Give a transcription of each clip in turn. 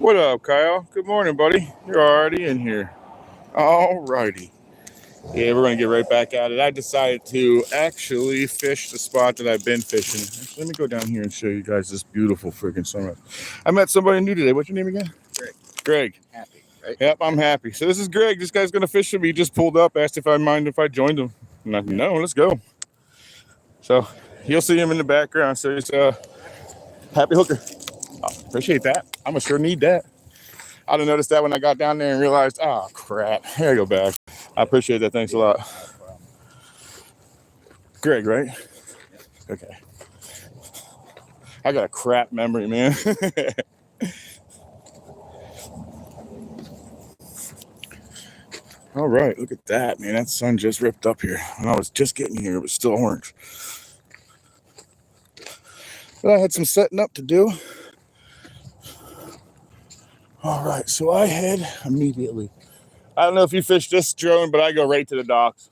What up, Kyle? Good morning, buddy. You're already in here. All righty. Yeah, we're going to get right back at it. I decided to actually fish the spot that I've been fishing. Actually, let me go down here and show you guys this beautiful freaking sunrise. I met somebody new today. What's your name again? Greg. Greg. Happy, right? Yep, I'm happy. So this is Greg. This guy's going to fish with me. He just pulled up, asked if I mind if I joined him. And I said, no, let's go. So you'll see him in the background. So he's happy hooker. Oh, appreciate that. I'm going to sure need that. I didn't notice that when I got down there and realized, oh, crap. Here I go back. I appreciate that. Thanks a lot. Greg, right? Okay. I got a crap memory, man. All right, look at that, man. That sun just ripped up here. When I was just getting here, it was still orange. But I had some setting up to do. All right, so I head immediately. I don't know if you fish this drone, but I go right to the docks.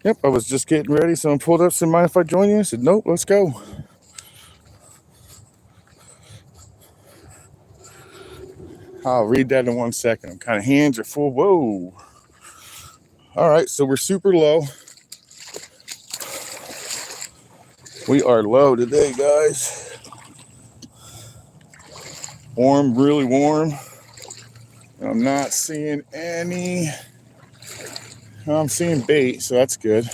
Yep, I was just getting ready. Someone pulled up, said, mind if I join you? I said, nope, let's go. I'll read that in 1 second. I'm kind of hands are full. Whoa. All right, so we're super low. We are low today, guys. Warm, really warm. I'm not seeing any. I'm seeing bait, so that's good.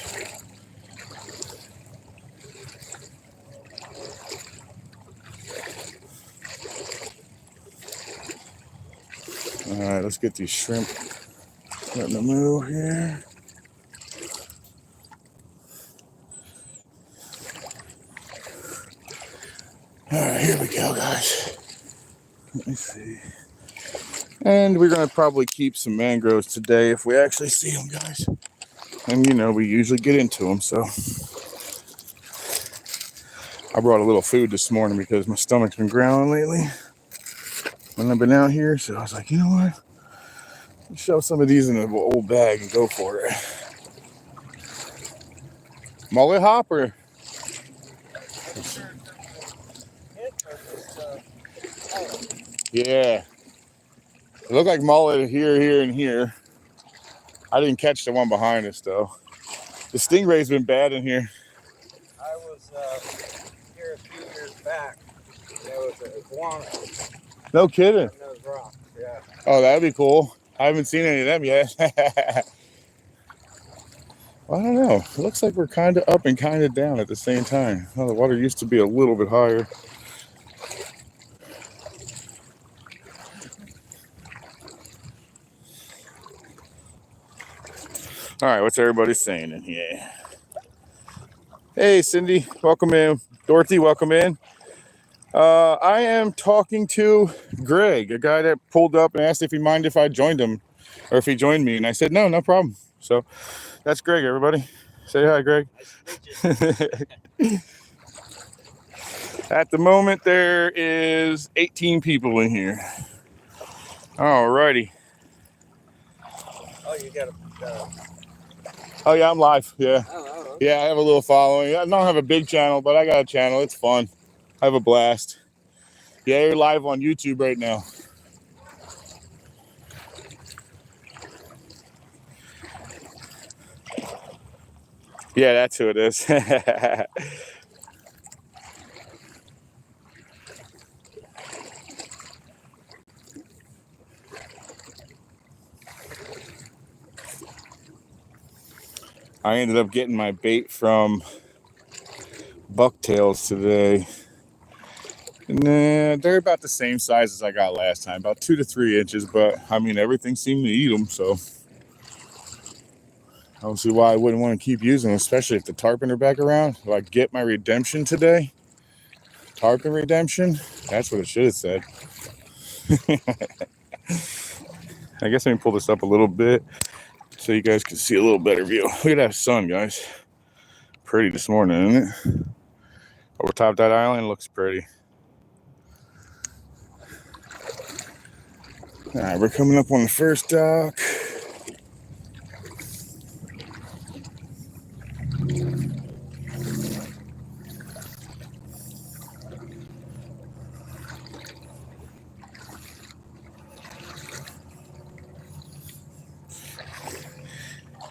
All right, let's get these shrimp starting to move here. All right, here we go, guys. Let me see. And we're going to probably keep some mangroves today if we actually see them, guys. And, you know, we usually get into them, so. I brought a little food this morning because my stomach's been growling lately when I've been out here. So I was like, you know what? Let's shove some of these in an old bag and go for it. Mullet hopper. Yeah. It looked like mullet here, here, and here. I didn't catch the one behind us, though. The stingray's been bad in here. I was here a few years back. There was an iguana No kidding. on those rocks. Yeah. Oh, that'd be cool. I haven't seen any of them yet. I don't know. It looks like we're kind of up and kind of down at the same time. Well, the water used to be a little bit higher. All right, what's everybody saying in here? Hey, Cindy, welcome in. Dorothy, welcome in. I am talking to Greg, a guy that pulled up and asked if he minded if I joined him or if he joined me. And I said, no problem. So that's Greg, everybody. Say hi, Greg. At the moment, there is 18 people in here. All righty. Oh, you got a. Oh, yeah, I'm live. Yeah. Oh, okay. Yeah, I have a little following. I don't have a big channel, but I got a channel. It's fun. I have a blast. Yeah, you're live on YouTube right now. Yeah, that's who it is. I ended up getting my bait from Bucktails today. And they're about the same size as I got last time, about 2 to 3 inches. But I mean, everything seemed to eat them, so I don't see why I wouldn't want to keep using them, especially if the tarpon are back around. Do I get my redemption today? Tarpon redemption? That's what it should have said. I guess I can pull this up a little bit so you guys can see a little better view. Look at that sun, guys. Pretty this morning, isn't it? Over top that island, looks pretty. All right, we're coming up on the first dock.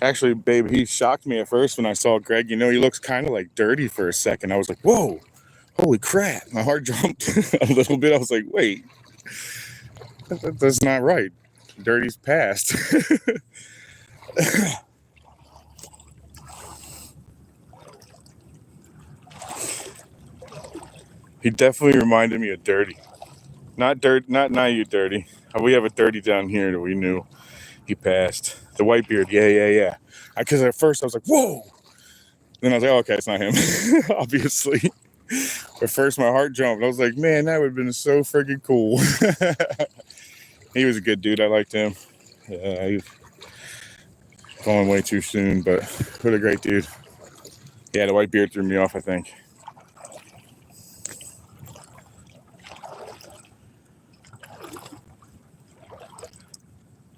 Actually, babe, he shocked me at first when I saw Greg. You know, he looks kind of like dirty for a second. I was like, whoa, holy crap. My heart jumped a little bit. I was like, wait, that's not right. Dirty's past. He definitely reminded me of Dirty. Not you, Dirty. We have a Dirty down here that we knew. He passed. The white beard, yeah. Because at first I was like, whoa. Then I was like, oh, okay, it's not him, obviously. But first my heart jumped. I was like, man, that would have been so freaking cool. He was a good dude. I liked him. He was going way too soon, but what a great dude. Yeah, the white beard threw me off, I think.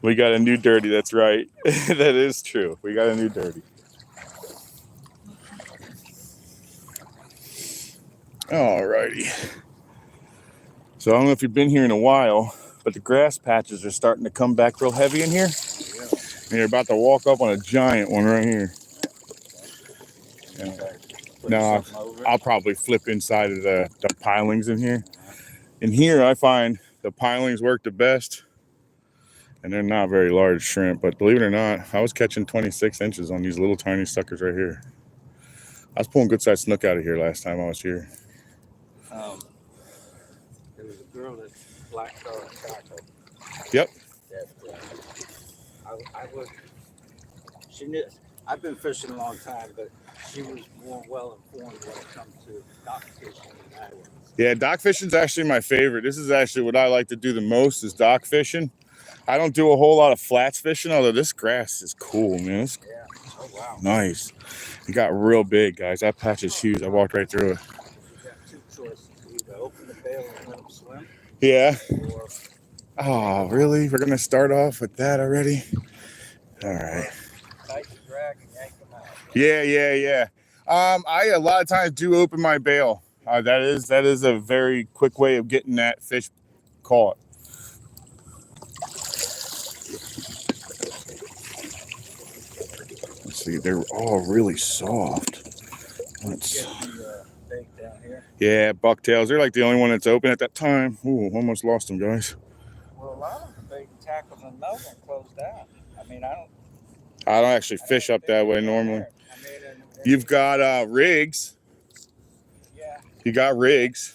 We got a new Dirty, that's right. That is true. We got a new Dirty. Alrighty. So I don't know if you've been here in a while, but the grass patches are starting to come back real heavy in here. Yeah. And you're about to walk up on a giant one right here. Yeah. No, I'll probably flip inside of the pilings in here. In here, I find the pilings work the best. And they're not very large shrimp, but believe it or not, I was catching 26 inches on these little tiny suckers right here. I was pulling good sized snook out of here last time I was here. There was a girl that black star and tackle. Yep. That I was. She knew. I've been fishing a long time, but she was more well informed when it comes to dock fishing than I was. Yeah, dock fishing's actually my favorite. This is actually what I like to do the most is dock fishing. I don't do a whole lot of flats fishing, although this grass is cool, man. It's Oh, wow. nice. It got real big, guys. That patch is huge. I walked right through it. You got two choices. Either open the bail and let them swim. Yeah. Or Oh, really? We're going to start off with that already? All right. tight the drag and yank them out. Yeah. I a lot of times do open my bail. That is a very quick way of getting that fish caught. Let's see, they're all really soft. Let's get the bait down here. Yeah, bucktails. They're like the only one that's open at that time. Ooh, almost lost them, guys. Well, a lot of the bait and tackles in Melbourne closed down. I mean, I don't actually fish up that way normally. I mean, You've got rigs. Yeah. You got rigs.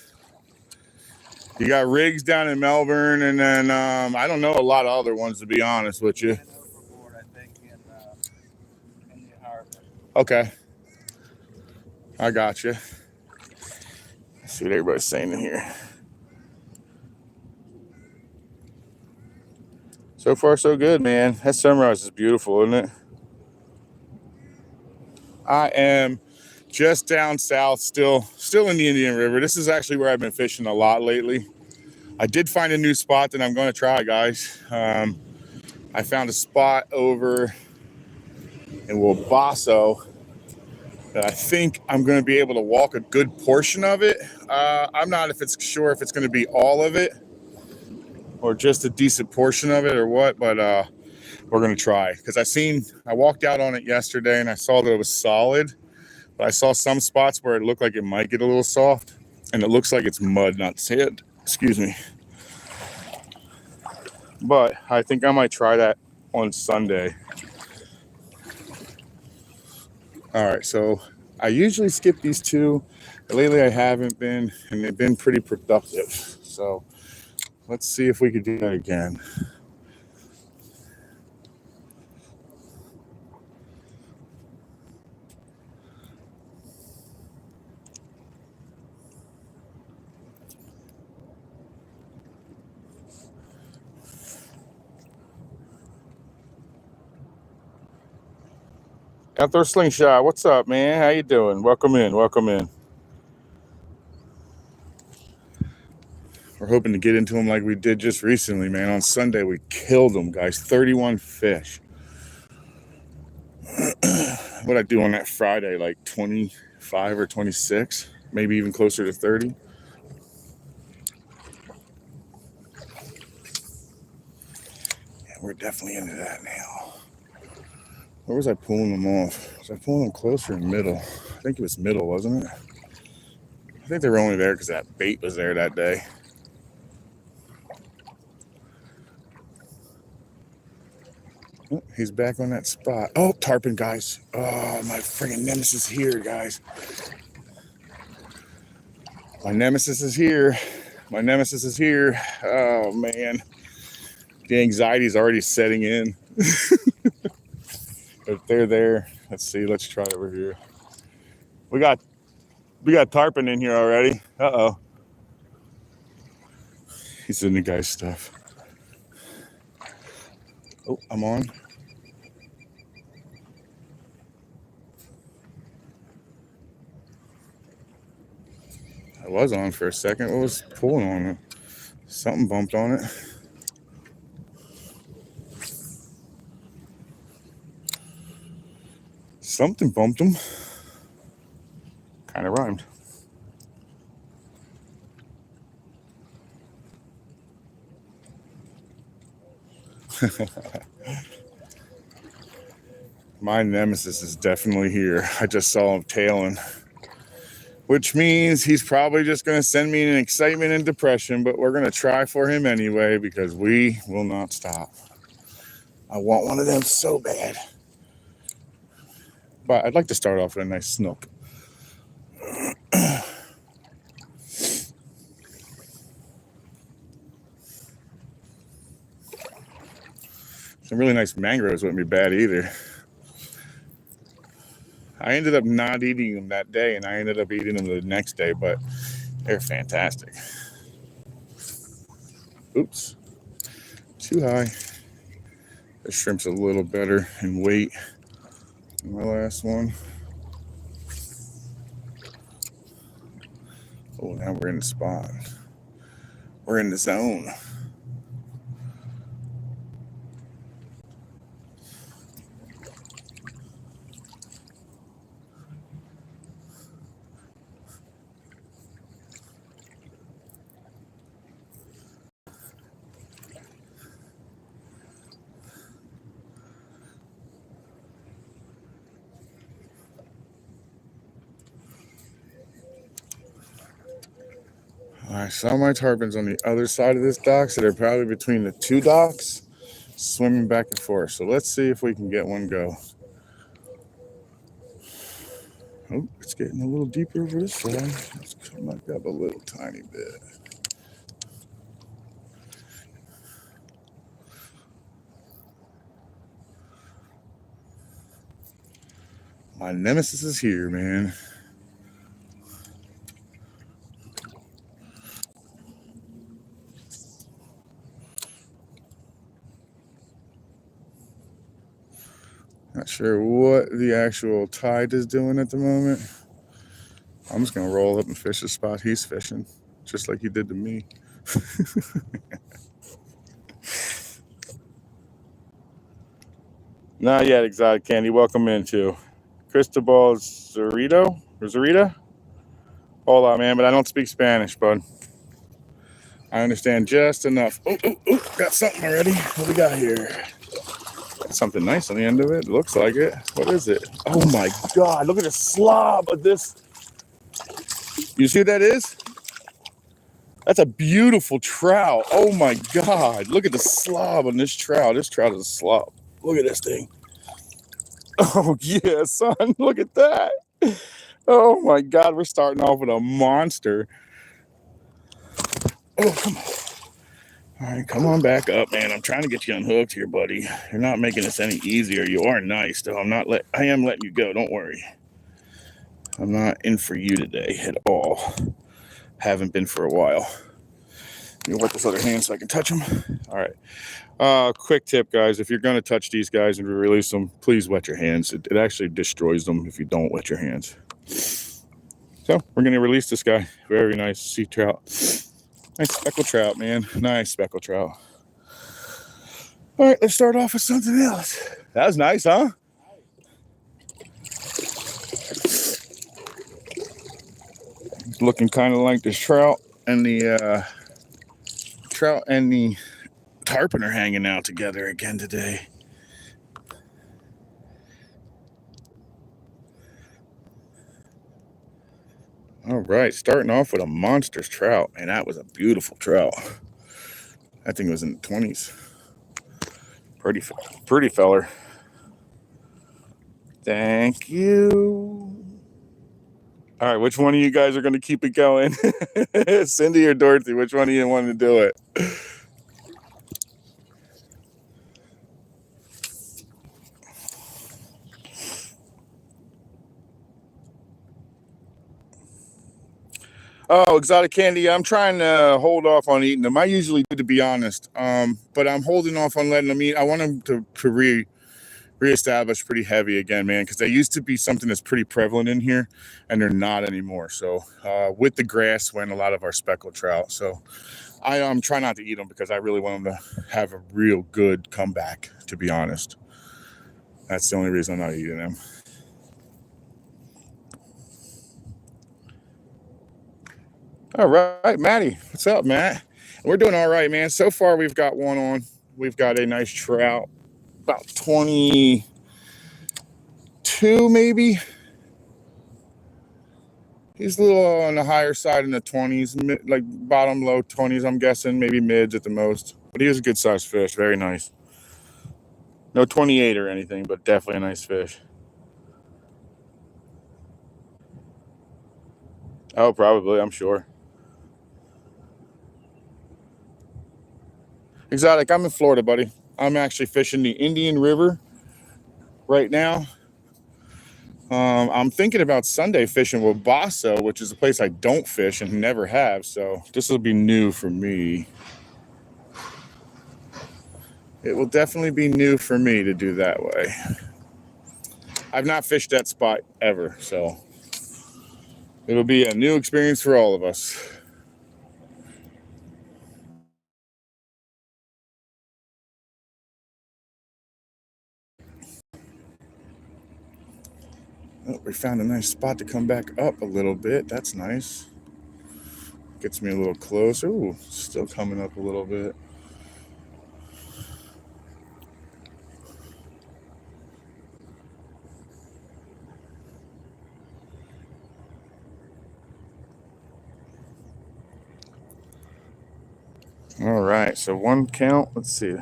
You got rigs down in Melbourne, and then I don't know a lot of other ones, to be honest with you. Overboard, I think, in the harbor. Okay. I got you. Let's see what everybody's saying in here. So far, so good, man. That sunrise is beautiful, isn't it? I am just down south, still in the Indian River. This is actually where I've been fishing a lot lately. I did find a new spot that I'm going to try, guys. I found a spot over in Wabasso that I think I'm going to be able to walk a good portion of it. I'm not sure if it's going to be all of it or just a decent portion of it or what, but we're going to try. Because I walked out on it yesterday and I saw that it was solid, but I saw some spots where it looked like it might get a little soft, and it looks like it's mud, not sand. Excuse me. But I think I might try that on Sunday. All right, so I usually skip these two. Lately I haven't been, and they've been pretty productive. So let's see if we could do that again. Outdoor Slingshot, what's up, man? How you doing? Welcome in. We're hoping to get into them like we did just recently, man. On Sunday, we killed them, guys. 31 fish. What'd I do on that Friday? Like 25 or 26? Maybe even closer to 30? Yeah, we're definitely into that now. Where was I pulling them off? Was I pulling them closer in middle? I think it was middle, wasn't it? I think they were only there because that bait was there that day. Oh, he's back on that spot. Oh, tarpon, guys. Oh, my friggin' nemesis here, guys. My nemesis is here. My nemesis is here. Oh, man. The anxiety is already setting in. If they're there, let's see. Let's try over here. We got tarpon in here already. Uh-oh. He's in the guy's stuff. Oh, I'm on. I was on for a second. What was pulling on it? Something bumped on it. Something bumped him. Kind of rhymed. My nemesis is definitely here. I just saw him tailing, which means he's probably just going to send me an excitement and depression, but we're going to try for him anyway because we will not stop. I want one of them so bad. But I'd like to start off with a nice snook. Some really nice mangroves wouldn't be bad either. I ended up not eating them that day, and I ended up eating them the next day, but they're fantastic. Oops. Too high. The shrimp's a little better in weight than my last one. Oh, now we're in the spot. We're in the zone. I saw my tarpons on the other side of this dock, so they're probably between the two docks, swimming back and forth. So let's see if we can get one go. Oh, it's getting a little deeper over this side. Let's come back up a little tiny bit. My nemesis is here, man. Not sure what the actual tide is doing at the moment. I'm just going to roll up and fish the spot he's fishing, just like he did to me. Not yet, Exotic Candy. Welcome in, too. Cristobal Zurita? Or Zurita? Hola, man, but I don't speak Spanish, bud. I understand just enough. Oh, got something already. What we got here? Got something nice on the end of it. Looks like it. What is it? Oh, my God. Look at the slob of this. You see what that is? That's a beautiful trout. Oh, my God. Look at the slob on this trout. This trout is a slob. Look at this thing. Oh, yeah, son. Look at that. Oh, my God. We're starting off with a monster. Oh, come on. All right, come on back up, man. I'm trying to get you unhooked here, buddy. You're not making this any easier. You are nice, though. I am letting you go. Don't worry. I'm not in for you today at all. Haven't been for a while. You wet this other hand so I can touch them. All right. Quick tip, guys. If you're going to touch these guys and release them, please wet your hands. It actually destroys them if you don't wet your hands. So we're going to release this guy. Very nice sea trout. Nice speckled trout, man. Nice speckled trout. All right, let's start off with something else. That was nice, huh? It's looking kind of like this trout and the tarpon are hanging out together again today. All right, starting off with a monster's trout. Man, that was a beautiful trout. I think it was in the 20s. Pretty feller. Thank you. All right, which one of you guys are going to keep it going? Cindy or Dorothy? Which one of you want to do it? Oh, exotic candy. I'm trying to hold off on eating them. I usually do, to be honest. But I'm holding off on letting them eat. I want them to reestablish pretty heavy again, man, because they used to be something that's pretty prevalent in here, and they're not anymore. So with the grass went a lot of our speckled trout. So I try not to eat them because I really want them to have a real good comeback, to be honest. That's the only reason I'm not eating them. All right, Maddie. What's up, Matt? We're doing all right, man. So far, we've got one on. We've got a nice trout, about 22 maybe. He's a little on the higher side in the 20s, like bottom low 20s, I'm guessing, maybe mids at the most. But he was a good sized fish, very nice. No 28 or anything, but definitely a nice fish. Oh, probably, I'm sure. Exotic, I'm in Florida, buddy. I'm actually fishing the Indian River right now. I'm thinking about Sunday fishing Wabasso, which is a place I don't fish and never have. So this will be new for me. It will definitely be new for me to do that way. I've not fished that spot ever, so it'll be a new experience for all of us. Oh, we found a nice spot to come back up a little bit. That's nice. Gets me a little closer. Ooh, still coming up a little bit. All right, so one count. Let's see.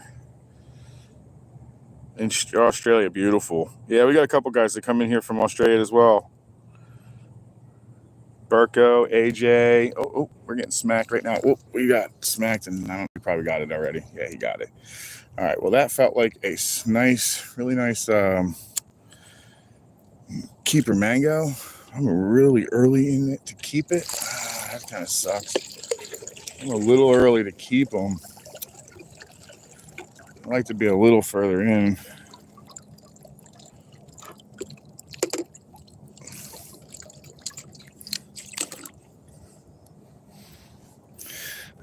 In Australia, beautiful. Yeah, we got a couple guys that come in here from Australia as well. Burko, AJ. Oh, we're getting smacked right now. Oh, we got smacked, and I don't know, we probably got it already. Yeah, he got it. All right, well, that felt like a nice, really nice keeper mango. I'm really early in it to keep it. That kind of sucks. I'm a little early to keep them. I like to be a little further in.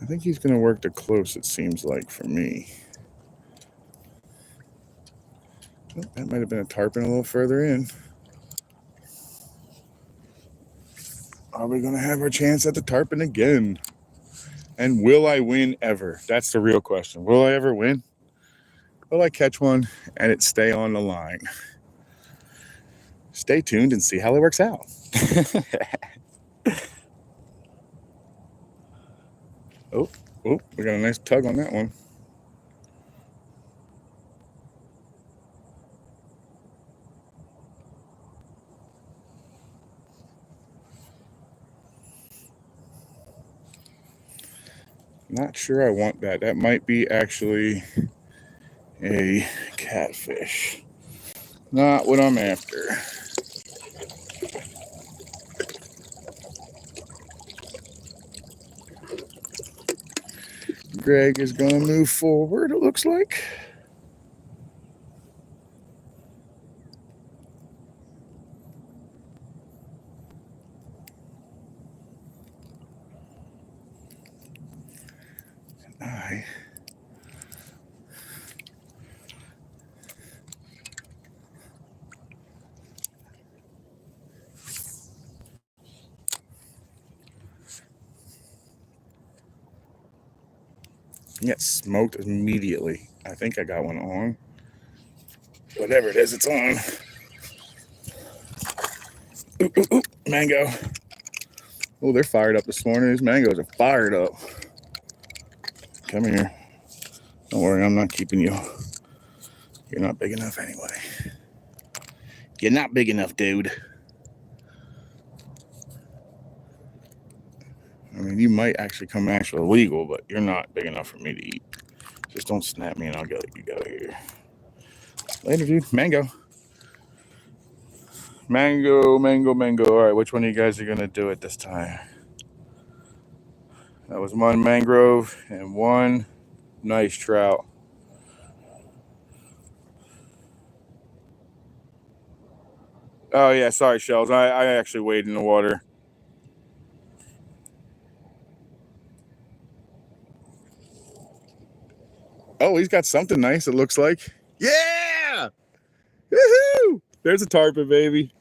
I think he's going to work the close, it seems like, for me. Oh, that might have been a tarpon a little further in. Are we going to have our chance at the tarpon again? And will I win ever? That's the real question. Will I ever win? Will I catch one and it stay on the line? Stay tuned and see how it works out. Oh, we got a nice tug on that one. Not sure I want that. That might be actually a catfish. Not what I'm after. Greg is going to move forward, it looks like. Get smoked immediately. I think I got one on. Whatever it is, it's on. Ooh, mango. Oh, they're fired up this morning. These mangoes are fired up. Come here. Don't worry, I'm not keeping you. You're not big enough anyway. You're not big enough, dude. I mean, you might actually come actually legal, but you're not big enough for me to eat. Just don't snap me and I'll go. You go here. Later, dude. Mango. Mango, mango, mango. All right, which one of you guys are going to do it this time? That was one mangrove and one nice trout. Oh, yeah. Sorry, Shells. I actually waded in the water. Oh, he's got something nice, it looks like. Yeah! Woohoo! There's a tarpon, baby.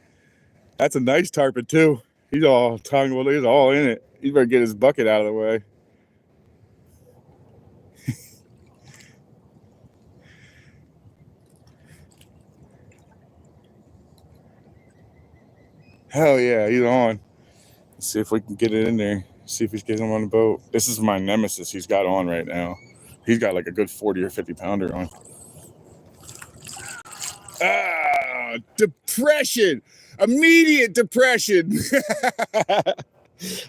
That's a nice tarpon, too. He's all tongue. Well, he's all in it. He better get his bucket out of the way. Hell yeah, he's on. Let's see if we can get it in there. See if he's getting him on the boat. This is my nemesis he's got on right now. He's got like a good 40 or 50 pounder on. Ah, depression. Immediate depression.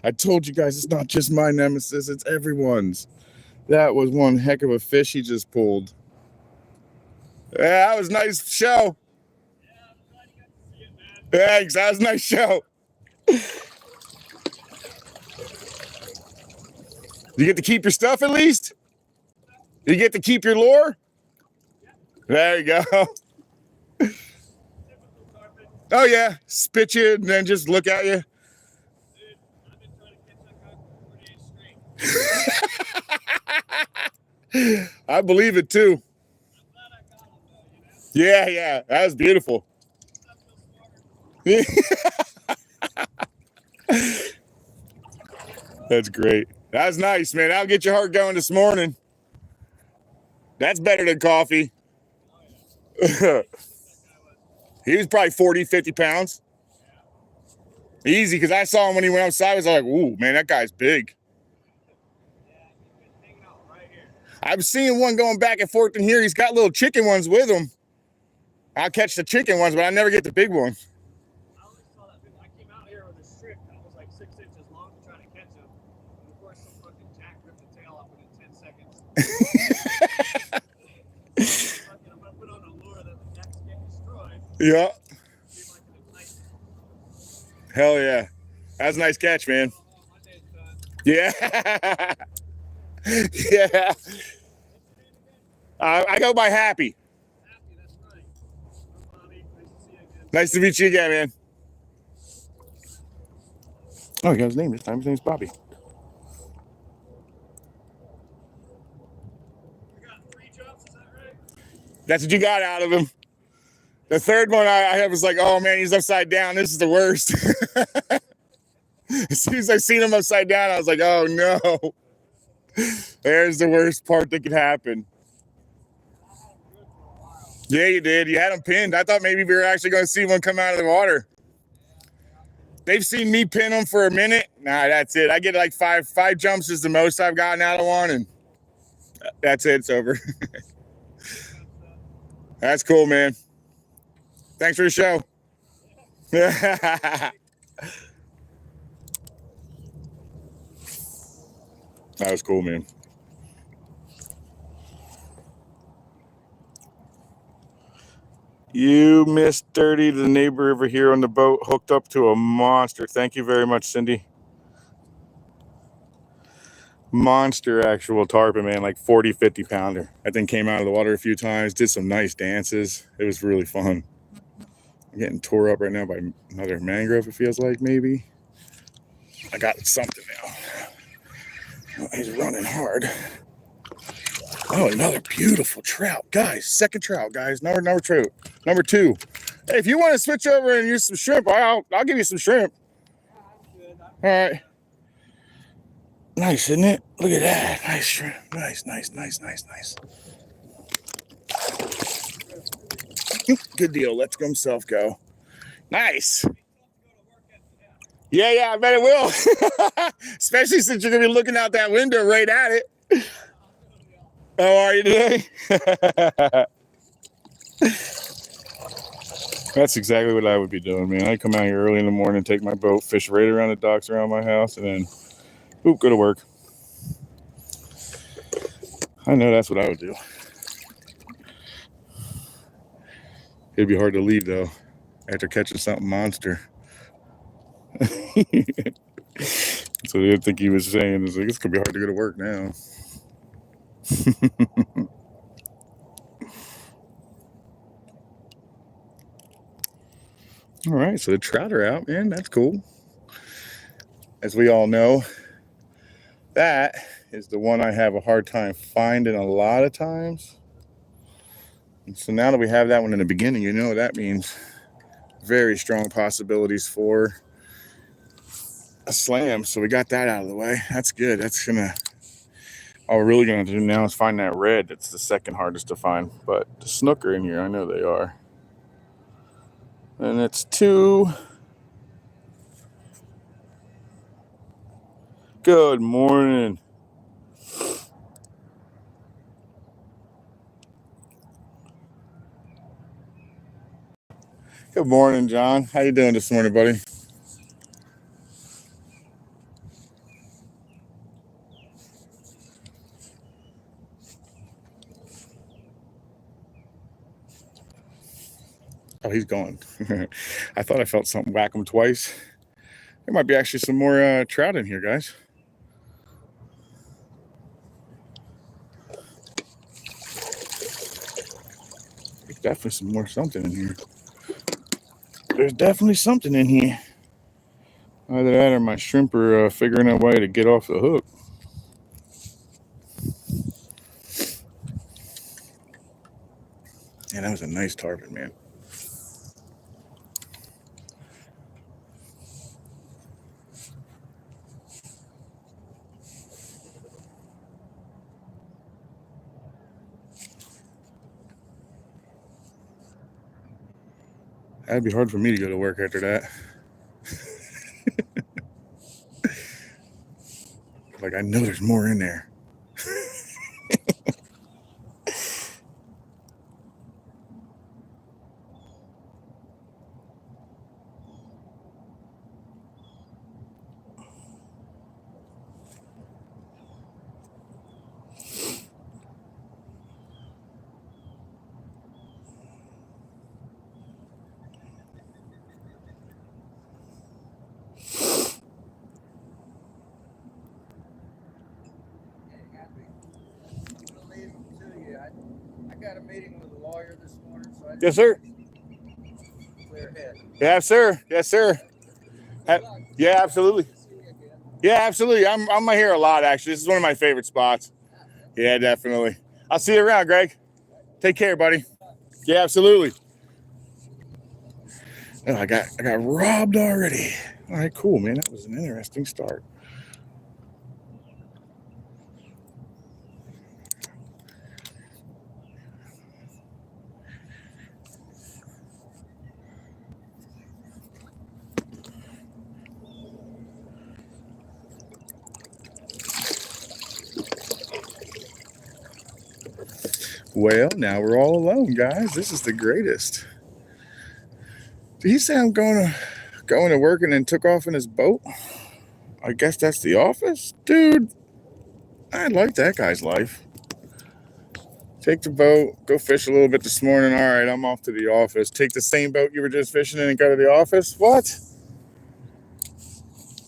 I told you guys it's not just my nemesis, it's everyone's. That was one heck of a fish he just pulled. Yeah, that was a nice show. Thanks, that was a nice show. You get to keep your stuff at least? You get to keep your lure? There you go. Oh yeah, spit you and then just look at you. I believe it too. Yeah, that was beautiful. That's great. That was nice, man. That'll get your heart going this morning. That's better than coffee. He was probably 40, 50 pounds. Easy, because I saw him when he went outside. I was like, ooh, man, that guy's big. I was seeing one going back and forth in here. He's got little chicken ones with him. I'll catch the chicken ones, but I never get the big one. I always saw that. I came out here with a strip that was like 6 inches long to try to catch him. And of course, some fucking jack ripped the tail off within 10 seconds. I'm going to put on a lure that the jack's getting destroyed. Yeah. Hell yeah. That's a nice catch, man. Yeah. Yeah. I go by Happy. Happy, that's right. Bobby, nice to see you again. Nice to meet you again, man. Oh, he got his name this time. His name's Bobby. We got 3 jumps, is that right? That's what you got out of him. The third one I was like, oh man, he's upside down. This is the worst. As soon as I seen him upside down, I was like, oh no. There's the worst part that could happen. Yeah, you did. You had him pinned. I thought maybe we were actually going to see one come out of the water. They've seen me pin them for a minute. Nah, that's it. I get like five jumps is the most I've gotten out of one, and that's it. It's over. That's cool, man. Thanks for the show. That was cool, man. You missed 30, the neighbor over here on the boat, hooked up to a monster. Thank you very much, Cindy. Monster actual tarpon, man, like 40, 50 pounder. That thing came out of the water a few times, did some nice dances. It was really fun. I'm getting tore up right now by another mangrove, it feels like, maybe. I got something now. Oh, he's running hard. Oh, another beautiful trout. Guys, second trout, guys. Number trout. Number 2. Hey, if you want to switch over and use some shrimp, I'll give you some shrimp. All right. Nice, isn't it? Look at that. Nice shrimp. Nice. Good deal. Let's go himself go. Nice. Yeah, I bet it will. Especially since you're gonna be looking out that window right at it. How are you today? That's exactly what I would be doing, man. I come out here early in the morning, take my boat, fish right around the docks around my house, and then, oop, go to work. I know that's what I would do. It'd be hard to leave, though, after catching something monster. So I think he was saying, it's like, it's going to be hard to go to work now. All right, so the trout are out, man. That's cool. As we all know, that is the one I have a hard time finding a lot of times. And so now that we have that one in the beginning, you know what that means. Very strong possibilities for a slam. So we got that out of the way. That's good. That's gonna, all we're really gonna do now is find that red. That's the second hardest to find. But the snook are in here. I know they are. And it's 2. Good morning. Good morning, John. How you doing this morning, buddy? Oh, he's gone. I thought I felt something whack him twice. There might be actually some more trout in here, guys. There's definitely some more something in here. There's definitely something in here. Either that or my shrimp are figuring out a way to get off the hook. Yeah, that was a nice tarpon, man. That'd be hard for me to go to work after that. Like, I know there's more in there. I got a meeting with a lawyer this morning, so Yes, sir. clear head. Yes, sir. Yes, sir. Yeah, absolutely. Yeah, absolutely. I'm here a lot, actually. This is one of my favorite spots. Yeah, definitely. I'll see you around, Greg. Take care, buddy. Yeah, absolutely. Oh, I got robbed already. All right, cool, man. That was an interesting start. Well, now we're all alone, guys. This is the greatest. Did he say I'm going to work and then took off in his boat? I guess that's the office? Dude, I like that guy's life. Take the boat, go fish a little bit this morning. All right, I'm off to the office. Take the same boat you were just fishing in and go to the office? What? So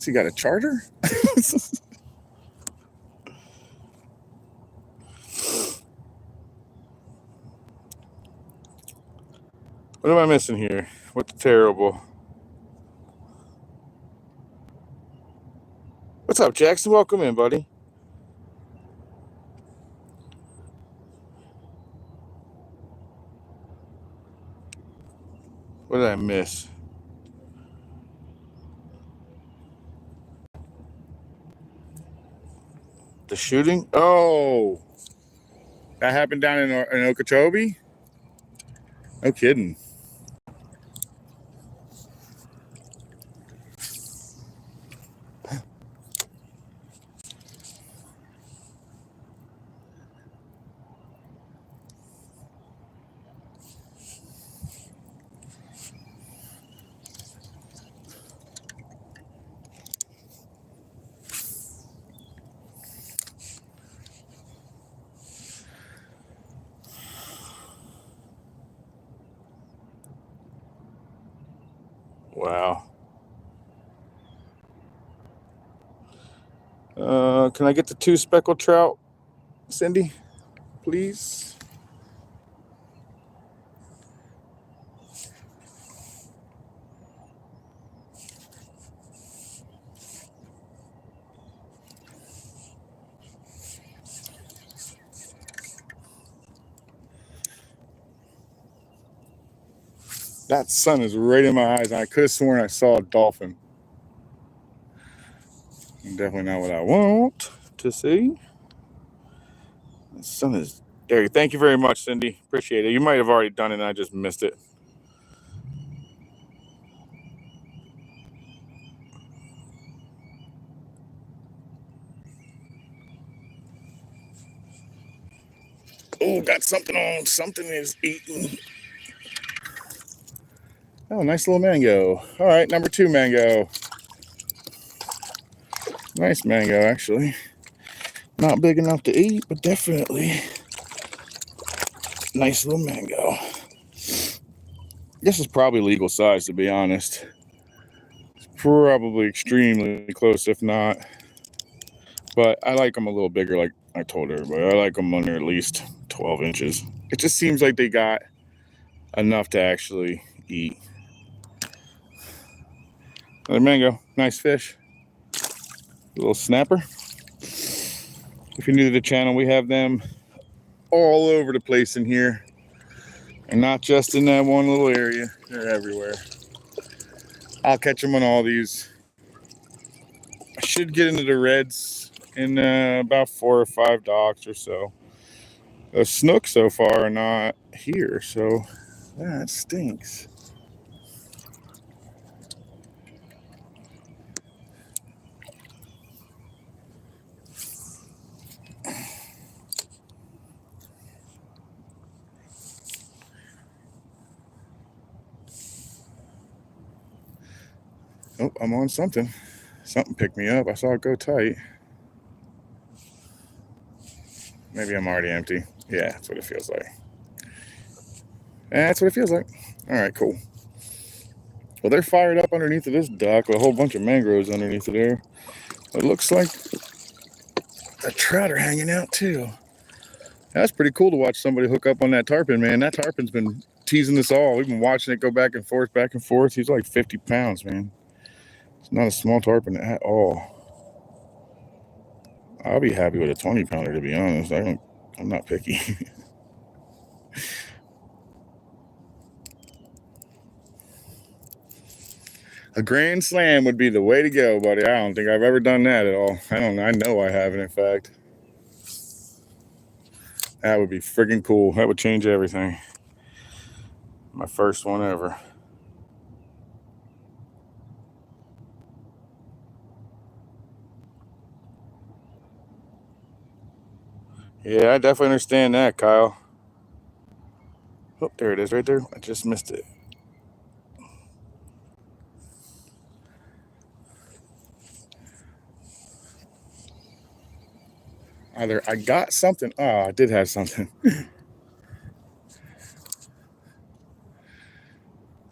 you got a charter? What am I missing here? What's terrible? What's up, Jackson? Welcome in, buddy. What did I miss? The shooting? Oh, that happened down in Okeechobee? No kidding. Wow. Can I get the 2 speckled trout, Cindy, please? That sun is right in my eyes. I could have sworn I saw a dolphin. Definitely not what I want to see. The sun is there. Thank you very much, Cindy. Appreciate it. You might have already done it and I just missed it. Oh, got something on. Something is eating. Oh, nice little mango. All right, number 2 mango. Nice mango, actually. Not big enough to eat, but definitely nice little mango. This is probably legal size, to be honest. It's probably extremely close, if not. But I like them a little bigger, like I told everybody. I like them under at least 12 inches. It just seems like they got enough to actually eat. Another mango. Nice fish. A little snapper. If you're new to the channel, we have them all over the place in here. And not just in that one little area. They're everywhere. I'll catch them on all these. I should get into the reds in about 4 or 5 docks or so. The snook so far are not here, so that stinks. Oh, I'm on something. Something picked me up. I saw it go tight. Maybe I'm already empty. Yeah, that's what it feels like. That's what it feels like. All right, cool. Well, they're fired up underneath of this dock with a whole bunch of mangroves underneath of there. It looks like the trout are hanging out too. That's pretty cool to watch somebody hook up on that tarpon, man. That tarpon's been teasing us all. We've been watching it go back and forth, back and forth. He's like 50 pounds, man. It's not a small tarpon at all. I'll be happy with a 20 pounder, to be honest. I'm not picky. A grand slam would be the way to go, buddy. I don't think I've ever done that at all. I know I haven't, in fact. That would be friggin' cool. That would change everything. My first one ever. Yeah, I definitely understand that, Kyle. Oh, there it is right there. I just missed it. Either I got something. Oh, I did have something.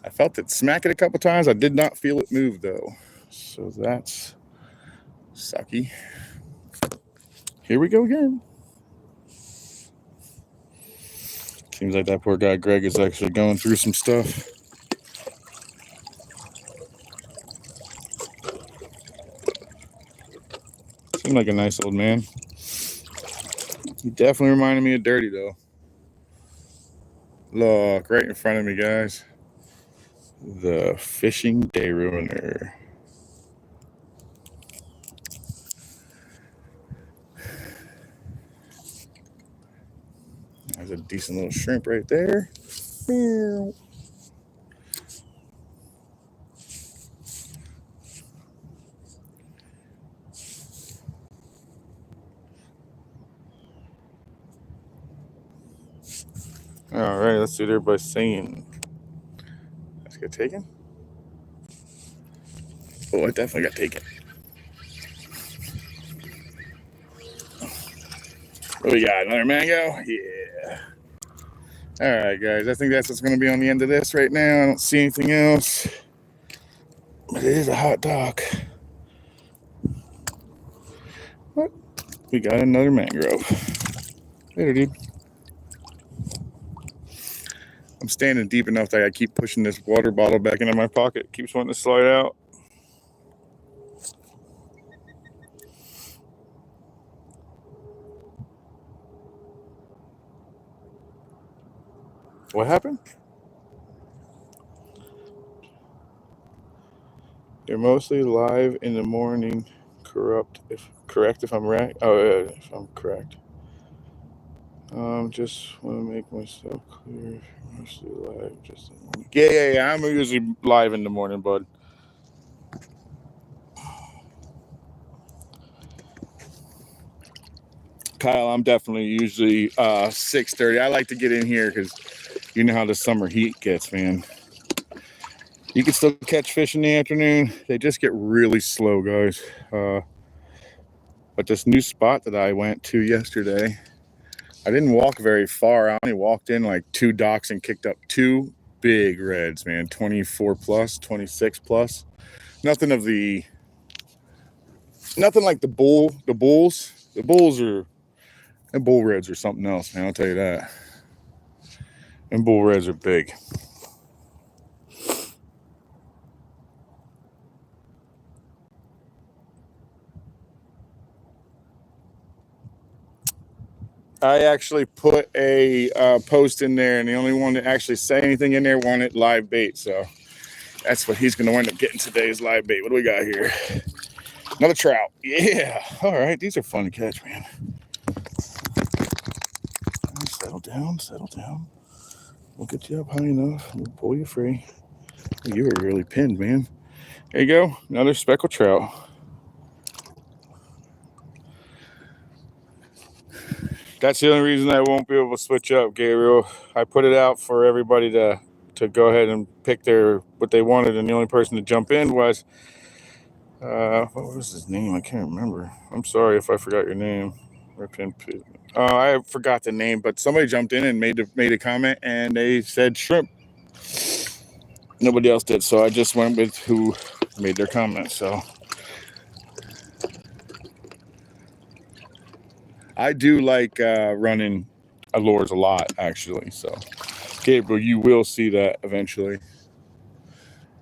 I felt it smack it a couple times. I did not feel it move, though. So that's sucky. Here we go again. Seems like that poor guy Greg is actually going through some stuff. Seemed like a nice old man. He definitely reminded me of Dirty, though. Look, right in front of me, guys. The fishing day ruiner. There's a decent little shrimp right there. Meow. All right, let's see what everybody's saying. Let's get taken. Oh, I definitely got taken. What we got? Another mango? Yeah. All right, guys. I think that's what's going to be on the end of this right now. I don't see anything else. But it is a hot dock. What? We got another mangrove. Later, dude. I'm standing deep enough that I keep pushing this water bottle back into my pocket. It keeps wanting to slide out. What happened? They're mostly live in the morning. Correct if I'm right. If I'm correct. Just want to make myself clear. Mostly live, just in the morning. Yeah. I'm usually live in the morning, bud. Kyle, I'm definitely usually 6:30. I like to get in here because you know how the summer heat gets, man. You can still catch fish in the afternoon. They just get really slow, guys. But this new spot that I went to yesterday, I didn't walk very far. I only walked in like 2 docks and kicked up 2 big reds, man. 24 plus, 26 plus. Nothing like the bulls. The bulls are, and bull reds are something else, man. I'll tell you that. And bull reds are big. I actually put a post in there, and the only one to actually say anything in there wanted live bait. So that's what he's going to wind up getting today is live bait. What do we got here? Another trout. Yeah. All right. These are fun to catch, man. Settle down. Settle down. We'll get you up high enough. We'll pull you free. You were really pinned, man. There you go. Another speckled trout. That's the only reason I won't be able to switch up, Gabriel. I put it out for everybody to go ahead and pick what they wanted, and the only person to jump in was what was his name? I can't remember. I'm sorry if I forgot your name. I forgot the name, but somebody jumped in and made a comment, and they said shrimp. Nobody else did, so I just went with who made their comment. So I do like running lures a lot, actually. So Gabriel, you will see that eventually.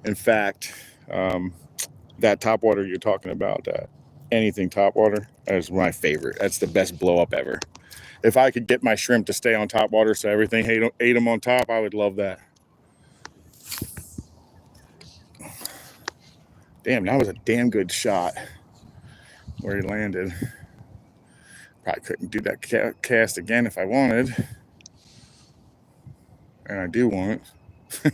In fact, that topwater you're talking about, that anything topwater, is my favorite. That's the best blow up ever. If I could get my shrimp to stay on topwater so everything ate them on top, I would love that. Damn, that was a damn good shot where he landed. Probably couldn't do that cast again if I wanted. And I do want it.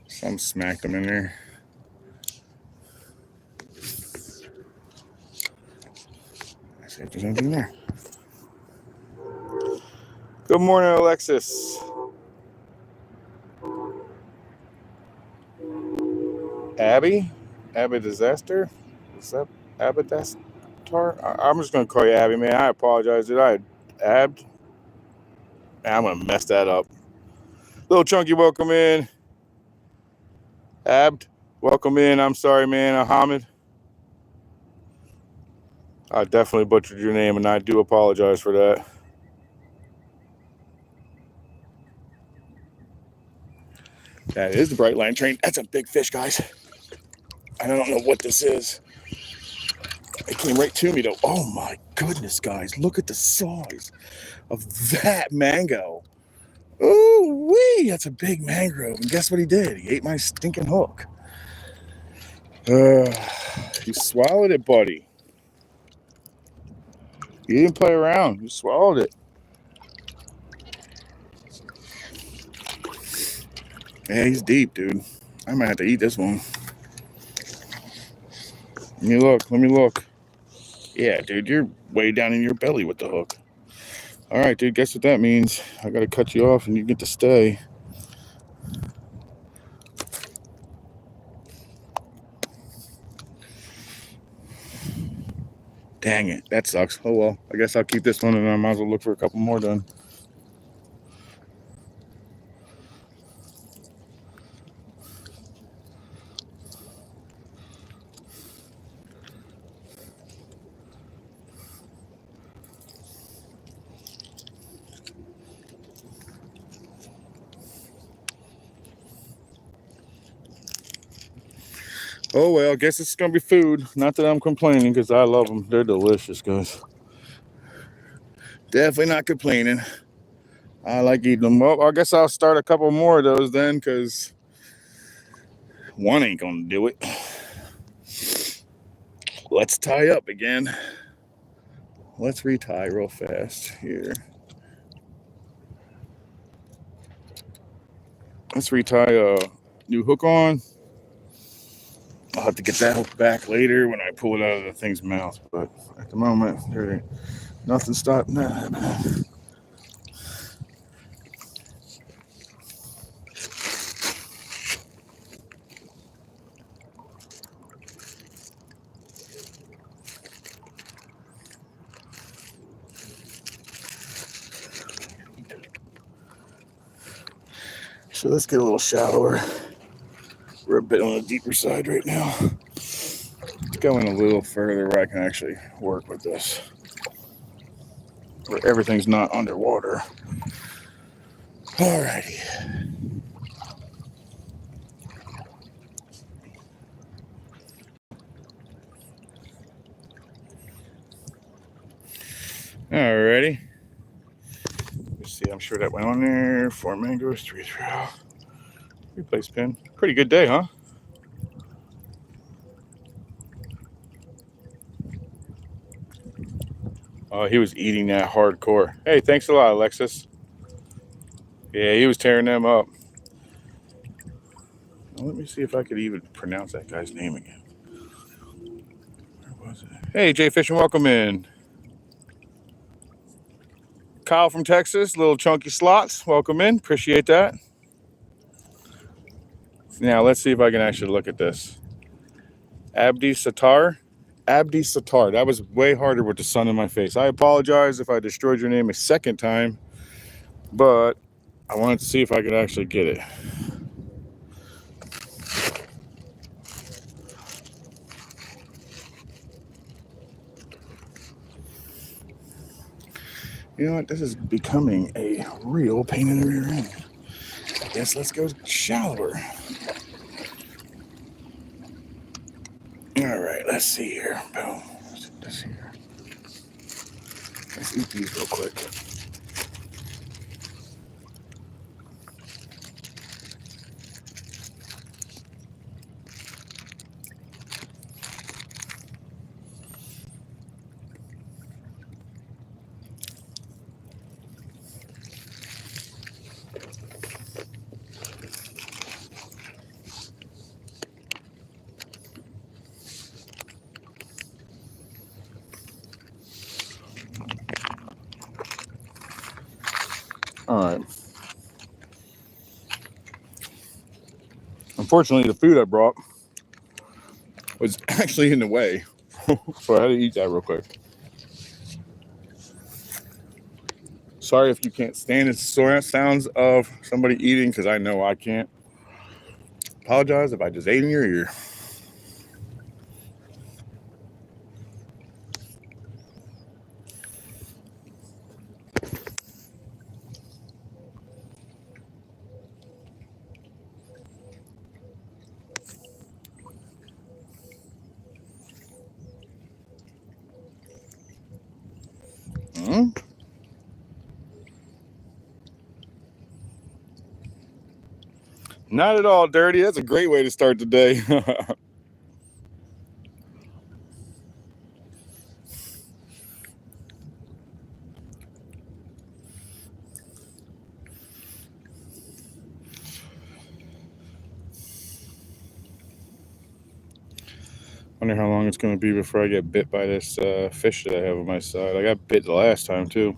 Some smacked them in there. Let's see if there's anything there. Good morning, Alexis. Abby Disaster? What's up, Abby Disaster? I'm just gonna call you Abby, man. I apologize. Did I abbed? I'm gonna mess that up. Little Chunky, welcome in. Abd, welcome in. I'm sorry, man. Ahmed. I definitely butchered your name, and I do apologize for that. That is the Bright Line Train. That's a big fish, guys. I don't know what this is. It came right to me, though. Oh, my goodness, guys. Look at the size of that mango. Ooh, wee. That's a big mangrove. And guess what he did? He ate my stinking hook. You swallowed it, buddy. You didn't play around. You swallowed it. Yeah, he's deep, dude. I might have to eat this one. Let me look. Yeah, dude, you're way down in your belly with the hook. All right, dude, guess what that means? I got to cut you off and you get to stay. Dang it, that sucks. Oh well, I guess I'll keep this one and I might as well look for a couple more done. Oh well, I guess it's gonna be food. Not that I'm complaining, because I love them. They're delicious, guys. Definitely not complaining. I like eating them. Well, I guess I'll start a couple more of those then, because one ain't gonna do it. Let's tie up again. Let's retie real fast here. Let's retie a new hook on. I'll have to get that hook back later when I pull it out of the thing's mouth, but at the moment, there ain't nothing stopping that. So let's get a little shallower. We're a bit on the deeper side right now. Let's go in a little further where I can actually work with this, where everything's not underwater. Alrighty. Alrighty. Let's see, I'm sure that went on there. 4 mangroves, 3 trout. Replace pin. Pretty good day, huh? Oh, he was eating that hardcore. Hey, thanks a lot, Alexis. Yeah, he was tearing them up. Well, let me see if I could even pronounce that guy's name again. Where was it? Hey, Jay Fish, and welcome in. Kyle from Texas, little chunky slots. Welcome in. Appreciate that. Now, let's see if I can actually look at this. Abdi Sattar. Abdi Sattar. That was way harder with the sun in my face. I apologize if I destroyed your name a second time, but I wanted to see if I could actually get it. You know what? This is becoming a real pain in the rear end. I guess let's go shallower. All right, let's see here. Boom. Let's see here. Let's eat these real quick. All right. Unfortunately, the food I brought was actually in the way, so I had to eat that real quick. Sorry if you can't stand the sounds of somebody eating, because I know I can't. Apologize if I just ate in your ear. Hmm? Not at all dirty. That's a great way to start the day. Wonder how long it's going to be before I get bit by this fish that I have on my side. I got bit the last time too.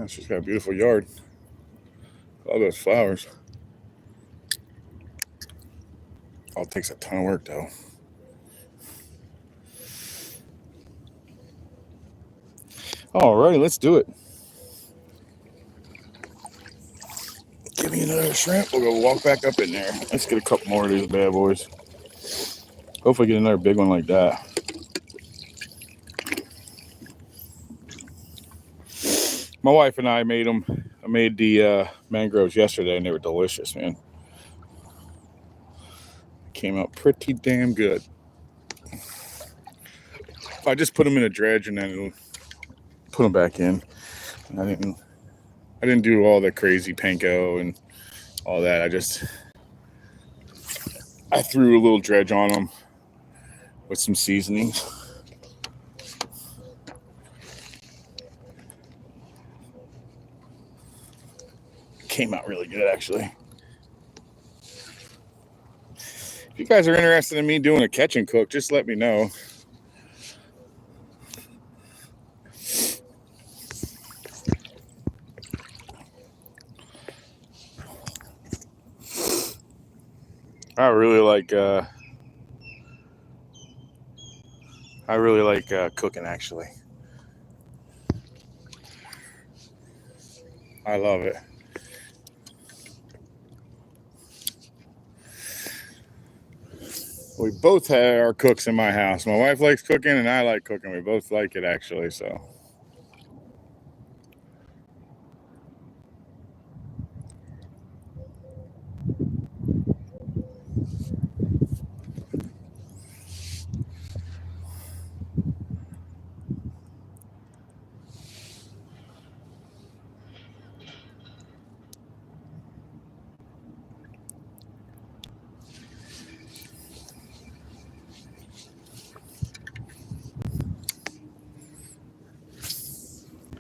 Oh, she's got a beautiful yard. All those flowers. All takes a ton of work though. Alrighty, let's do it. Give me another shrimp. We'll go walk back up in there. Let's get a couple more of these bad boys. Hopefully get another big one like that. My wife and I made them. I made the mangroves yesterday and they were delicious, man. Came out pretty damn good. I just put them in a dredge and then put them back in. I didn't do all the crazy panko and all that. I threw a little dredge on them with some seasonings. Came out really good, actually. If you guys are interested in me doing a catch and cook, just let me know. I really like cooking, actually. I love it. We both have our cooks in my house. My wife likes cooking and I like cooking. We both like it, actually, so.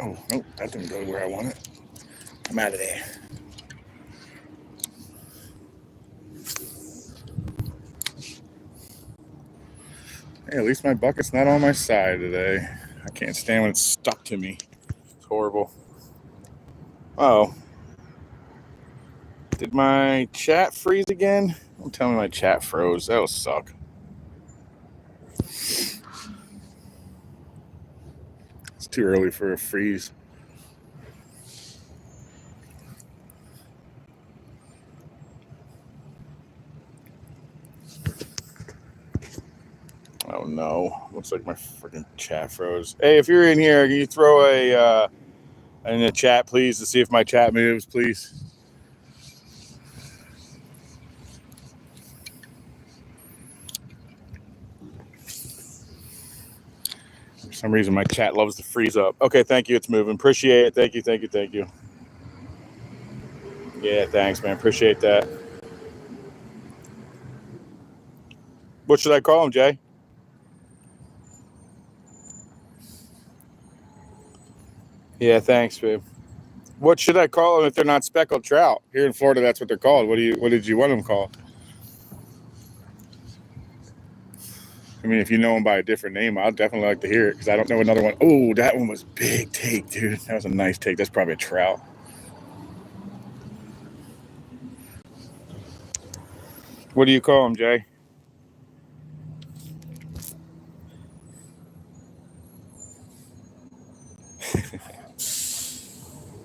Oh, nope, that didn't go where I want it. I'm out of there. Hey, at least my bucket's not on my side today. I can't stand when it's stuck to me. It's horrible. Oh. Did my chat freeze again? Don't tell me my chat froze. That'll suck. It's too early for a freeze. Oh no. Looks like my freaking chat froze. Hey, if you're in here, can you throw a in the chat, please, to see if my chat moves, please? For some reason, my chat loves to freeze up. Okay, thank you. It's moving. Appreciate it. Thank you. Yeah, thanks, man. Appreciate that. What should I call him, Jay? Yeah, thanks, babe. What should I call them if they're not speckled trout? Here in Florida, that's what they're called. What did you want them called? I mean, if you know them by a different name, I'd definitely like to hear it because I don't know another one. Oh, that one was big take, dude. That was a nice take. That's probably a trout. What do you call them, Jay?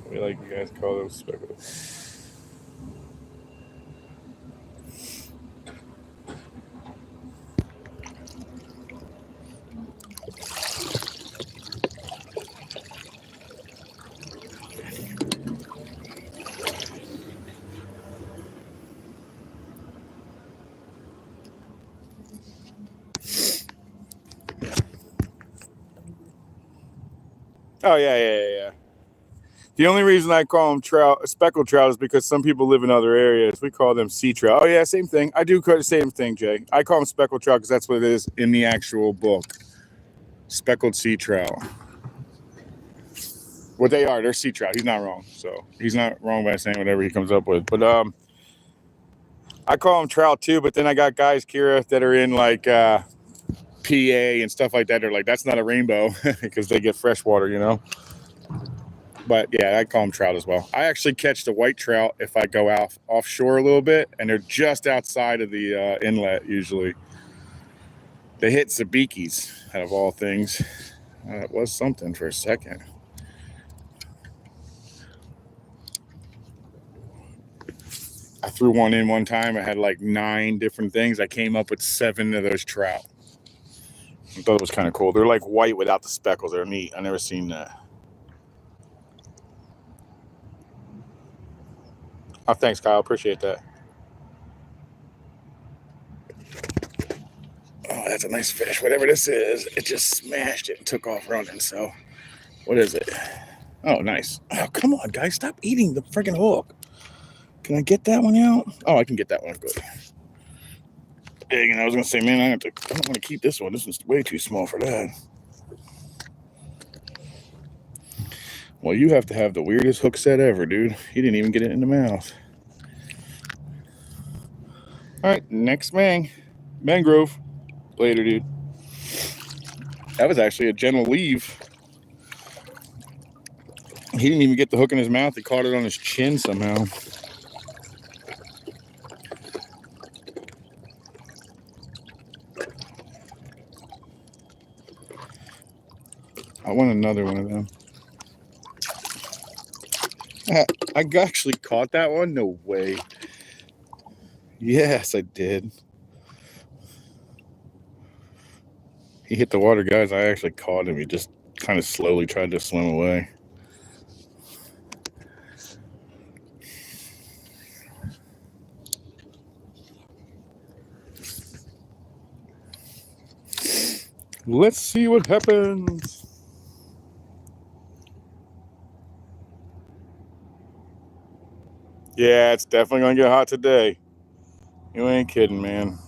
We like you guys call those speckled. Oh, yeah. The only reason I call them trout, speckled trout, is because some people live in other areas. We call them sea trout. Oh, yeah, same thing. I do call the same thing, Jay. I call them speckled trout because that's what it is in the actual book. Speckled sea trout. What they are, they're sea trout. He's not wrong. So he's not wrong by saying whatever he comes up with. But I call them trout too. But then I got guys, Kira, that are in like PA and stuff like that. They're like, that's not a rainbow because they get fresh water, you know. But yeah, I call them trout as well. I actually catch the white trout if I go out offshore a little bit, and they're just outside of the inlet usually. They hit sabikis out of all things. It was something for a second. I threw one in one time. I had like 9 different things. I came up with 7 of those trout. I thought it was kind of cool. They're like white without the speckles. They're neat. I never seen that. Oh, thanks, Kyle. Appreciate that. Oh, that's a nice fish. Whatever this is, it just smashed it and took off running. So, what is it? Oh, nice. Oh, come on, guys. Stop eating the freaking hook. Can I get that one out? Oh, I can get that one. Good. Dang, and I was going to say, man, I don't want to keep this one. This is way too small for that. Well, you have to have the weirdest hook set ever, dude. He didn't even get it in the mouth. All right, next mangrove. Later, dude. That was actually a gentle leave. He didn't even get the hook in his mouth. He caught it on his chin somehow. I want another one of them. I actually caught that one? No way. Yes, I did. He hit the water, guys. I actually caught him. He just kind of slowly tried to swim away. Let's see what happens. Yeah, it's definitely going to get hot today. You ain't kidding, man.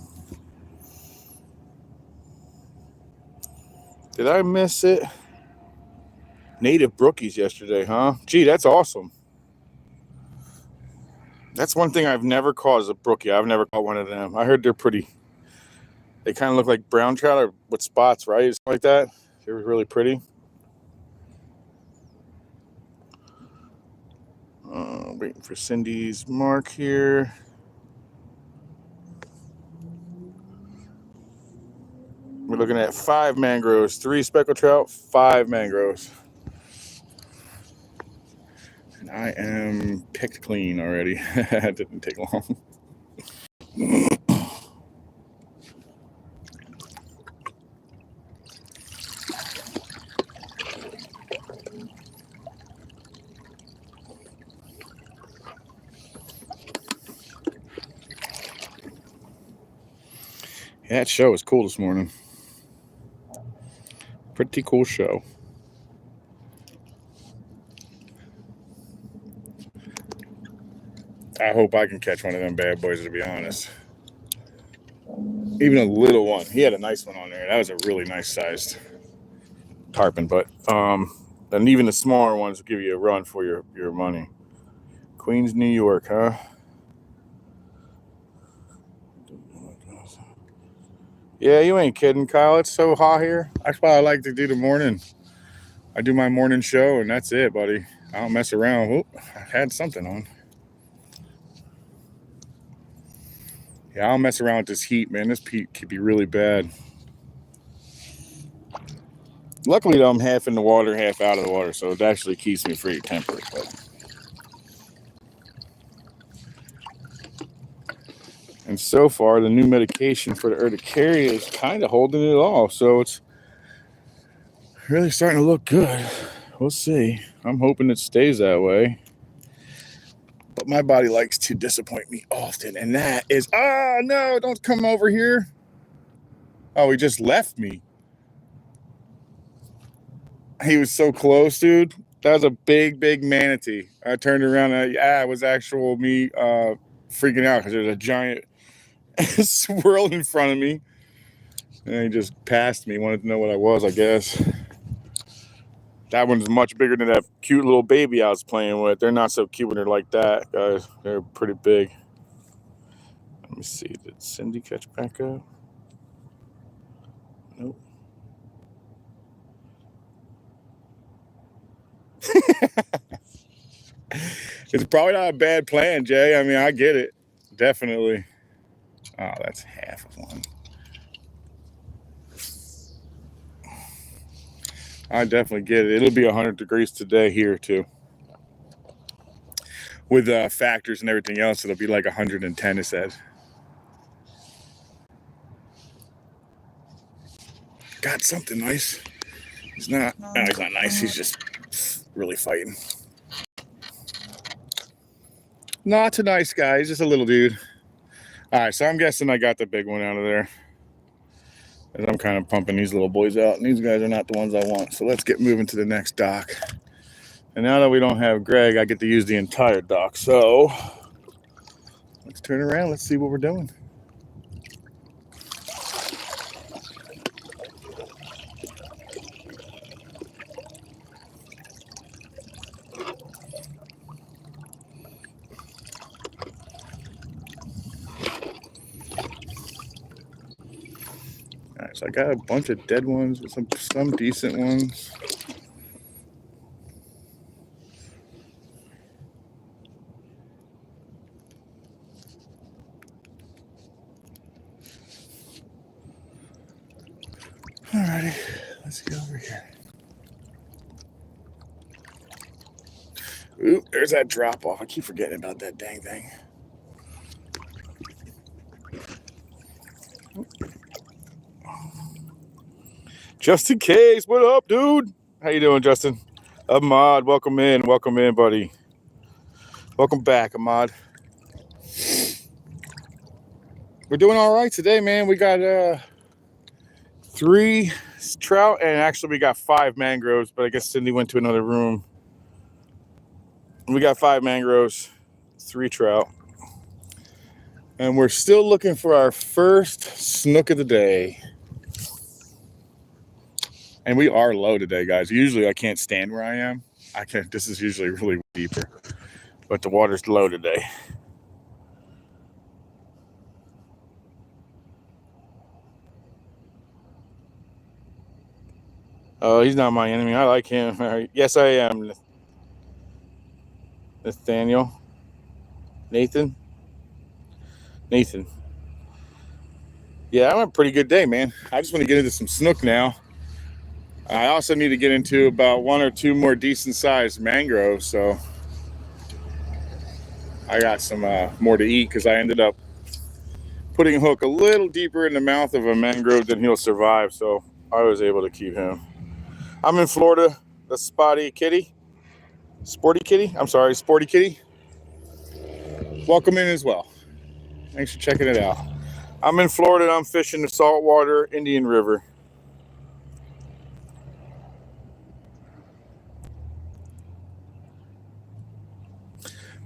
Did I miss it? Native brookies yesterday, huh? Gee, that's awesome. That's one thing I've never caught is a brookie. I've never caught one of them. I heard they're pretty. They kind of look like brown trout or with spots, right? Something like that. They're really pretty. Waiting for Cindy's mark here. We're looking at 5 mangroves, 3 speckled trout, 5 mangroves. And I am picked clean already. It didn't take long. Yeah, that show was cool this morning. Pretty cool show. I hope I can catch one of them bad boys, to be honest. Even a little one. He had a nice one on there. That was a really nice sized tarpon, but and even the smaller ones will give you a run for your money. Queens, New York, huh? Yeah, you ain't kidding, Kyle. It's so hot here. That's why I like to do the morning. I do my morning show, and that's it, buddy. I don't mess around. Oop, I had something on. Yeah, I don't mess around with this heat, man. This heat could be really bad. Luckily, though, I'm half in the water, half out of the water, so it actually keeps me pretty temperate. But... And so far, the new medication for the urticaria is kind of holding it all, so it's really starting to look good. We'll see. I'm hoping it stays that way. But my body likes to disappoint me often, and that is, no, don't come over here. Oh, he just left me. He was so close, dude. That was a big, big manatee. I turned around and it was actual me freaking out because there's a giant swirl in front of me. And he just passed me, wanted to know what I was, I guess. That one's much bigger than that cute little baby I was playing with. They're not so cute when they're like that, guys. They're pretty big. Let me see. Did Cindy catch back up? Nope. It's probably not a bad plan, Jay. I mean, I get it. Definitely. Oh, that's half of one. I definitely get it. It'll be 100 degrees today here, too. With factors and everything else, it'll be like 110, it said. Got something nice. He's not. No, he's not nice. He's just really fighting. Not a nice guy. He's just a little dude. All right, so I'm guessing I got the big one out of there. And I'm kind of pumping these little boys out, and these guys are not the ones I want. So let's get moving to the next dock. And now that we don't have Greg, I get to use the entire dock. So let's turn around. Let's see what we're doing. All right, so I got a bunch of dead ones with some decent ones. Alrighty, let's get over here. Ooh, there's that drop off. I keep forgetting about that dang thing. Just in case, what up, dude? How you doing, Justin? Ahmad, welcome in, buddy. Welcome back, Ahmad. We're doing all right today, man. We got 3 trout, and actually we got 5 mangroves, but I guess Cindy went to another room. We got 5 mangroves, 3 trout, and we're still looking for our first snook of the day. And we are low today, guys. Usually I can't stand where I am. This is usually really deeper, but the water's low today. Oh, he's not my enemy. I like him. Yes, I am. Nathaniel. Nathan. Yeah, I'm having a pretty good day, man. I just want to get into some snook now. I also need to get into about 1 or 2 more decent sized mangroves, so I got some more to eat because I ended up putting a hook a little deeper in the mouth of a mangrove than he'll survive, so I was able to keep him. I'm in Florida, the Sporty Kitty. Welcome in as well. Thanks for checking it out. I'm in Florida and I'm fishing the saltwater Indian River.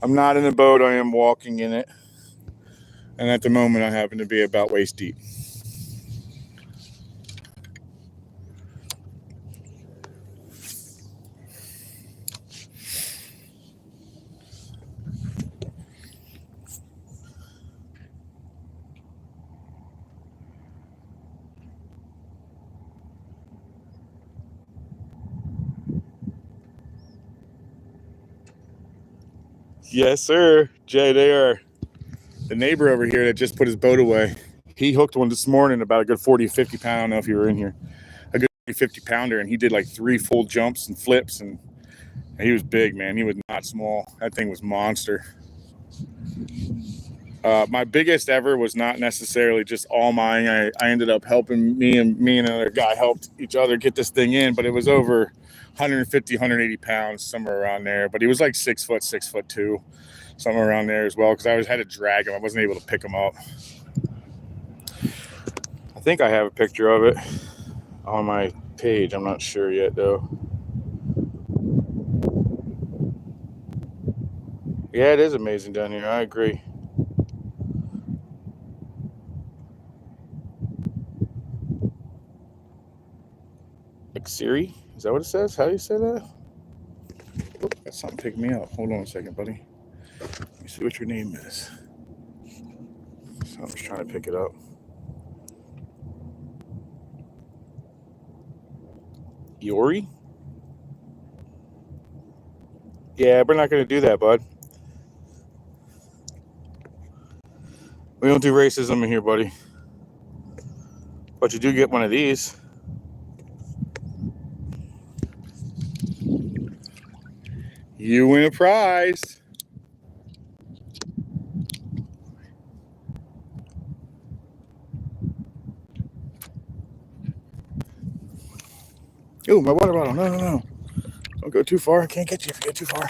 I'm not in a boat, I am walking in it. And at the moment, I happen to be about waist deep. Yes, sir. Jay, they are the neighbor over here that just put his boat away. He hooked one this morning, about a good 40, 50 pound. I don't know if you were in here. A good 50 pounder, and he did like 3 full jumps and flips, and he was big, man. He was not small. That thing was monster. My biggest ever was not necessarily just all mine. I ended up helping me and another guy helped each other get this thing in, but it was over 150, 180 pounds, somewhere around there. But he was like 6 foot, 6'2", somewhere around there as well, because I had to drag him. I wasn't able to pick him up. I think I have a picture of it on my page. I'm not sure yet, though. Yeah, it is amazing down here. I agree. Like Siri? Is that what it says? How do you say that? Oh, got something pick me up. Hold on a second, buddy. Let me see what your name is. So I'm just trying to pick it up. Yori? Yeah, we're not going to do that, bud. We don't do racism in here, buddy. But you do get one of these. You win a prize. Ooh, my water bottle. No. Don't go too far. I can't get you if you go too far.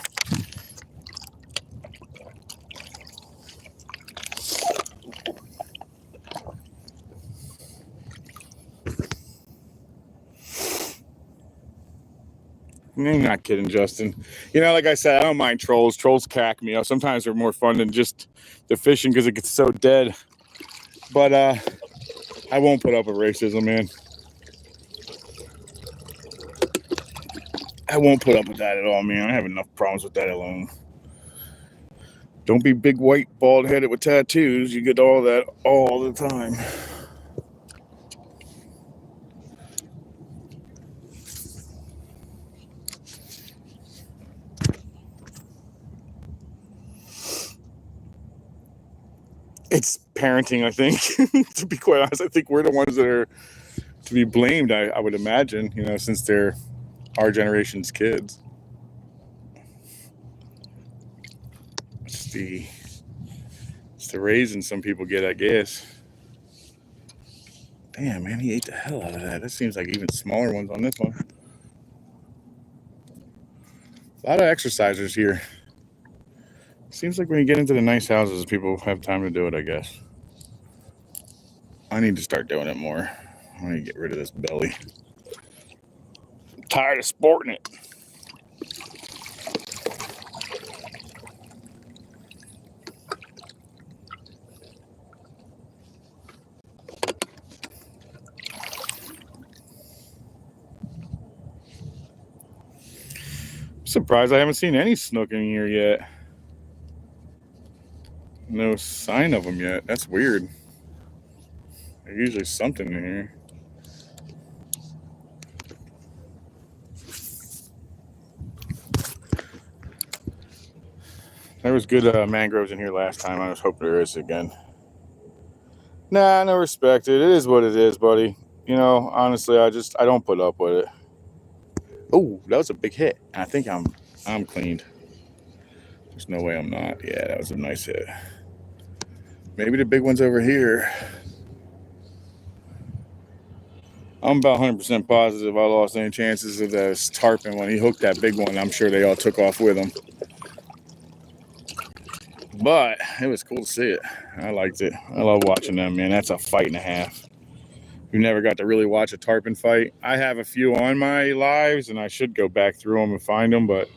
I'm not kidding, Justin. You know, like I said, I don't mind trolls. Trolls crack me up. Sometimes they're more fun than just the fishing because it gets so dead. But I won't put up with racism, man. I won't put up with that at all, man. I have enough problems with that alone. Don't be big, white, bald-headed with tattoos. You get all that all the time. It's parenting, I think. To be quite honest, I think we're the ones that are to be blamed, I would imagine, you know, since they're our generation's kids. It's the raising some people get, I guess. Damn, man, he ate the hell out of that. That seems like even smaller ones on this one. A lot of exercisers here. Seems like when you get into the nice houses, people have time to do it, I guess. I need to start doing it more. I need to get rid of this belly. I'm tired of sporting it. I'm surprised I haven't seen any snook in here yet. No sign of them yet. That's weird. There's usually something in here. There was good mangroves in here last time. I was hoping there is again. Nah, no respect. It is what it is, buddy. You know, honestly, I don't put up with it. Oh, that was a big hit. I think I'm cleaned. There's no way I'm not. Yeah, that was a nice hit. Maybe the big one's over here. I'm about 100% positive I lost any chances of that tarpon when he hooked that big one. I'm sure they all took off with him. But it was cool to see it. I liked it. I love watching them, man. That's a fight and a half. You never got to really watch a tarpon fight. I have a few on my lives, and I should go back through them and find them. But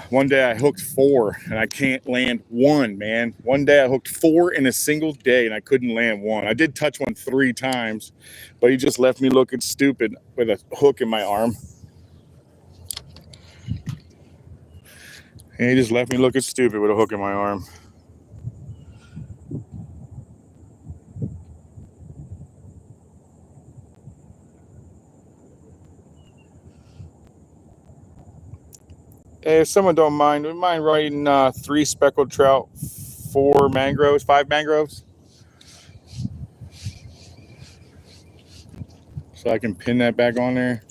one day I hooked 4, and I can't land one, man. One day I hooked 4 in a single day, and I couldn't land one. I did touch one 3 times, but he just left me looking stupid with a hook in my arm. And he just left me looking stupid with a hook in my arm. Hey, if someone don't mind, would you mind writing 3 speckled trout, 4 mangroves, 5 mangroves? So I can pin that back on there.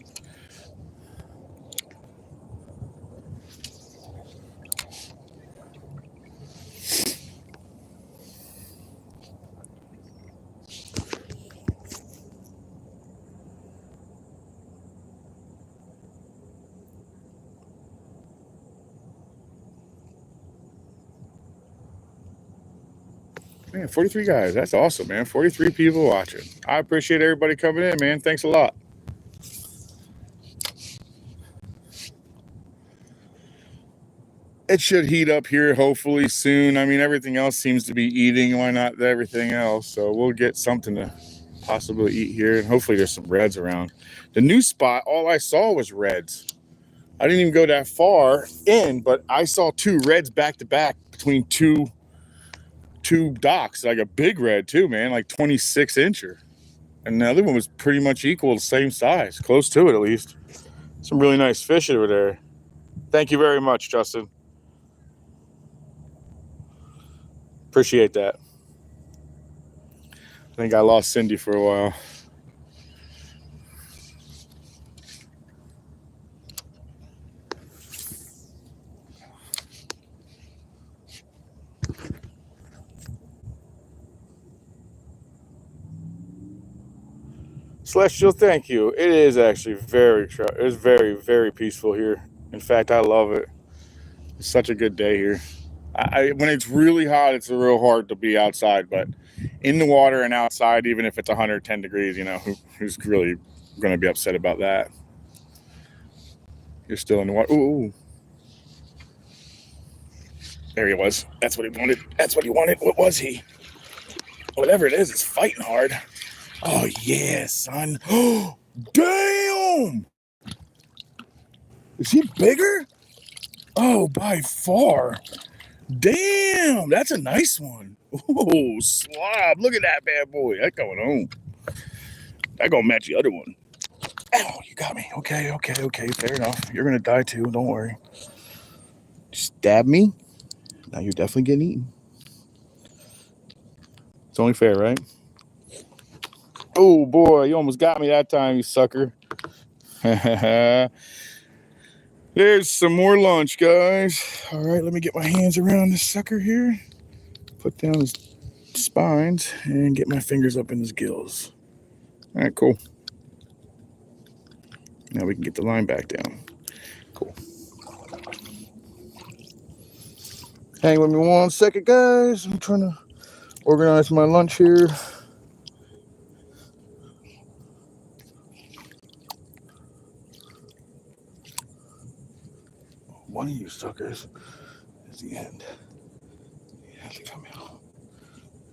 Man, 43 guys. That's awesome, man. 43 people watching. I appreciate everybody coming in, man. Thanks a lot. It should heat up here hopefully soon. I mean, everything else seems to be eating. Why not everything else? So we'll get something to possibly eat here. And hopefully there's some reds around. The new spot, all I saw was reds. I didn't even go that far in, but I saw 2 reds back to back between two docks, like a big red too, man, like 26 incher. And the other one was pretty much equal, the same size, close to it at least. Some really nice fish over there. Thank you very much, Justin. Appreciate that. I think I lost Cindy for a while. Celestial, thank you. It is actually it's very, very peaceful here. In fact, I love it. It's such a good day here. When it's really hot, it's real hard to be outside, but in the water and outside, even if it's 110 degrees, you know, who's really going to be upset about that? You're still in the water. Ooh. There he was. That's what he wanted. That's what he wanted. What was he? Whatever it is, it's fighting hard. Oh, yeah, son. Oh, damn! Is he bigger? Oh, by far. Damn, that's a nice one. Oh, slob. Look at that bad boy. That's going on. That gonna match the other one. Ow, you got me. Okay. Fair enough. You're gonna die too. Don't worry. Stab me. Now you're definitely getting eaten. It's only fair, right? Oh, boy. You almost got me that time, you sucker. There's some more lunch, guys. All right, let me get my hands around this sucker here. Put down his spines and get my fingers up in his gills. All right, cool. Now we can get the line back down. Cool. Hang with me 1 second, guys. I'm trying to organize my lunch here. One of you suckers is the end. You have to come out.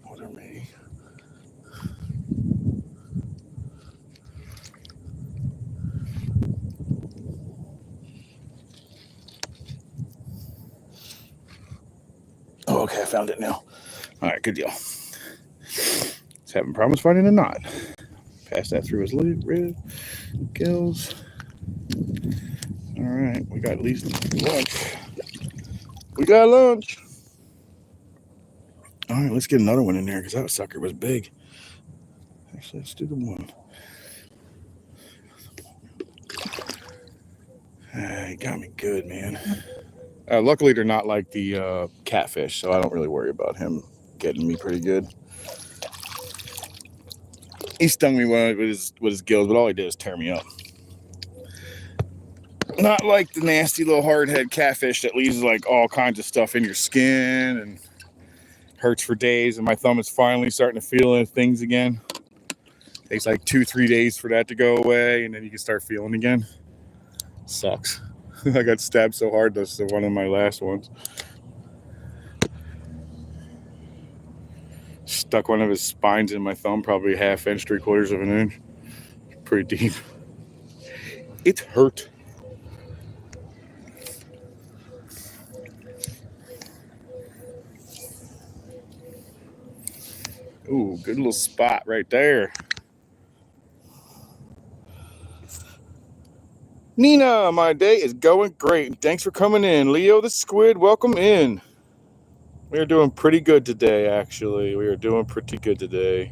Order me. Oh, okay, I found it now. All right, good deal. He's having problems finding a knot. Pass that through his rib, gills. All right, we got at least lunch. We got lunch. All right, let's get another one in there because that sucker was big. Actually, let's do the one. He got me good, man. Luckily, they're not like the catfish, so I don't really worry about him getting me pretty good. He stung me with his gills, but all he did is tear me up. Not like the nasty little hardhead catfish that leaves like all kinds of stuff in your skin and hurts for days. And my thumb is finally starting to feel things again. Takes like 2-3 days for that to go away, and then you can start feeling again. Sucks. I got stabbed so hard. That's one of my last ones. Stuck one of his spines in my thumb, probably 1/2 inch, 3/4 of an inch. Pretty deep. It hurt. Ooh, good little spot right there. Nina, my day is going great. Thanks for coming in. Leo the Squid, welcome in. We are doing pretty good today, actually. We are doing pretty good today.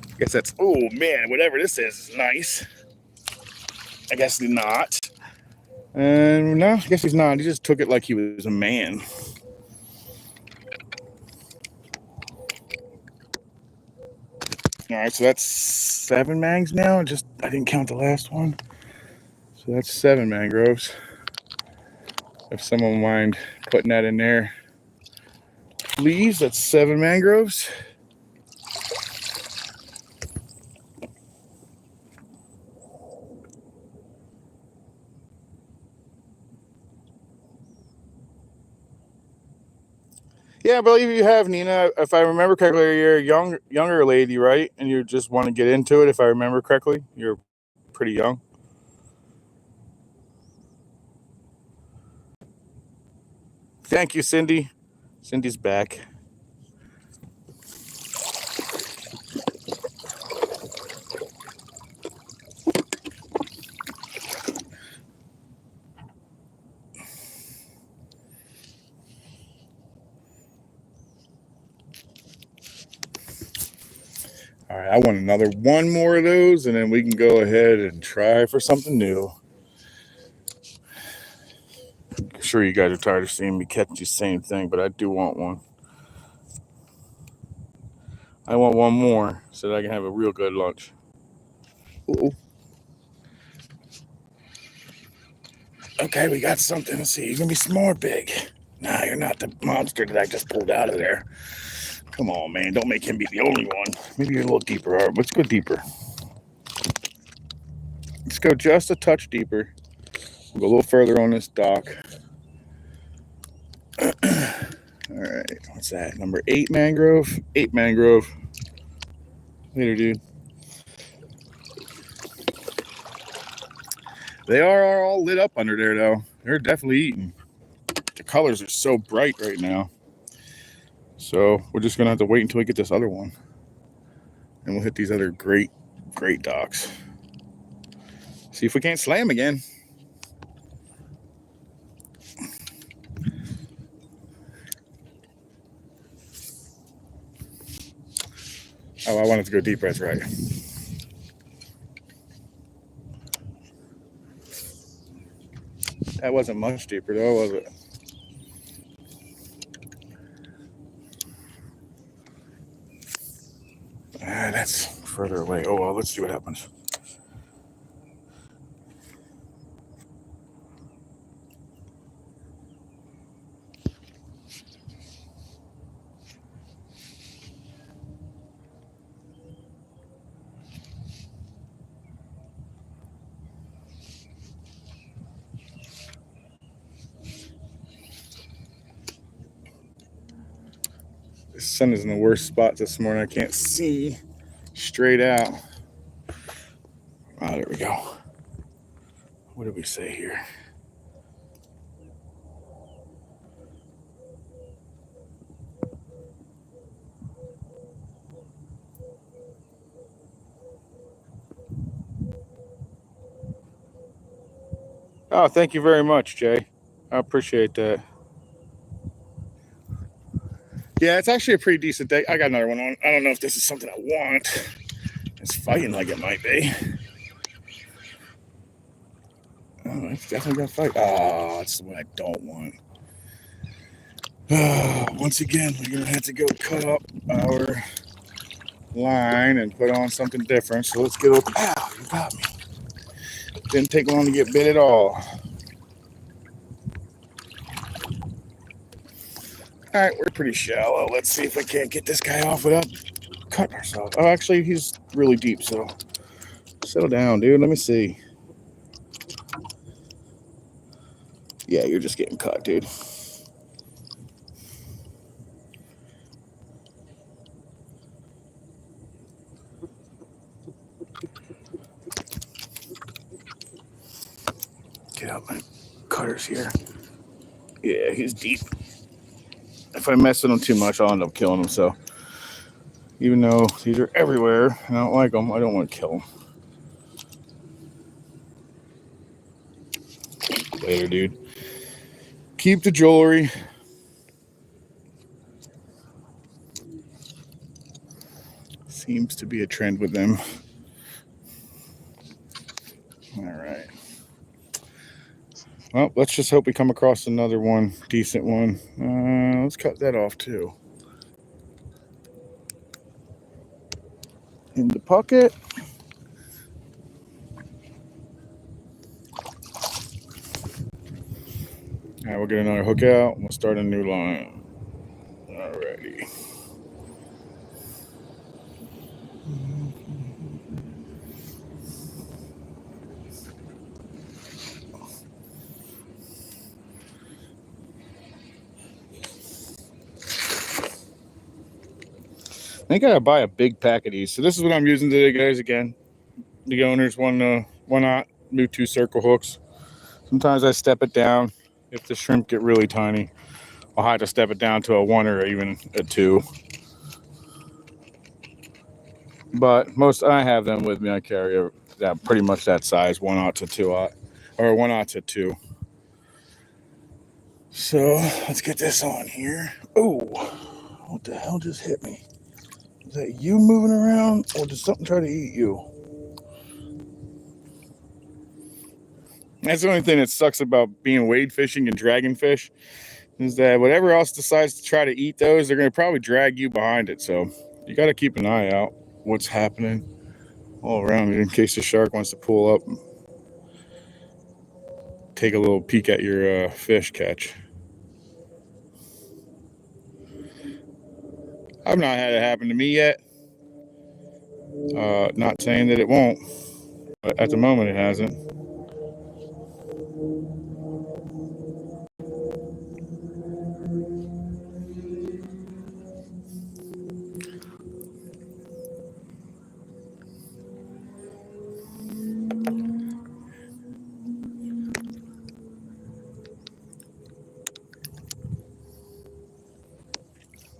I guess that's, oh man, whatever this is nice. I guess not. And no, I guess he's not. He just took it like he was a man. All right, so that's 7 mangs now. I didn't count the last one. So that's 7 mangroves. If someone would mind putting that in there, please. That's 7 mangroves. Yeah, I believe you have, Nina. If I remember correctly, you're a younger lady, right? And you just want to get into it, if I remember correctly. You're pretty young. Thank you, Cindy. Cindy's back. right, I want one more of those, and then we can go ahead and try for something new. I'm sure you guys are tired of seeing me catch the same thing, but I do want one. I want one more so that I can have a real good lunch. Uh-oh. Okay, we got something. Let's see. You're going to be small or big. Nah, you're not the monster that I just pulled out of there. Come on, man. Don't make him be the only one. Maybe you're a little deeper. All right, let's go deeper. Let's go just a touch deeper. We'll go a little further on this dock. All right, what's that? Number 8 mangrove? 8 mangrove. Later, dude. They are all lit up under there, though. They're definitely eating. The colors are so bright right now. So we're just going to have to wait until we get this other one. And we'll hit these other great docks. See if we can't slam again. Oh, I wanted to go deeper. That's right. That wasn't much deeper, though, was it? That's further away. Oh, well, let's see what happens. The sun is in the worst spot this morning. I can't see straight out. Oh, there we go. What did we say here? Oh, thank you very much, Jay. I appreciate that. Yeah, it's actually a pretty decent day. I got another one on. I don't know if this is something I want. It's fighting like it might be. Oh, it's definitely gonna fight. Oh, that's the one I don't want. Once again, we're gonna have to go cut up our line and put on something different. So let's get up. Ow, you got me. Didn't take long to get bit at all. All right, we're pretty shallow. Let's see if we can't get this guy off without cutting ourselves. Oh, actually, he's really deep, so settle down, dude. Let me see. Yeah, you're just getting cut, dude. Get out my cutters here. Yeah, he's deep. If I mess with him too much, I'll end up killing him. So even though these are everywhere and I don't like them, I don't want to kill them. Later, dude. Keep the jewelry. Seems to be a trend with them. All right. Well, let's just hope we come across another one, decent one. Let's cut that off too. In the pocket. All right, we'll get another hook out and we'll start a new line. Alrighty. I think I gotta buy a big pack of these. So this is what I'm using today, guys. Again, the owner's one out new 2 circle hooks. Sometimes I step it down if the shrimp get really tiny. I'll have to step it down to a 1 or even a 2. But most I have them with me. I carry that pretty much that size, 1/0 to 2/0, or 1/0 to 2. So let's get this on here. Oh, what the hell just hit me? Is that you moving around, or did something try to eat you? That's the only thing that sucks about being wade fishing and dragging fish, is that whatever else decides to try to eat those, they're going to probably drag you behind it. So you got to keep an eye out what's happening all around you in case the shark wants to pull up and take a little peek at your fish catch. I've not had it happen to me yet. Not saying that it won't, but at the moment it hasn't.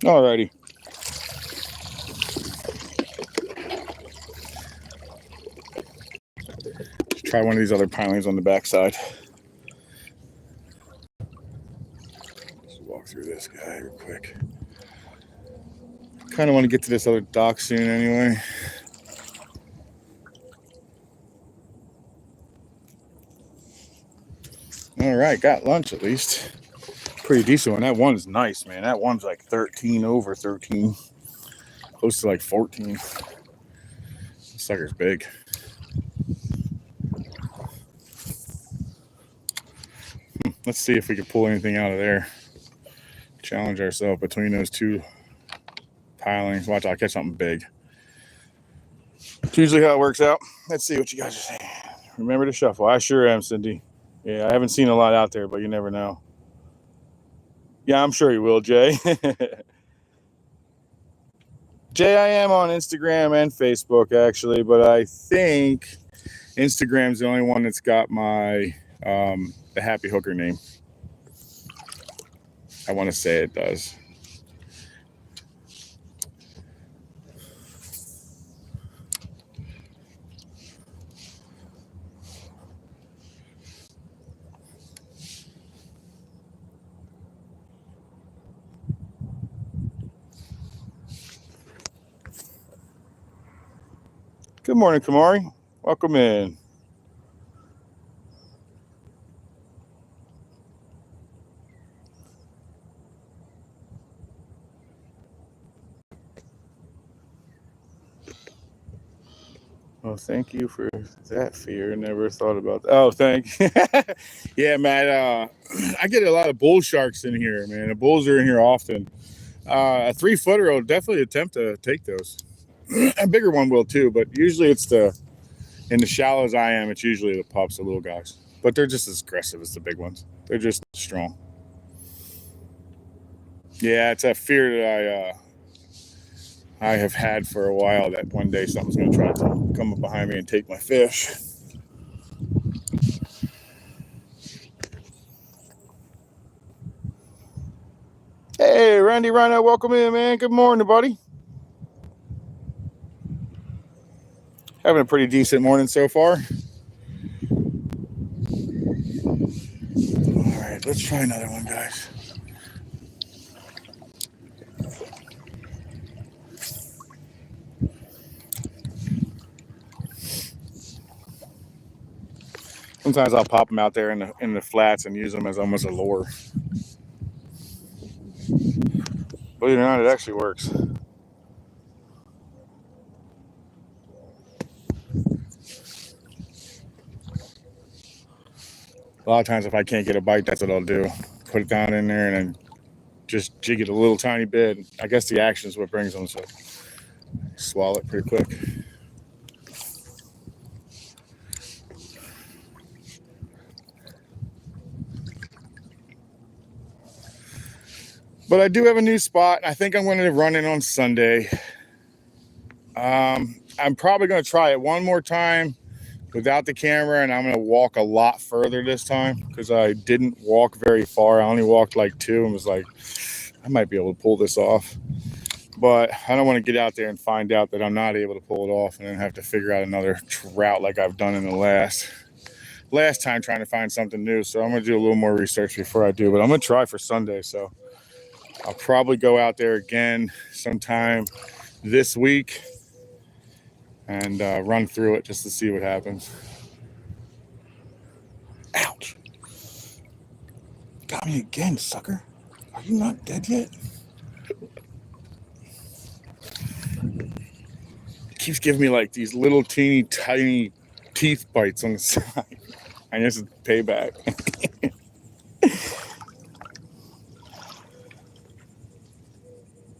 Alrighty. Let's try one of these other pilings on the backside. Let's walk through this guy real quick. Kind of want to get to this other dock soon anyway. All right, got lunch at least. Pretty decent one. That one's nice, man. That one's like 13 over 13. Close to like 14. This sucker's big. Let's see if we can pull anything out of there. Challenge ourselves between those two pilings. Watch, I'll catch something big. It's usually how it works out. Let's see what you guys are saying. Remember to shuffle. I sure am, Cindy. Yeah, I haven't seen a lot out there, but you never know. Yeah, I'm sure you will, Jay. Jay, I am on Instagram and Facebook, actually, but I think Instagram's the only one that's got my the Happy Hooker name. I want to say it does. Good morning, Kamari. Welcome in. Well, thank you for that fear. Never thought about that. Oh, thank you. Yeah, man. I get a lot of bull sharks in here, man. The bulls are in here often. A 3-footer will definitely attempt to take those. A bigger one will too, but usually it's in the shallows I am, it's usually the pups, the little guys. But they're just as aggressive as the big ones. They're just strong. Yeah, it's a fear that I have had for a while, that one day something's going to try to come up behind me and take my fish. Hey, Randy Rhino, welcome in, man. Good morning, buddy. Having a pretty decent morning so far. All right, let's try another one, guys. Sometimes I'll pop them out there in the flats and use them as almost a lure. Believe it or not, it actually works. A lot of times if I can't get a bite, that's what I'll do. Put it down in there and then just jig it a little tiny bit. I guess the action is what brings them, so swallow it pretty quick. But I do have a new spot. I think I'm going to run it on Sunday. I'm probably going to try it one more time without the camera, and I'm going to walk a lot further this time because I didn't walk very far. I only walked like 2 and was like, I might be able to pull this off. But I don't want to get out there and find out that I'm not able to pull it off and then have to figure out another trout like I've done in the last time trying to find something new. So I'm going to do a little more research before I do, but I'm going to try for Sunday. So I'll probably go out there again sometime this week and run through it just to see what happens. Ouch. Got me again, sucker. Are you not dead yet? It keeps giving me like these little teeny tiny teeth bites on the side. I guess it's payback.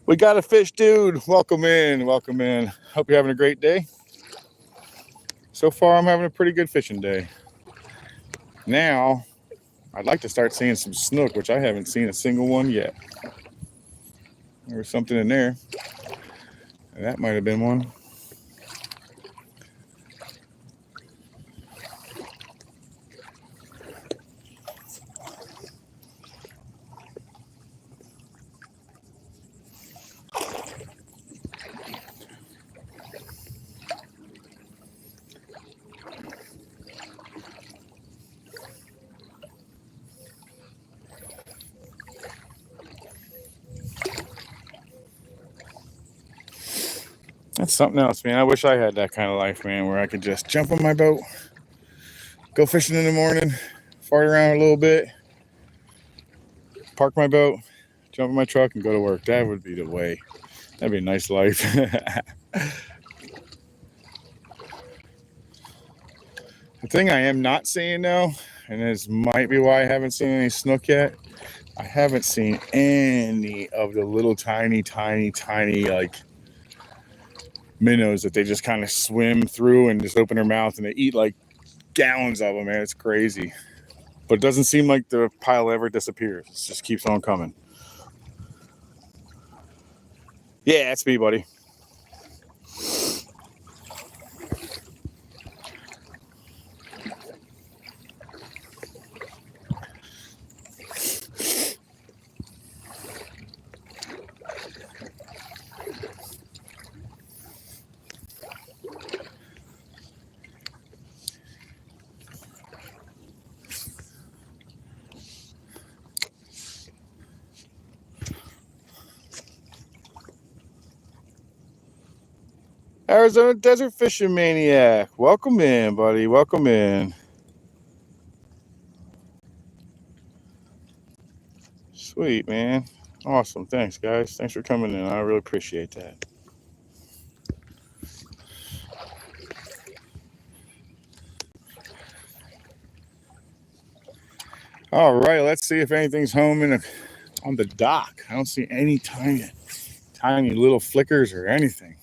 We got a fish, dude. Welcome in. Welcome in. Hope you're having a great day. So far, I'm having a pretty good fishing day. Now, I'd like to start seeing some snook, which I haven't seen a single one yet. There was something in there. That might have been one. That's something else, man. I wish I had that kind of life, man, where I could just jump on my boat, go fishing in the morning, fart around a little bit, park my boat, jump in my truck, and go to work. That would be the way. That'd be a nice life. The thing I am not seeing now, and this might be why I haven't seen any snook yet, I haven't seen any of the little tiny, like minnows that they just kind of swim through and just open their mouth and they eat like gallons of them, man. It's crazy. But it doesn't seem like the pile ever disappears. It just keeps on coming. Yeah, that's me, buddy. Arizona Desert Fishing Maniac. Welcome in, buddy. Welcome in. Sweet, man. Awesome. Thanks, guys. Thanks for coming in. I really appreciate that. All right, let's see if anything's home on the dock. I don't see any tiny little flickers or anything.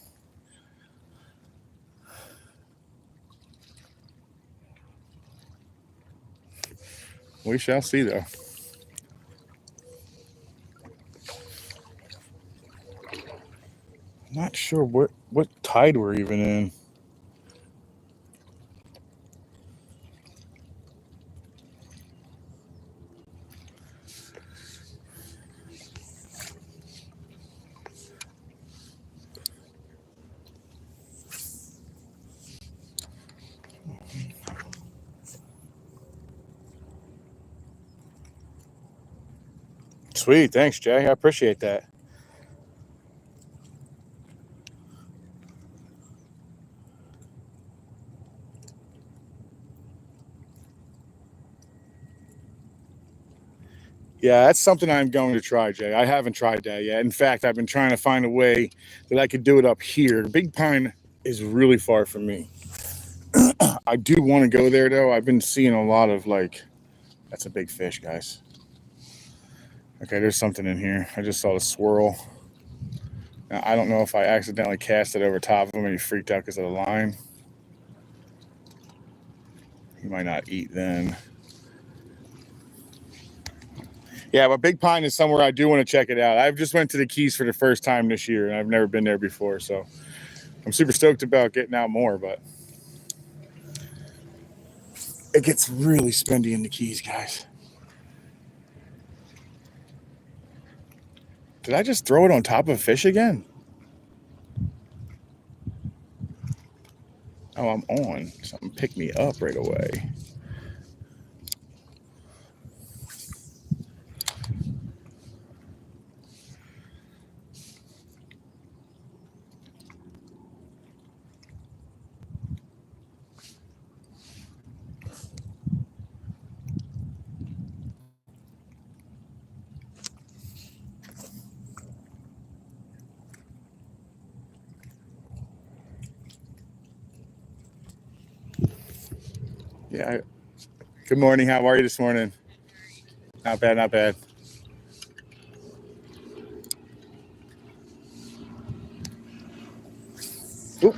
We shall see, though. I'm not sure what tide we're even in. Sweet, thanks, Jay. I appreciate that. Yeah, that's something I'm going to try, Jay. I haven't tried that yet. In fact, I've been trying to find a way that I could do it up here. Big Pine is really far from me. I do want to go there, though. I've been seeing a lot of, like, that's a big fish, guys. Okay, there's something in here. I just saw the swirl. Now, I don't know if I accidentally cast it over top of him and he freaked out because of the line. He might not eat then. Yeah, but Big Pine is somewhere I do want to check it out. I've just went to the Keys for the first time this year, and I've never been there before, so I'm super stoked about getting out more, but it gets really spendy in the Keys, guys. Did I just throw it on top of a fish again? Oh, I'm on. Something picked me up right away. Yeah. Good morning. How are you this morning? Not bad, not bad. Oop.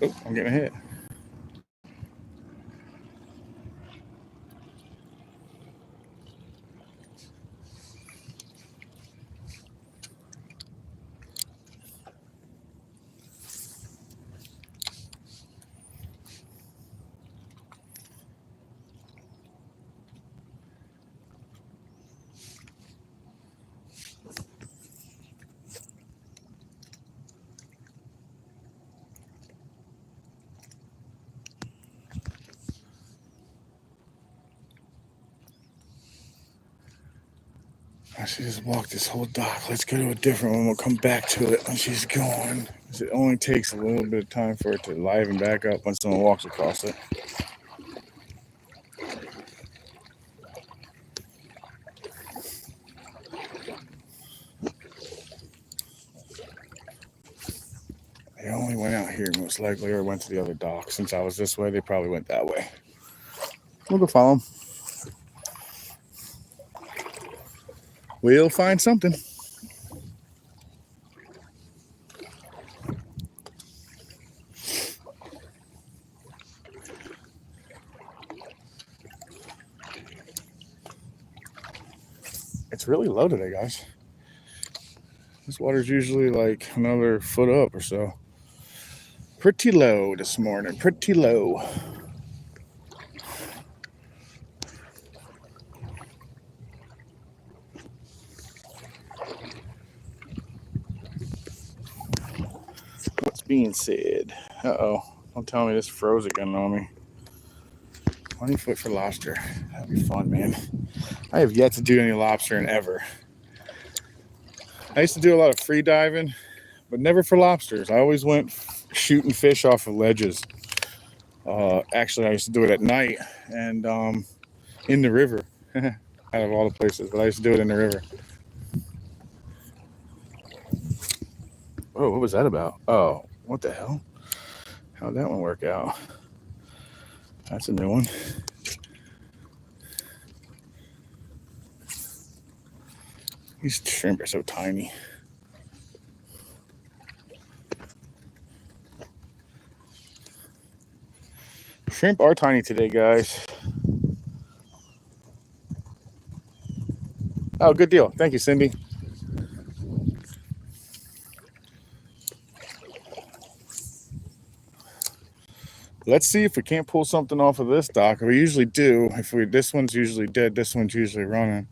Oop, I'm getting hit. I should just walk this whole dock. Let's go to a different one. We'll come back to it when she's gone. It only takes a little bit of time for it to liven back up when someone walks across it. They only went out here most likely, or went to the other dock. Since I was this way, they probably went that way. We'll go follow them. We'll find something. It's really low today, guys. This water's usually like another foot up or so. Pretty low this morning. Pretty low. What's being said? Uh-oh. Don't tell me this froze again on me. 20 foot for lobster. That'd be fun, man. I have yet to do any lobstering ever. I used to do a lot of free diving, but never for lobsters. I always went shooting fish off of ledges. Actually, I used to do it at night and in the river. Out of all the places, but I used to do it in the river. Oh, what was that about? Oh, what the hell? How'd that one work out? That's a new one. These shrimp are so tiny. Shrimp are tiny today, guys. Oh, good deal. Thank you, Cindy. Let's see if we can't pull something off of this dock. We usually do. This one's usually dead. This one's usually running.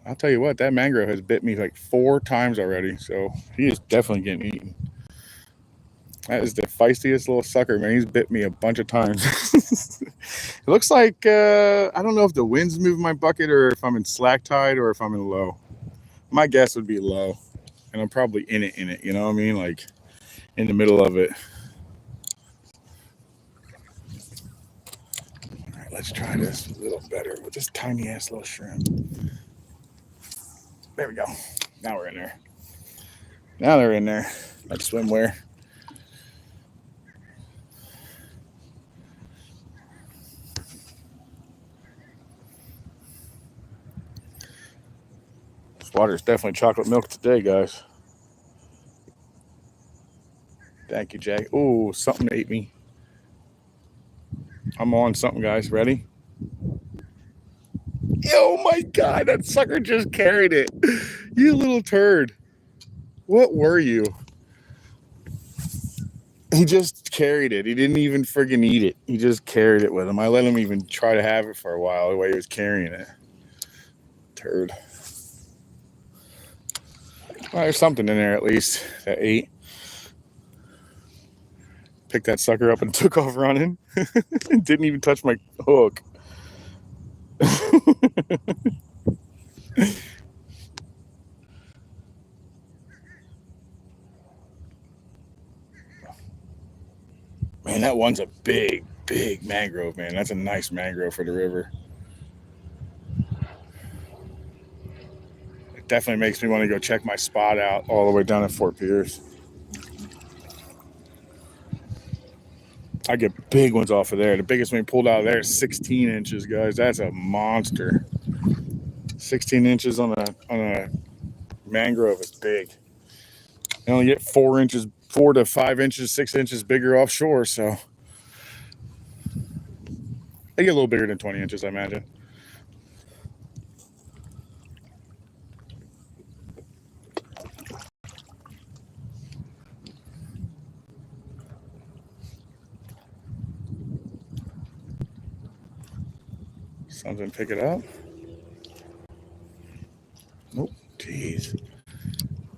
I'll tell you what, that mangrove has bit me like 4 times already. So he is definitely getting eaten. That is the feistiest little sucker, man. He's bit me a bunch of times. It looks like, I don't know if the wind's moving my bucket or if I'm in slack tide or if I'm in low. My guess would be low. And I'm probably in it, you know what I mean? Like in the middle of it. All right, let's try this a little better with this tiny ass little shrimp. There we go. Now we're in there. Now they're in there. Like swimwear. This water is definitely chocolate milk today, guys. Thank you, Jack. Oh, something ate me. I'm on something, guys. Ready? Oh my God, that sucker just carried it. You little turd. What were you? He just carried it. He didn't even friggin' eat it. He just carried it with him. I let him even try to have it for a while the way he was carrying it. Turd. Well, there's something in there at least that ate. Picked that sucker up and took off running. Didn't even touch my hook. Man, that one's a big, big mangrove, man. That's a nice mangrove for the river. definitely makes me want to go check my spot out all the way down at Fort Pierce. I get big ones off of there. The biggest one we pulled out of there is 16 inches, guys. That's a monster. 16 inches on a mangrove is big. You only get 4 to 5 inches, 6 inches bigger offshore, so they get a little bigger than 20 inches, I imagine. Something pick it up. Nope. Jeez.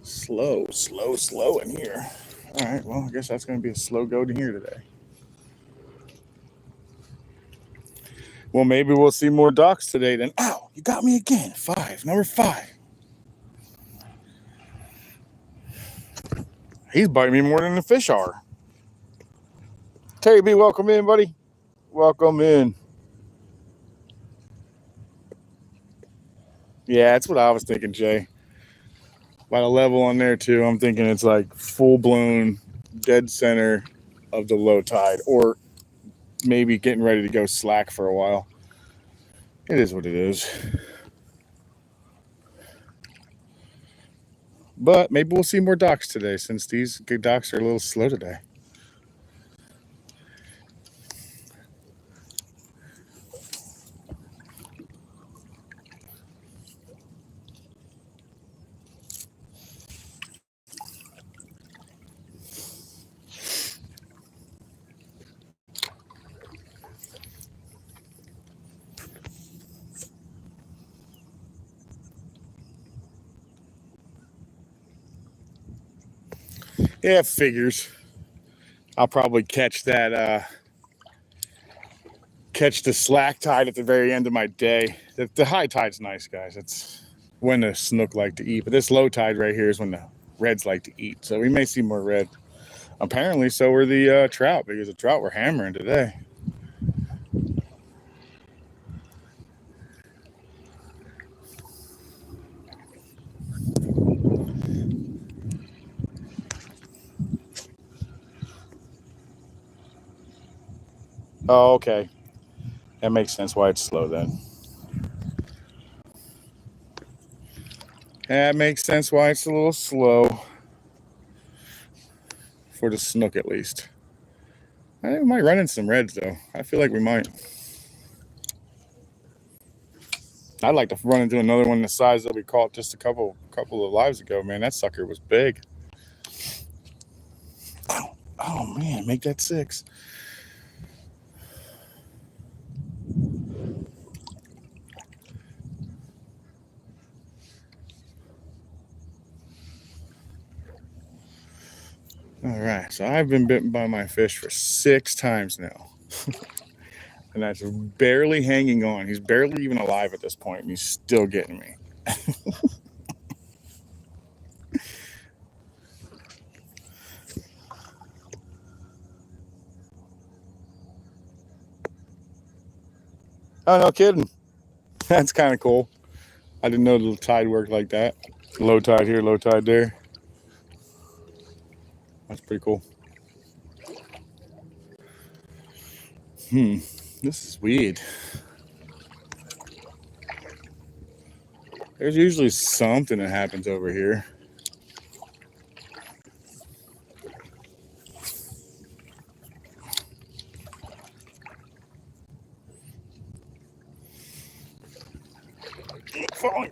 Slow in here. All right, well, I guess that's going to be a slow go to here today. Well, maybe we'll see more ducks today then. Ow, you got me again. Number 5. He's biting me more than the fish are. Terry B, welcome in, buddy. Welcome in. Yeah, that's what I was thinking, Jay. By the level on there, too, I'm thinking it's like full-blown dead center of the low tide, or maybe getting ready to go slack for a while. It is what it is. But maybe we'll see more docks today, since these good docks are a little slow today. Yeah, figures. I'll probably catch that, catch the slack tide at the very end of my day. The high tide's nice, guys. It's when the snook like to eat. But this low tide right here is when the reds like to eat. So we may see more red. Apparently, so were the trout, because the trout were hammering today. Oh, okay. That makes sense why it's slow then. That makes sense why it's a little slow. For the snook, at least. I think we might run in some reds, though. I feel like we might. I'd like to run into another one the size that we caught just a couple of lives ago, man. That sucker was big. Oh man, make that 6. All right, so I've been bitten by my fish for 6 times now. And that's barely hanging on. He's barely even alive at this point, and he's still getting me. Oh, no kidding. That's kind of cool. I didn't know the tide worked like that. Low tide here, low tide there. That's pretty cool. This is weird. There's usually something that happens over here.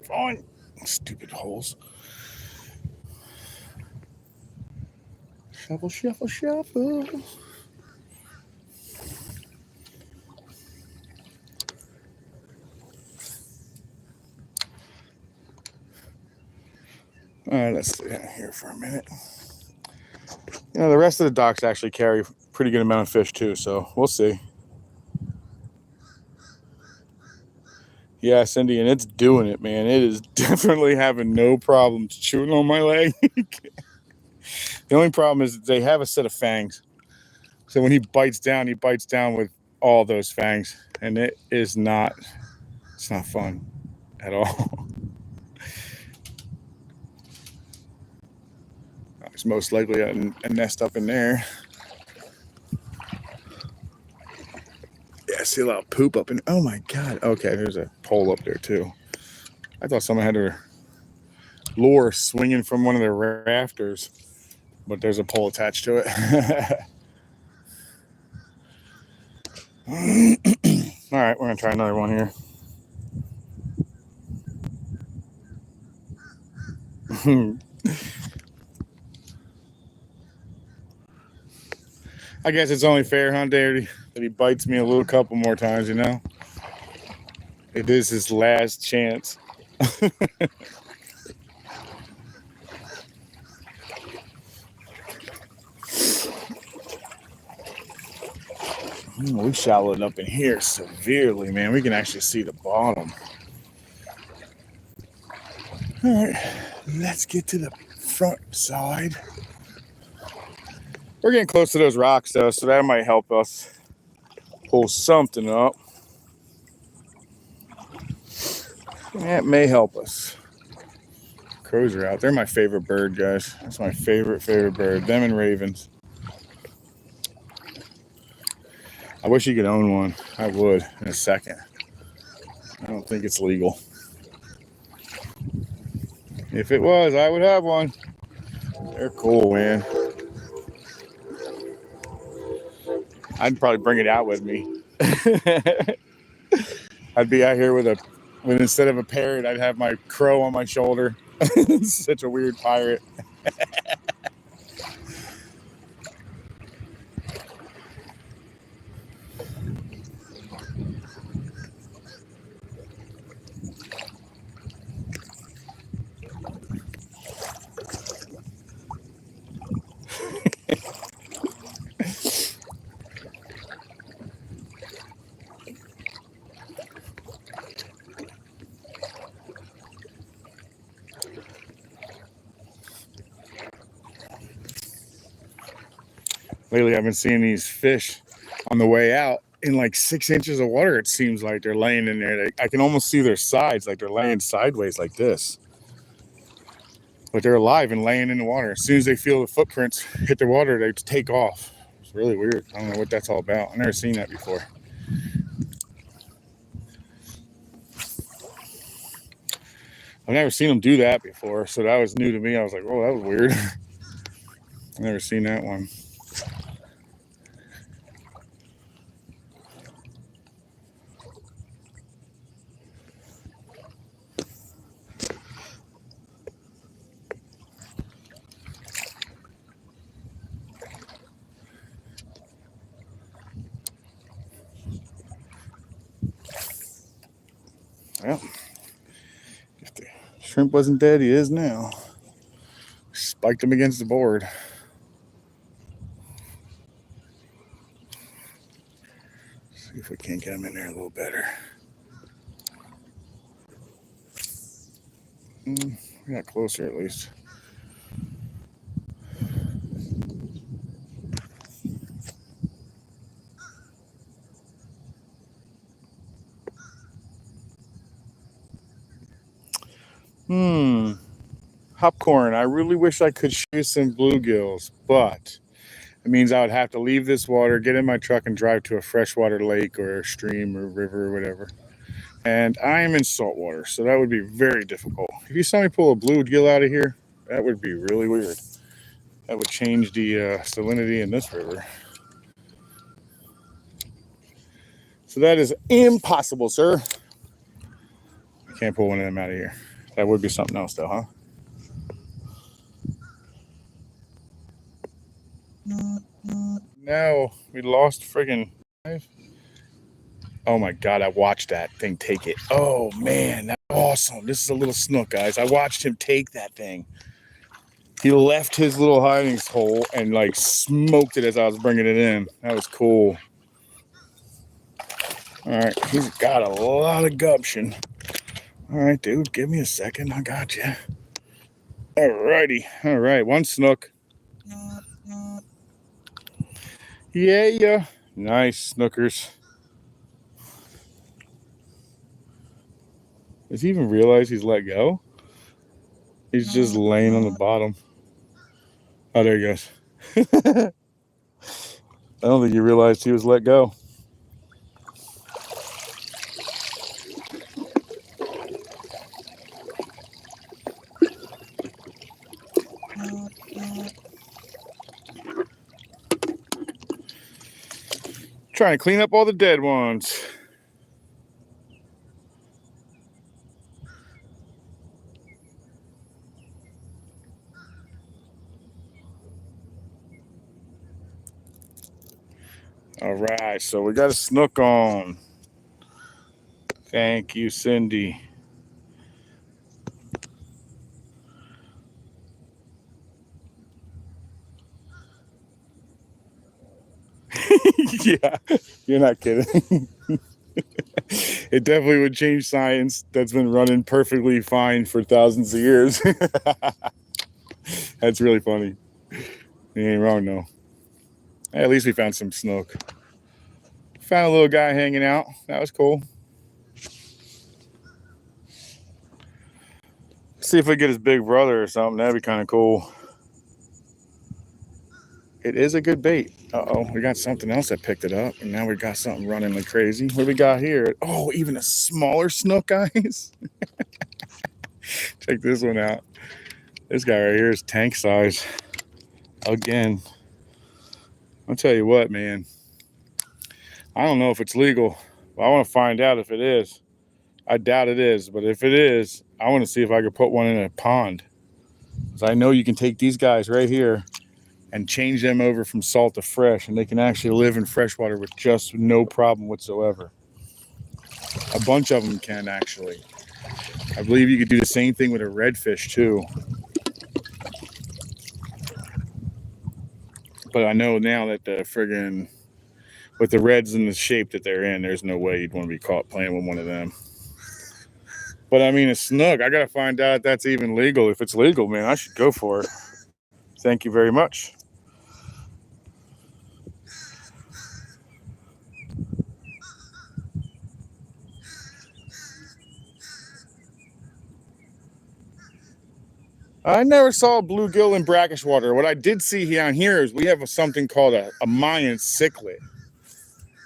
Fine. Stupid holes. Shuffle. All right, let's sit down here for a minute. You know, the rest of the docks actually carry a pretty good amount of fish too, so we'll see. Yeah, Cindy, and it's doing it, man. It is definitely having no problems chewing on my leg. The only problem is they have a set of fangs. So when he bites down with all those fangs. And it's not fun at all. It's most likely a nest up in there. Yeah, I see a lot of poop up in. Oh my god. Okay, there's a pole up there too. I thought someone had their lure swinging from one of their rafters, but there's a pole attached to it. All right, we're gonna try another one here. I guess it's only fair, huh, Daddy, that he bites me a little couple more times, you know? It is his last chance. We shallowed up in here severely, man. We can actually see the bottom. All right, let's get to the front side. We're getting close to those rocks, though, so that might help us pull something up. That may help us. Crows are out. They're my favorite bird, guys. That's my favorite bird. Them and ravens. I wish you could own one. I would in a second. I don't think it's legal. If it was, I would have one. They're cool, man. I'd probably bring it out with me. I'd be out here with instead of a parrot, I'd have my crow on my shoulder. Such a weird pirate. Lately, I've been seeing these fish on the way out in like 6 inches of water. It seems like they're laying in there. I can almost see their sides, like they're laying sideways like this. But they're alive and laying in the water. As soon as they feel the footprints hit the water, they take off. It's really weird. I don't know what that's all about. I've never seen that before. I've never seen them do that before, so that was new to me. I was like, oh, that was weird. I've never seen that one. Well, if the shrimp wasn't dead, he is now. Spiked him against the board. See if we can't get him in there a little better. We got closer at least. Popcorn. I really wish I could shoot some bluegills, but it means I would have to leave this water, get in my truck, and drive to a freshwater lake or a stream or river or whatever. And I am in saltwater, so that would be very difficult. If you saw me pull a bluegill out of here, that would be really weird. That would change the salinity in this river. So that is impossible, sir. I can't pull one of them out of here. That would be something else, though, huh? No, we lost friggin' knife. Oh my god, I watched that thing take it. Oh man, that's awesome. This is a little snook, guys. I watched him take that thing. He left his little hiding hole and like smoked it as I was bringing it in. That was cool. All right, he's got a lot of gumption. All right, dude, give me a second. I got you. All righty. All right, one snook. Yeah. Nice snookers. Does he even realize he's let go? He's just laying on the bottom. Oh, there he goes. I don't think he realized he was let go. Trying to clean up all the dead ones. All right, so we got a snook on. Thank you, Cindy. Yeah, you're not kidding. It definitely would change science that's been running perfectly fine for thousands of years. That's really funny. You ain't wrong, though. At least we found some snook. Found a little guy hanging out. That was cool. See if we get his big brother or something. That'd be kind of cool. It is a good bait. Uh-oh, we got something else that picked it up, and now we got something running like crazy. What do we got here? Oh, even a smaller snook, guys. Check this one out. This guy right here is tank size. Again, I'll tell you what, man. I don't know if it's legal, but I want to find out if it is. I doubt it is, but if it is, I want to see if I could put one in a pond. Because I know you can take these guys right here and change them over from salt to fresh, and they can actually live in freshwater with just no problem whatsoever. A bunch of them can, actually. I believe you could do the same thing with a redfish too. But I know now that the friggin' with the reds in the shape that they're in, there's no way you'd want to be caught playing with one of them. But I mean, a snook, I gotta find out if that's even legal. If it's legal, man, I should go for it. Thank you very much. I never saw bluegill in brackish water. What I did see down here is we have something called a Mayan cichlid.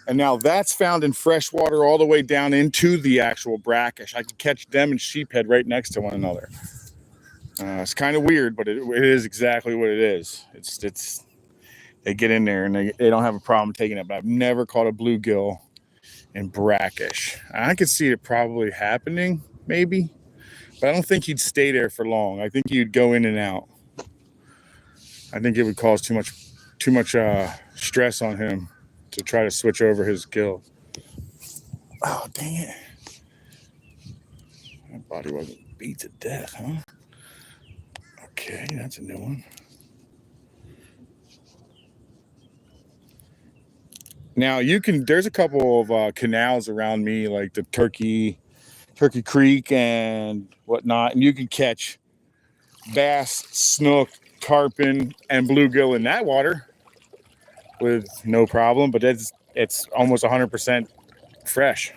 And now that's found in fresh water all the way down into the actual brackish. I can catch them and sheephead right next to one another. It's kind of weird, but it is exactly what it is. It's they get in there and they don't have a problem taking it. But I've never caught a bluegill in brackish. I could see it probably happening, maybe. But I don't think he'd stay there for long. I think he'd go in and out. I think it would cause too much stress on him to try to switch over his gill. Oh, dang it. That body wasn't beat to death, huh? Okay, that's a new one. Now there's a couple of canals around me, like the Turkey Creek and whatnot, and you can catch bass, snook, tarpon, and bluegill in that water with no problem, but it's almost 100% fresh.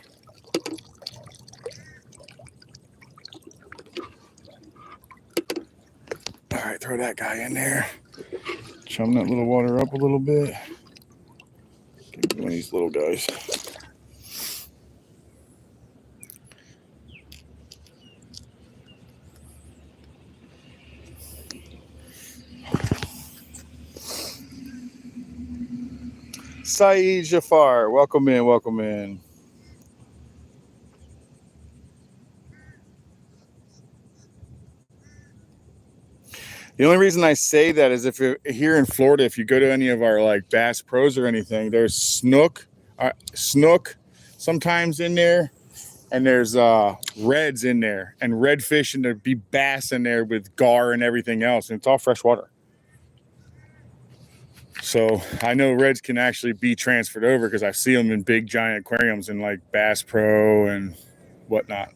All right, throw that guy in there. Chum that little water up a little bit. Give me one of these little guys. Saeed Jafar, welcome in, welcome in. The only reason I say that is if you're here in Florida, if you go to any of our like Bass Pros or anything, there's snook sometimes in there, and there's reds in there, and redfish, and there'd be bass in there with gar and everything else, and it's all fresh water. So I know reds can actually be transferred over because I see them in big giant aquariums in like Bass Pro and whatnot.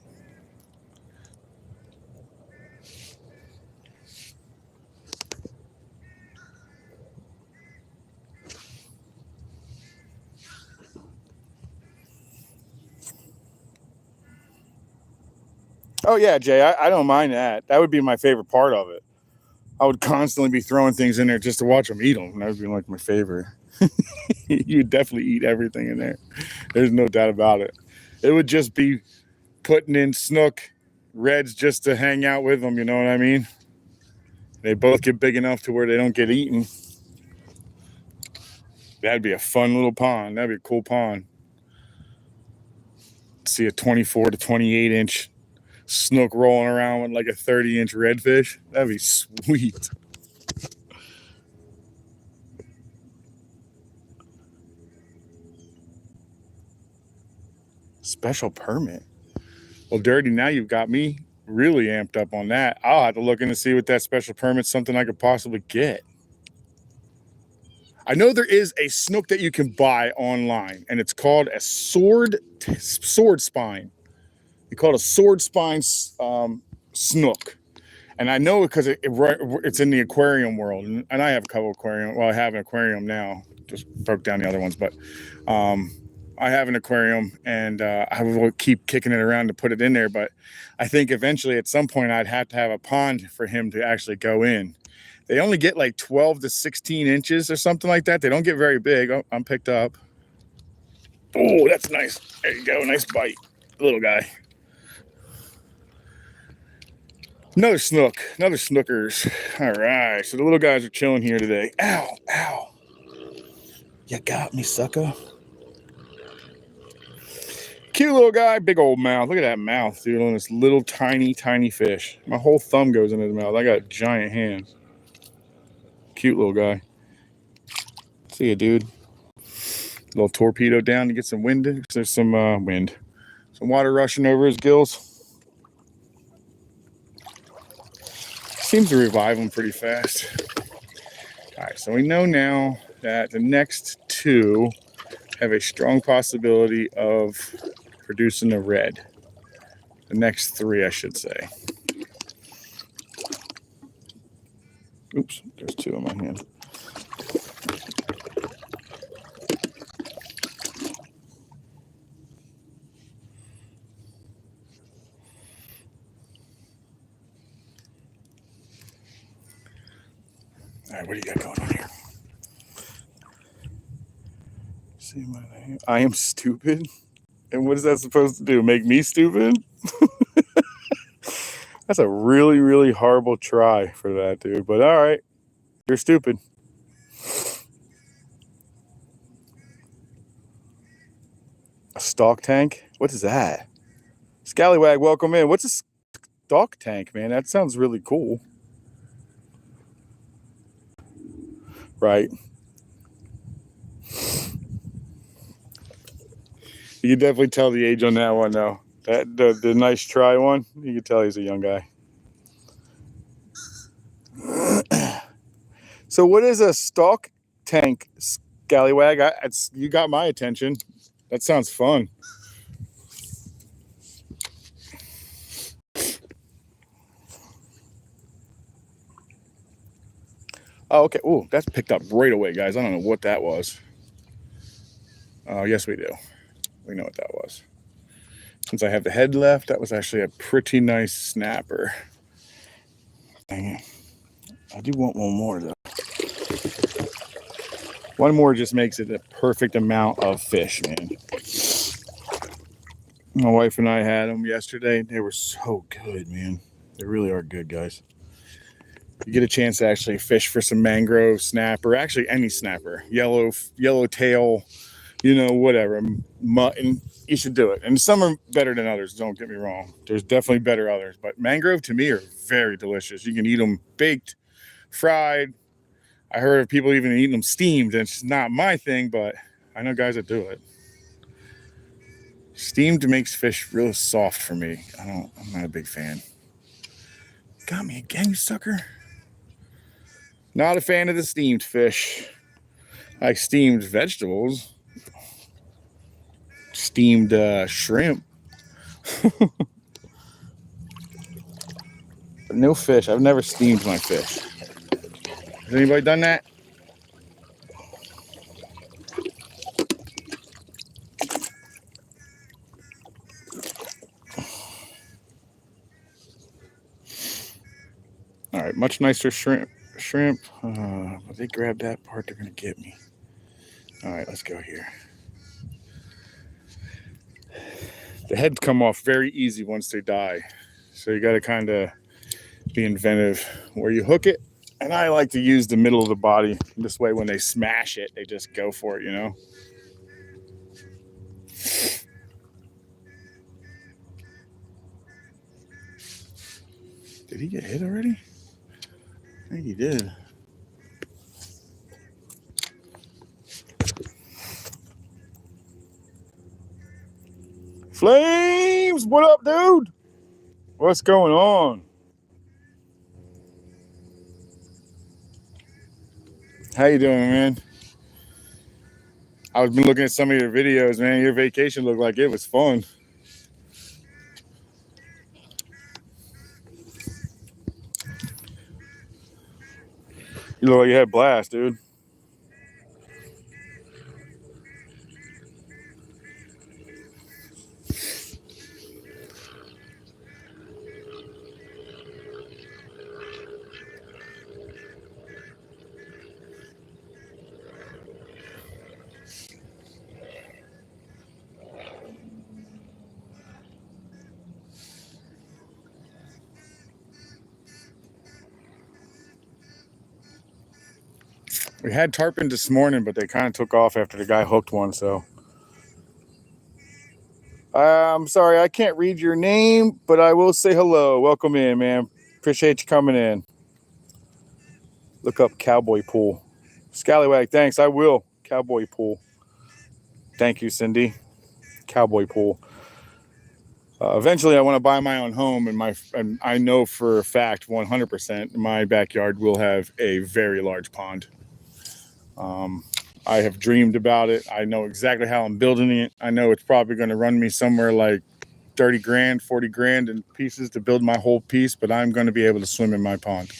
Oh yeah, Jay, I don't mind that. That would be my favorite part of it. I would constantly be throwing things in there just to watch them eat them. That would be like my favorite. You would definitely eat everything in there. There's no doubt about it. It would just be putting in Snook Reds just to hang out with them. You know what I mean? They both get big enough to where they don't get eaten. That'd be a fun little pond. That'd be a cool pond. See a 24 to 28 inch Snook rolling around with like a 30-inch redfish. That'd be sweet. Special permit. Well, Dirty, now you've got me really amped up on that. I'll have to look in to see what that special permit's something I could possibly get. I know there is a snook that you can buy online, and it's called a sword spine. They call it a sword spine snook. And I know because it's in the aquarium world, and I have a couple aquarium. Well, I have an aquarium now. Just broke down the other ones, but I have an aquarium, and I will keep kicking it around to put it in there. But I think eventually, at some point, I'd have to have a pond for him to actually go in. They only get like 12 to 16 inches or something like that. They don't get very big. Oh, I'm picked up. Oh, that's nice. There you go. Nice bite, little guy. Another snook, another snookers. All right, so the little guys are chilling here today. Ow, ow. You got me, sucker. Cute little guy, big old mouth. Look at that mouth, dude, on this little tiny, tiny fish. My whole thumb goes in his mouth. I got giant hands. Cute little guy. See ya, dude. Little torpedo down to get some wind. There's some wind. Some water rushing over his gills. Seems to revive them pretty fast. All right, so we know now that the next two have a strong possibility of producing a red. The next three, I should say. Oops, there's two in my hand. All right, what do you got going on here? See my name? I am stupid. And what is that supposed to do? Make me stupid? That's a really, really horrible try for that, dude. But all right, you're stupid. A stalk tank? What is that? Scallywag, welcome in. What's a stalk tank, man? That sounds really cool. Right. You can definitely tell the age on that one, though. That the nice try one, you can tell he's a young guy. So what is a stalk tank, Scallywag? You got my attention. That sounds fun. Oh, okay. Oh, that's picked up right away, guys. I don't know what that was. Oh, yes, we do. We know what that was. Since I have the head left, that was actually a pretty nice snapper. Dang it. I do want one more, though. One more just makes it a perfect amount of fish, man. My wife and I had them yesterday. They were so good, man. They really are good, guys. You get a chance to actually fish for some mangrove snapper, actually any snapper, yellow tail, you know, whatever, mutton, you should do it. And some are better than others, don't get me wrong. There's definitely better others, but mangrove to me are very delicious. You can eat them baked, fried. I heard of people even eating them steamed. It's not my thing, but I know guys that do it. Steamed makes fish real soft for me. I'm not a big fan. Got me again, you sucker. Not a fan of the steamed fish. I like steamed vegetables. Steamed shrimp. But no fish. I've never steamed my fish. Has anybody done that? All right, right, much nicer shrimp. But they grab that part, they're gonna get me. All right, let's go here. The heads come off very easy once they die, so you got to kind of be inventive where you hook it. And I like to use the middle of the body. This way, when they smash it, they just go for it, you know. Did he get hit already? I think he did. Flames, what up, dude? What's going on? How you doing, man? I've been looking at some of your videos, man. Your vacation looked like it was fun. You look like you had a blast, dude. We had tarpon this morning, but they kind of took off after the guy hooked one, so. I'm sorry, I can't read your name, but I will say hello. Welcome in, man. Appreciate you coming in. Look up Cowboy Pool. Scallywag, thanks. I will. Cowboy Pool. Thank you, Cindy. Cowboy Pool. Eventually, I want to buy my own home, and I know for a fact, 100%, my backyard will have a very large pond. I have dreamed about it. I know exactly how I'm building it. I know it's probably going to run me somewhere like 30 grand, 40 grand in pieces to build my whole piece, but I'm going to be able to swim in my pond.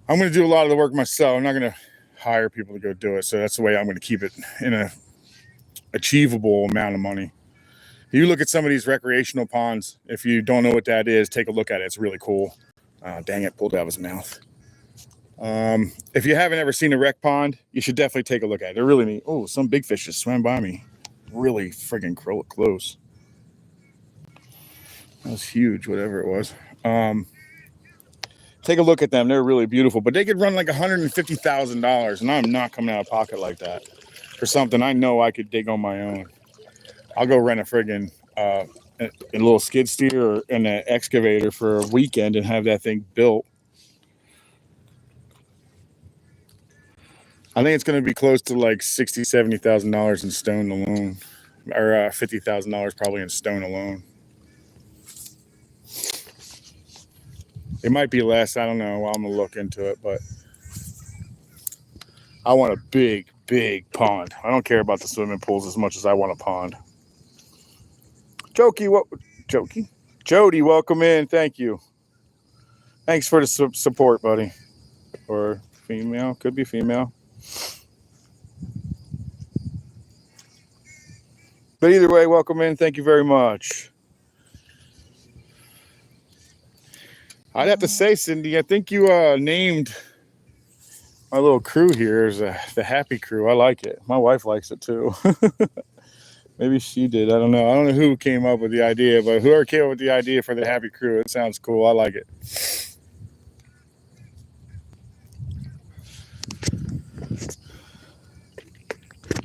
I'm going to do a lot of the work myself. I'm not going to hire people to go do it. So that's the way I'm going to keep it in a achievable amount of money. You look at some of these recreational ponds. If you don't know what that is, take a look at it. It's really cool. Dang it, pulled out of his mouth. If you haven't ever seen a rec pond, you should definitely take a look at it. They're really neat. Oh, some big fish just swam by me. Really friggin' close. That was huge, whatever it was. Take a look at them. They're really beautiful, but they could run like $150,000, and I'm not coming out of pocket like that for something I know I could dig on my own. I'll go rent a friggin' a little skid steer and an excavator for a weekend and have that thing built. I think it's going to be close to like $60,000, $70,000 in stone alone, or $50,000 probably in stone alone. It might be less. I don't know. I'm going to look into it, but I want a big, big pond. I don't care about the swimming pools as much as I want a pond. Jody, welcome in. Thank you. Thanks for the support, buddy. Or female. Could be female. But either way, welcome in. Thank you very much. I'd have to say, Cindy, I think you named my little crew here as the Happy Crew. I like it. My wife likes it too. Maybe she did. I don't know. I don't know who came up with the idea, but whoever came up with the idea for the Happy Crew, it sounds cool. I like it.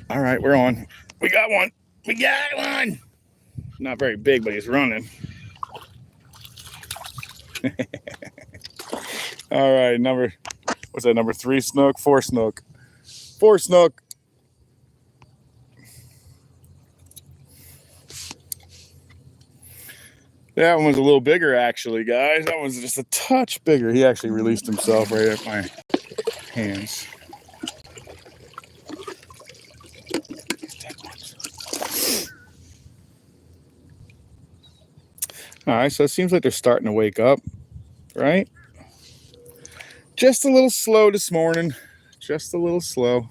All right, we're on. We got one. We got one. Not very big, but he's running. All right, what's that, number 3 snook? 4 snook. 4 snook. That one was a little bigger, actually, guys. That one's just a touch bigger. He actually released himself right at my hands. All right, so it seems like they're starting to wake up, right? Just a little slow this morning. Just a little slow.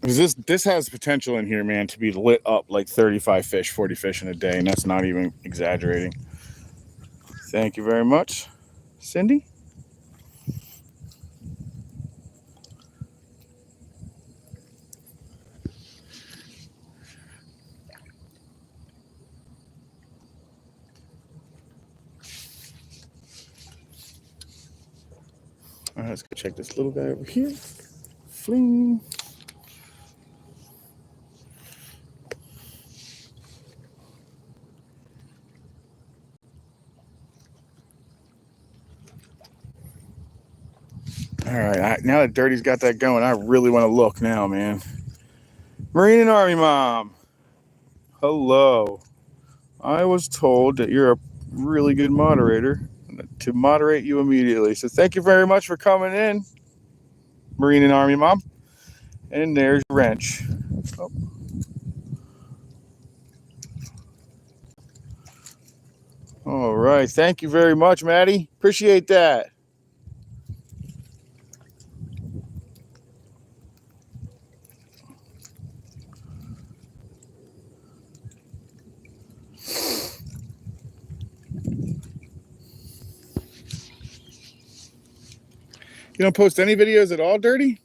Because this has potential in here, man, to be lit up like 35 fish, 40 fish in a day, and that's not even exaggerating. Thank you very much, Cindy. All right, let's go check this little guy over here. Fling. All right, now that Dirty's got that going, I really want to look now, man. Marine and Army Mom. Hello. I was told that you're a really good moderator to moderate you immediately. So thank you very much for coming in, Marine and Army Mom. And there's Wrench. Oh. All right. Thank you very much, Maddie. Appreciate that. You don't post any videos at all, Dirty?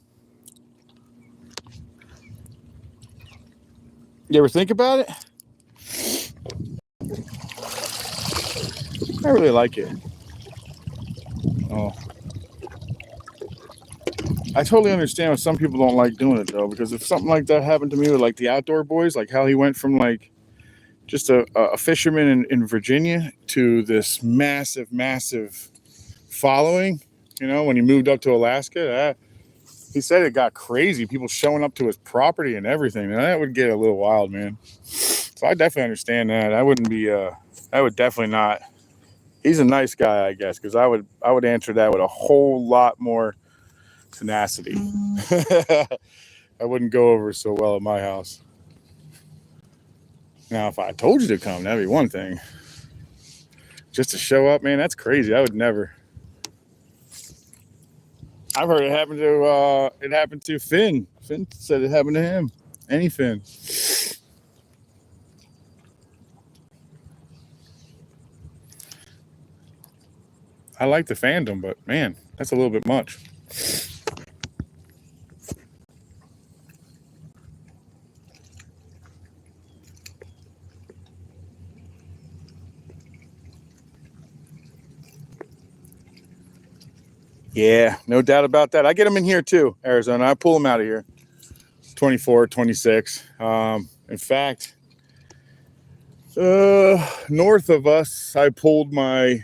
You ever think about it? I really like it. Oh. I totally understand why some people don't like doing it, though, because if something like that happened to me with, like, the Outdoor Boys, like how he went from, like, just a fisherman in Virginia to this massive, massive following, you know, when he moved up to Alaska, he said it got crazy. People showing up to his property and everything. And that would get a little wild, man. So I definitely understand that. I would definitely not. He's a nice guy, I guess, because I would answer that with a whole lot more tenacity. I wouldn't go over so well at my house. Now, if I told you to come, that'd be one thing. Just to show up, man, that's crazy. I would never. I've heard it happened to Finn. Finn said it happened to him. Any Finn. I like the fandom, but man, that's a little bit much. Yeah, no doubt about that. I get them in here too, Arizona. I pull them out of here. 24, 26. In fact, north of us, I pulled my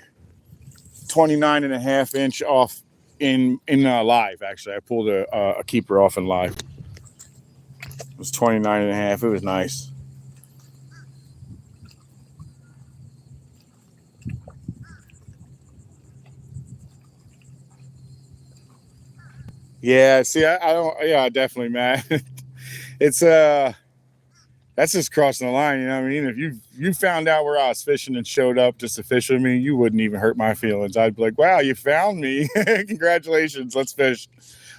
29.5-inch off in live. Actually, I pulled a keeper off in live. It was 29.5. It was nice. Yeah, see, I don't. Yeah, definitely, man. It's that's just crossing the line. You know what I mean? If you found out where I was fishing and showed up just to fish with me, you wouldn't even hurt my feelings. I'd be like, wow, you found me. Congratulations. Let's fish.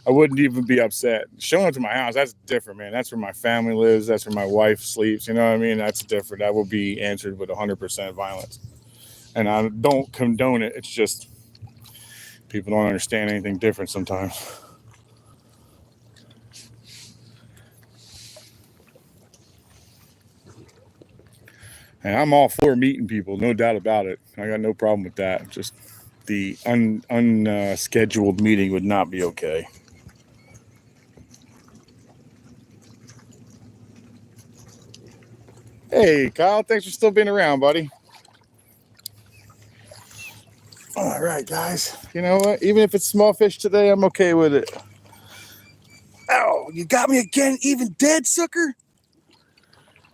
I wouldn't even be upset. Showing up to my house, that's different, man. That's where my family lives. That's where my wife sleeps. You know what I mean? That's different. That will be answered with 100% violence. And I don't condone it. It's just people don't understand anything different sometimes. And I'm all for meeting people, no doubt about it. I got no problem with that. Just the unscheduled meeting would not be okay. Hey, Kyle, thanks for still being around, buddy. All right, guys. You know what? Even if it's small fish today, I'm okay with it. Ow, you got me again, even dead, sucker?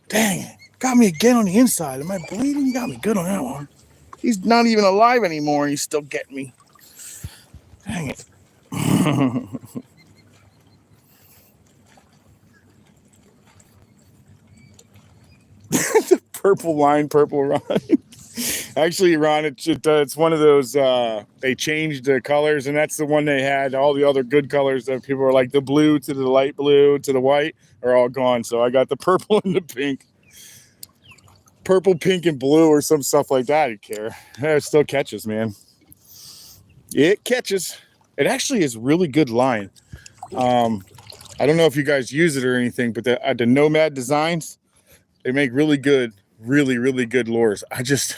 Dang it. Got me again on the inside. Am I bleeding? You got me good on that one. He's not even alive anymore, and he's still getting me. Dang it. The purple line, purple Ron. Actually, Ron, it's one of those, they changed the colors, and that's the one they had. All the other good colors that people are like the blue to the light blue to the white are all gone. So I got the purple and the pink. purple, pink, and blue or some stuff like that. I don't care. It still catches, man. It catches. It actually is really good line. I don't know if you guys use it or anything, but the Nomad Designs, they make really good, really good lures.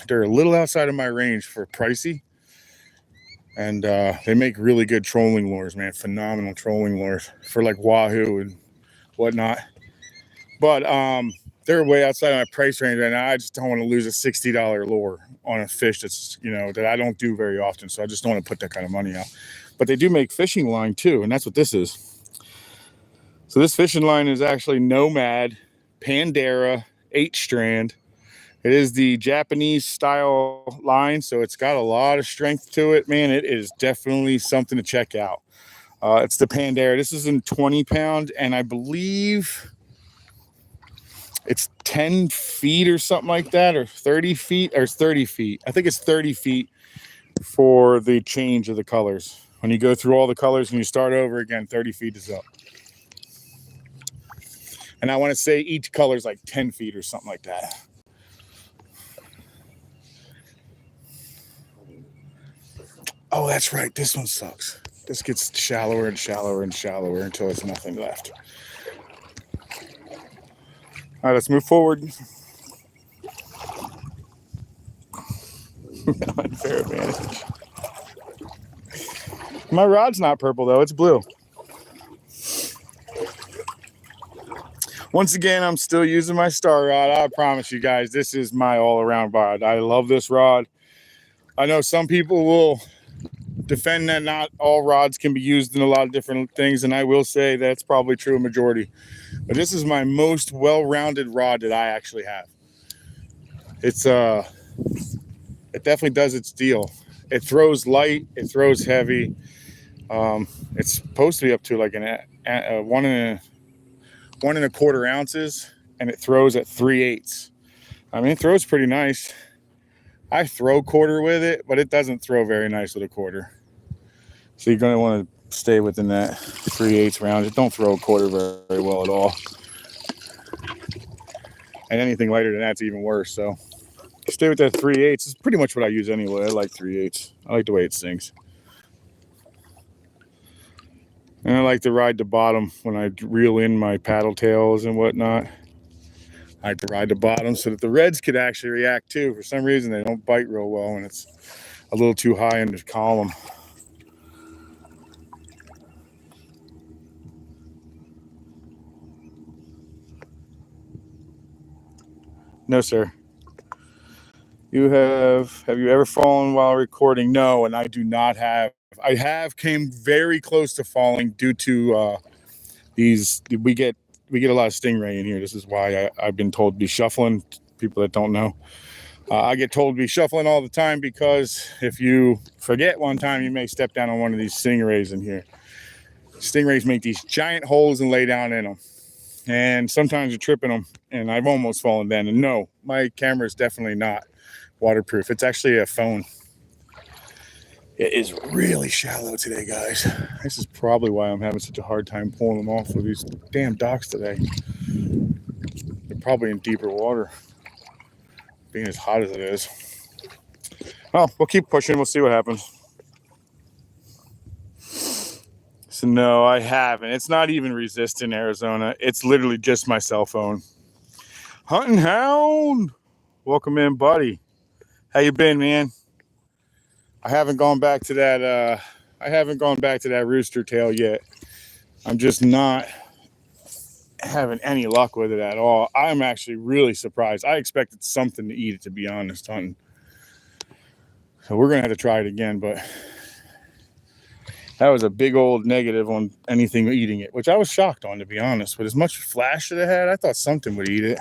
They're a little outside of my range for pricey. And they make really good trolling lures, man. Phenomenal trolling lures for like wahoo and whatnot. But they're way outside of my price range, and I just don't want to lose a $60 lure on a fish that's, you know, that I don't do very often. So I just don't want to put that kind of money out. But they do make fishing line too, and that's what this is. So this fishing line is actually Nomad Pandera 8-strand. It is the Japanese style line, so it's got a lot of strength to it, man. It is definitely something to check out. It's the Pandera. This is in 20 pound, and I believe it's 10 feet or something like that, or 30 feet, or 30 feet. I think it's 30 feet for the change of the colors. When you go through all the colors and you start over again, 30 feet is up. And I want to say each color is like 10 feet or something like that. Oh, that's right. This one sucks. This gets shallower and shallower and shallower until there's nothing left. All right, let's move forward. Unfair advantage. My rod's not purple, though. It's blue. Once again, I'm still using my star rod. I promise you guys, this is my all-around rod. I love this rod. I know some people will defend that not all rods can be used in a lot of different things, and I will say that's probably true a majority. But this is my most well-rounded rod that I actually have. It's it definitely does its deal. It throws light, it throws heavy. It's supposed to be up to like a 1 1/4 ounces, and it throws at 3/8. I mean, it throws pretty nice. I throw quarter with it, but it doesn't throw very nice with a quarter. So you're going to want to stay within that 3/8 round. It don't throw a quarter very well at all. And anything lighter than that's even worse. So stay with that 3/8. It's pretty much what I use anyway. I like 3/8. I like the way it sings. And I like to ride the bottom when I reel in my paddle tails and whatnot. I like to ride the bottom so that the reds could actually react too. For some reason, they don't bite real well when it's a little too high in the column. No, sir. Have you ever fallen while recording? No, and I do not have. I came very close to falling due to we get a lot of stingray in here. This is why I've been told to be shuffling. People that don't know, I get told to be shuffling all the time because if you forget one time, you may step down on one of these stingrays in here. Stingrays make these giant holes and lay down in them, and sometimes you're tripping them, and I've almost fallen down. And no, my camera is definitely not waterproof. It's actually a phone. It is really shallow today, guys. This is probably why I'm having such a hard time pulling them off with these damn docks today. They're probably in deeper water, being as hot as it is. Well, we'll keep pushing. We'll see what happens. So no, I haven't. It's not even resistant Arizona. It's literally just my cell phone. Hunting Hound, welcome in, buddy. How you been, man? I haven't gone back to that rooster tail yet. I'm just not having any luck with it at all. I'm actually really surprised. I expected something to eat it, to be honest, hunting. So we're gonna have to try it again, but that was a big old negative on anything eating it, which I was shocked on, to be honest. With as much flash that it had, I thought something would eat it.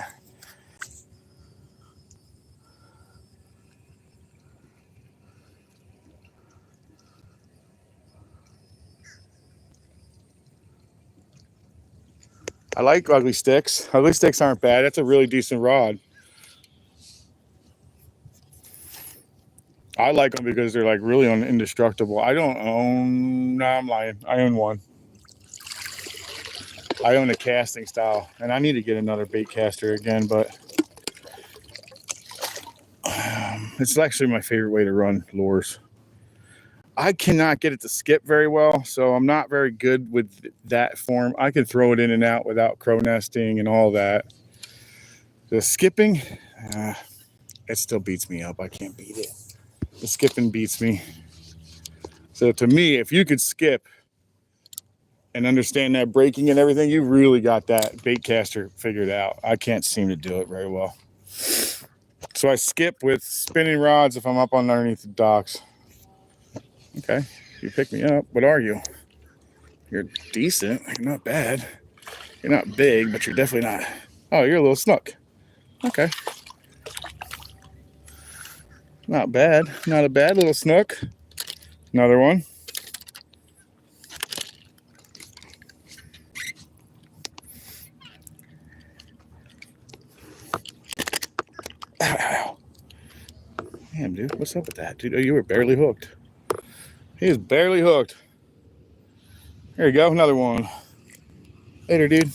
I like ugly sticks. Ugly sticks aren't bad. That's a really decent rod. I like them because they're like really indestructible. I don't own, no, I'm lying. I own one. I own a casting style, and I need to get another bait caster again, but It's actually my favorite way to run lures. I cannot get it to skip very well, so I'm not very good with that form. I can throw it in and out without crow nesting and all that. The skipping, it still beats me up. I can't beat it. The skipping beats me. So to me, if you could skip and understand that braking and everything, you really got that bait caster figured out. I can't seem to do it very well. So I skip with spinning rods if I'm up underneath the docks. Okay, you pick me up. What are you? You're decent. You're not bad. You're not big, but you're definitely not. Oh, you're a little snook. Okay. Not bad. Not a bad little snook. Another one. Ow. Damn, dude. What's up with that? Dude, oh, you were barely hooked. He is barely hooked. There you go. Another one. Later, dude.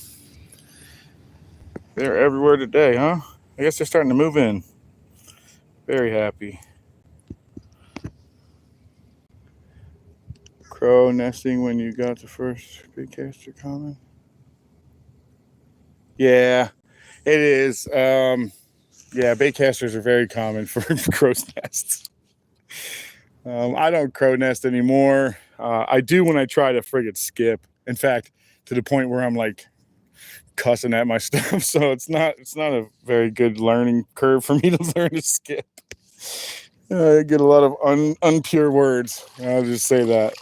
They're everywhere today, huh? I guess they're starting to move in. Very happy. Crow nesting when you got the first big caster comment. Yeah, it is. Yeah, bait casters are very common for crow's nests. I don't crow nest anymore. I do when I try to friggin' skip. In fact, to the point where I'm like cussing at my stuff. So it's not a very good learning curve for me to learn to skip. I get a lot of unpure words. I'll just say that.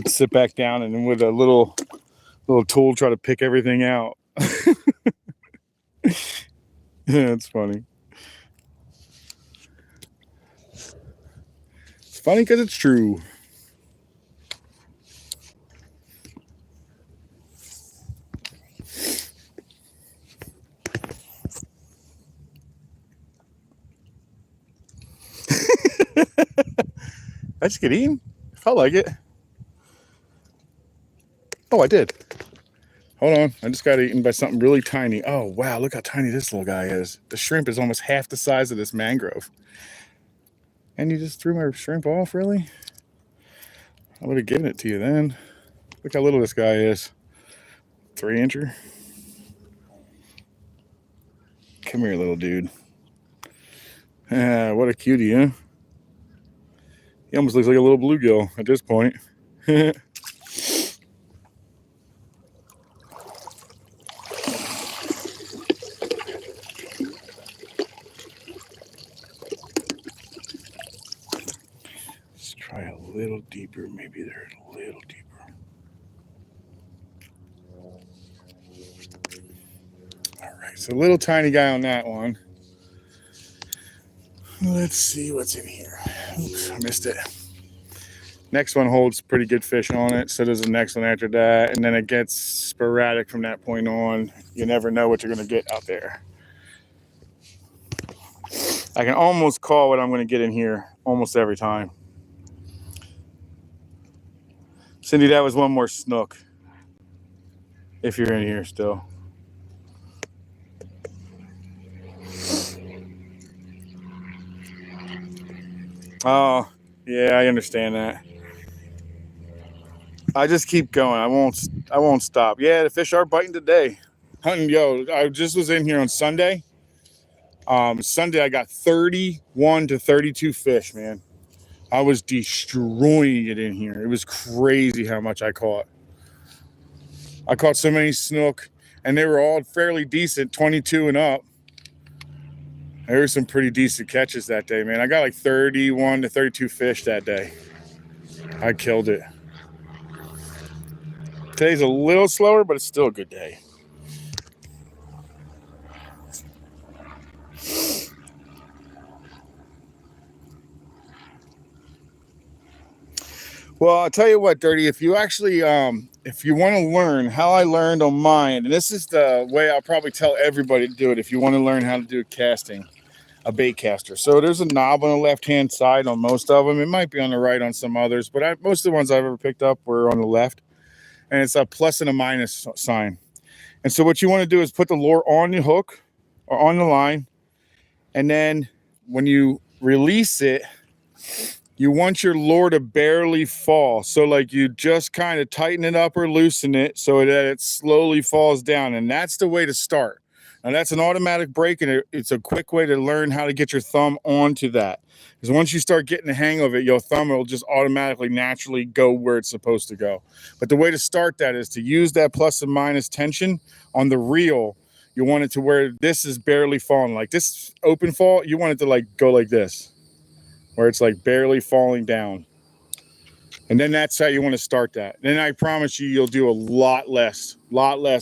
Sit back down and with a little tool try to pick everything out. Yeah, it's funny. It's funny because it's true. I just get eaten. Felt like it. Oh, I did. Hold on. I just got eaten by something really tiny. Oh, wow. Look how tiny this little guy is. The shrimp is almost half the size of this mangrove. And you just threw my shrimp off, really? I would have given it to you then. Look how little this guy is. 3-incher. Come here, little dude. What a cutie, huh? He almost looks like a little bluegill at this point. Let's try a little deeper. Maybe they're a little deeper. All right, so a little tiny guy on that one. Let's see what's in here. Oops, I missed it. Next one holds pretty good fish on it. So does the next one after that. And then it gets sporadic from that point on. You never know what you're going to get out there. I can almost call what I'm going to get in here almost every time. Cindy, that was one more snook. If you're in here still. Oh, yeah, I understand that. I just keep going. I won't stop. Yeah, the fish are biting today. Hunting, yo, I just was in here on Sunday. Sunday I got 31 to 32 fish, man. I was destroying it in here. It was crazy how much I caught. I caught so many snook, and they were all fairly decent, 22 and up. There were some pretty decent catches that day, man. I got like 31 to 32 fish that day. I killed it. Today's a little slower, but it's still a good day. Well, I'll tell you what, Dirty, if you actually, if you want to learn how I learned on mine, and this is the way I'll probably tell everybody to do it if you want to learn how to do casting, a bait caster. So there's a knob on the left-hand side on most of them. It might be on the right on some others, but most of the ones I've ever picked up were on the left. And it's a plus and a minus sign. And so what you want to do is put the lure on the hook or on the line. And then when you release it, you want your lure to barely fall. So like you just kind of tighten it up or loosen it so that it slowly falls down. And that's the way to start. Now that's an automatic brake, and it's a quick way to learn how to get your thumb onto that. Because once you start getting the hang of it, your thumb will just automatically naturally go where it's supposed to go. But the way to start that is to use that plus and minus tension on the reel. You want it to where this is barely falling. Like this open fall, you want it to like go like this, where it's like barely falling down. And then that's how you want to start that. Then I promise you, you'll do a lot less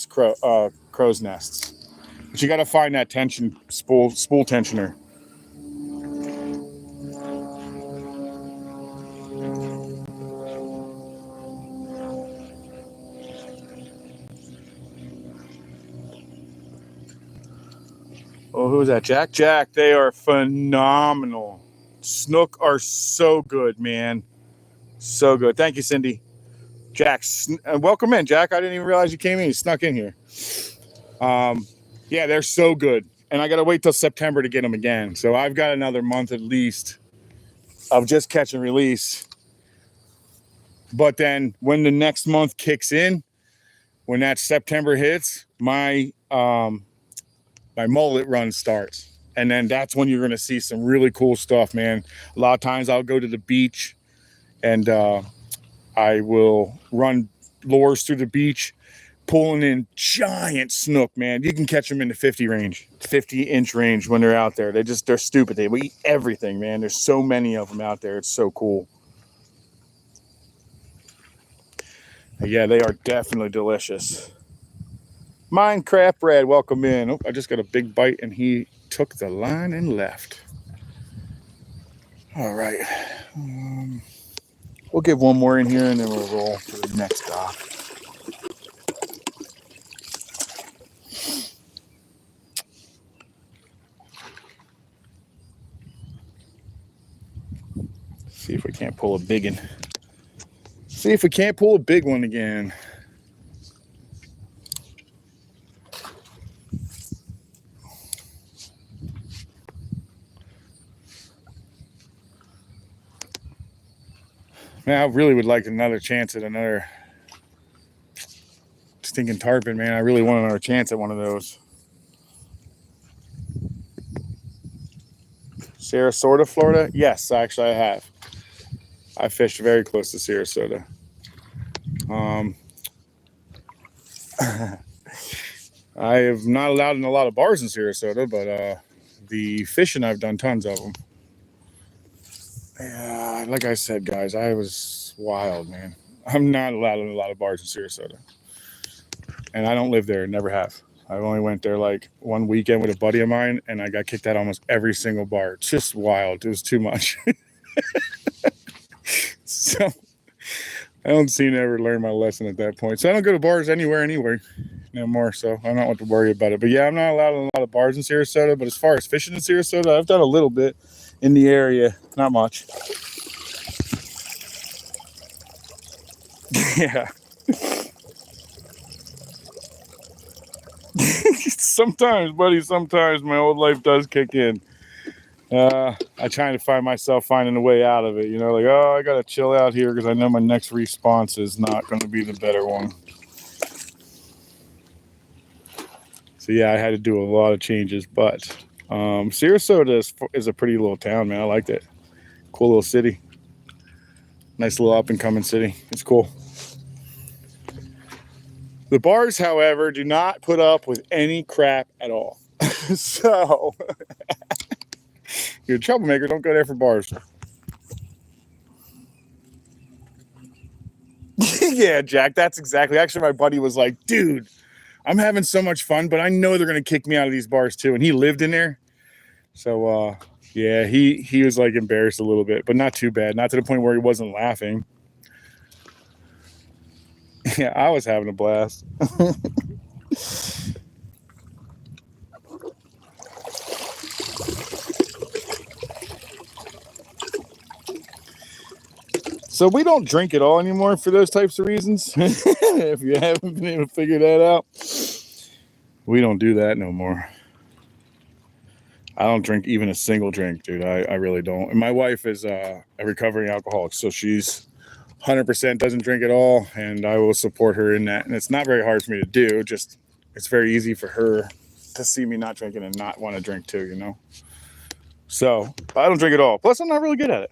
crow's nests. But you got to find that tension spool tensioner. Oh, who's that? Jack? Jack, they are phenomenal. Snook are so good, man. So good. Thank you, Cindy. Jack, welcome in, Jack. I didn't even realize you came in. You snuck in here. Yeah, they're so good. And I got to wait till September to get them again. So I've got another month at least of just catch and release. But then when the next month kicks in, when that September hits, my mullet run starts. And then that's when you're going to see some really cool stuff, man. A lot of times I'll go to the beach and I will run lures through the beach, pulling in giant snook, man. You can catch them in the 50-inch range when they're out there. They're stupid. They eat everything, man. There's so many of them out there. It's so cool. Yeah, they are definitely delicious. Minecraft Red, welcome in. Oh, I just got a big bite and he took the line and left. All right. We'll give one more in here and then we'll roll for the next dock. See if we can't pull a big one. See if we can't pull a big one again. Man, I really would like another chance at another stinking tarpon, man. I really want another chance at one of those. Sarasota, Florida? Yes, actually I have. I fished very close to Sarasota. I have not allowed in a lot of bars in Sarasota, but the fishing, I've done tons of them. Yeah, like I said, guys, I was wild, man. I'm not allowed in a lot of bars in Sarasota. And I don't live there, never have. I only went there like one weekend with a buddy of mine, and I got kicked out almost every single bar. It's just wild. It was too much. So I don't seem to ever learn my lesson at that point. So I don't go to bars anywhere no more. So I don't have to worry about it. But yeah, I'm not allowed in a lot of bars in Sarasota. But as far as fishing in Sarasota, I've done a little bit in the area. Not much. Yeah. Sometimes, buddy, sometimes my old life does kick in. I try to find myself finding a way out of it, you know, like, oh, I gotta chill out here because I know my next response is not going to be the better one. So yeah, I had to do a lot of changes, but Sarasota is a pretty little town, man. I liked it. Cool little city. Nice little up and coming city. It's cool. The bars, however, do not put up with any crap at all. So you're a troublemaker, don't go there for bars. Yeah, Jack, that's exactly. Actually, my buddy was like, dude, I'm having so much fun, but I know they're going to kick me out of these bars too. And he lived in there. So, yeah, he was like embarrassed a little bit, but not too bad. Not to the point where he wasn't laughing. Yeah, I was having a blast. So we don't drink at all anymore for those types of reasons. If you haven't been able to figure that out. We don't do that no more. I don't drink even a single drink, dude. I really don't. And my wife is a recovering alcoholic, so she's 100% doesn't drink at all, and I will support her in that. And it's not very hard for me to do. Just it's very easy for her to see me not drinking and not want to drink too, you know. So I don't drink at all. Plus, I'm not really good at it.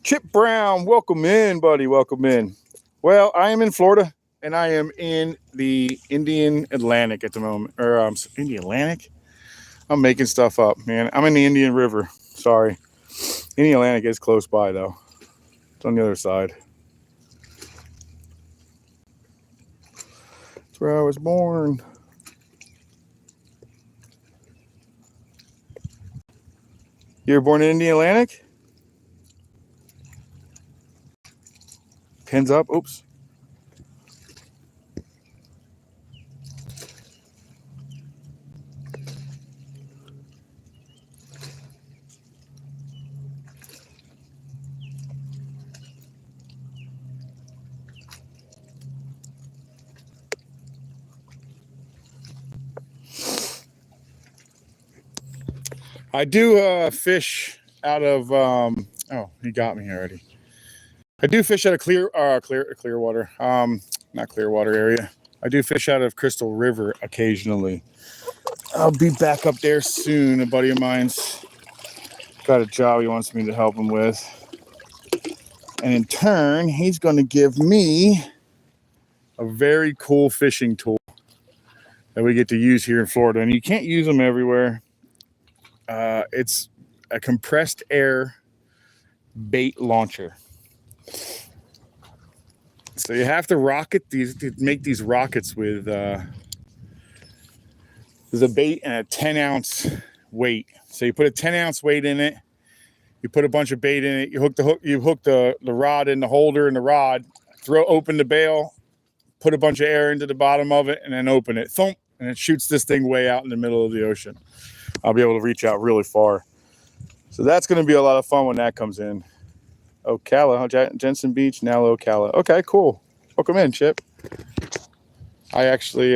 Chip Brown, welcome in, buddy. Welcome in. Well, I am in Florida, and I am in the Indian Atlantic at the moment. Or Indian Atlantic? I'm making stuff up, man. I'm in the Indian River. Sorry. Indian Atlantic is close by, though. It's on the other side. That's where I was born. You were born in Indian Atlantic? Pins up. Oops. I do fish out of oh, he got me already. I do fish out of Clearwater. Not Clearwater area. I do fish out of Crystal River occasionally. I'll be back up there soon. A buddy of mine's got a job he wants me to help him with. And in turn, he's going to give me a very cool fishing tool that we get to use here in Florida. And you can't use them everywhere. It's a compressed air bait launcher. So you have to make these rockets with the bait and a 10-ounce weight. So you put a 10-ounce weight in it. You put a bunch of bait in it. You hook the rod in the holder and the rod. Open the bail. Put a bunch of air into the bottom of it, and then open it. Thump, and it shoots this thing way out in the middle of the ocean. I'll be able to reach out really far. So that's going to be a lot of fun when that comes in. Ocala, Jensen Beach, now Ocala. Okay, cool. Welcome in, Chip. I actually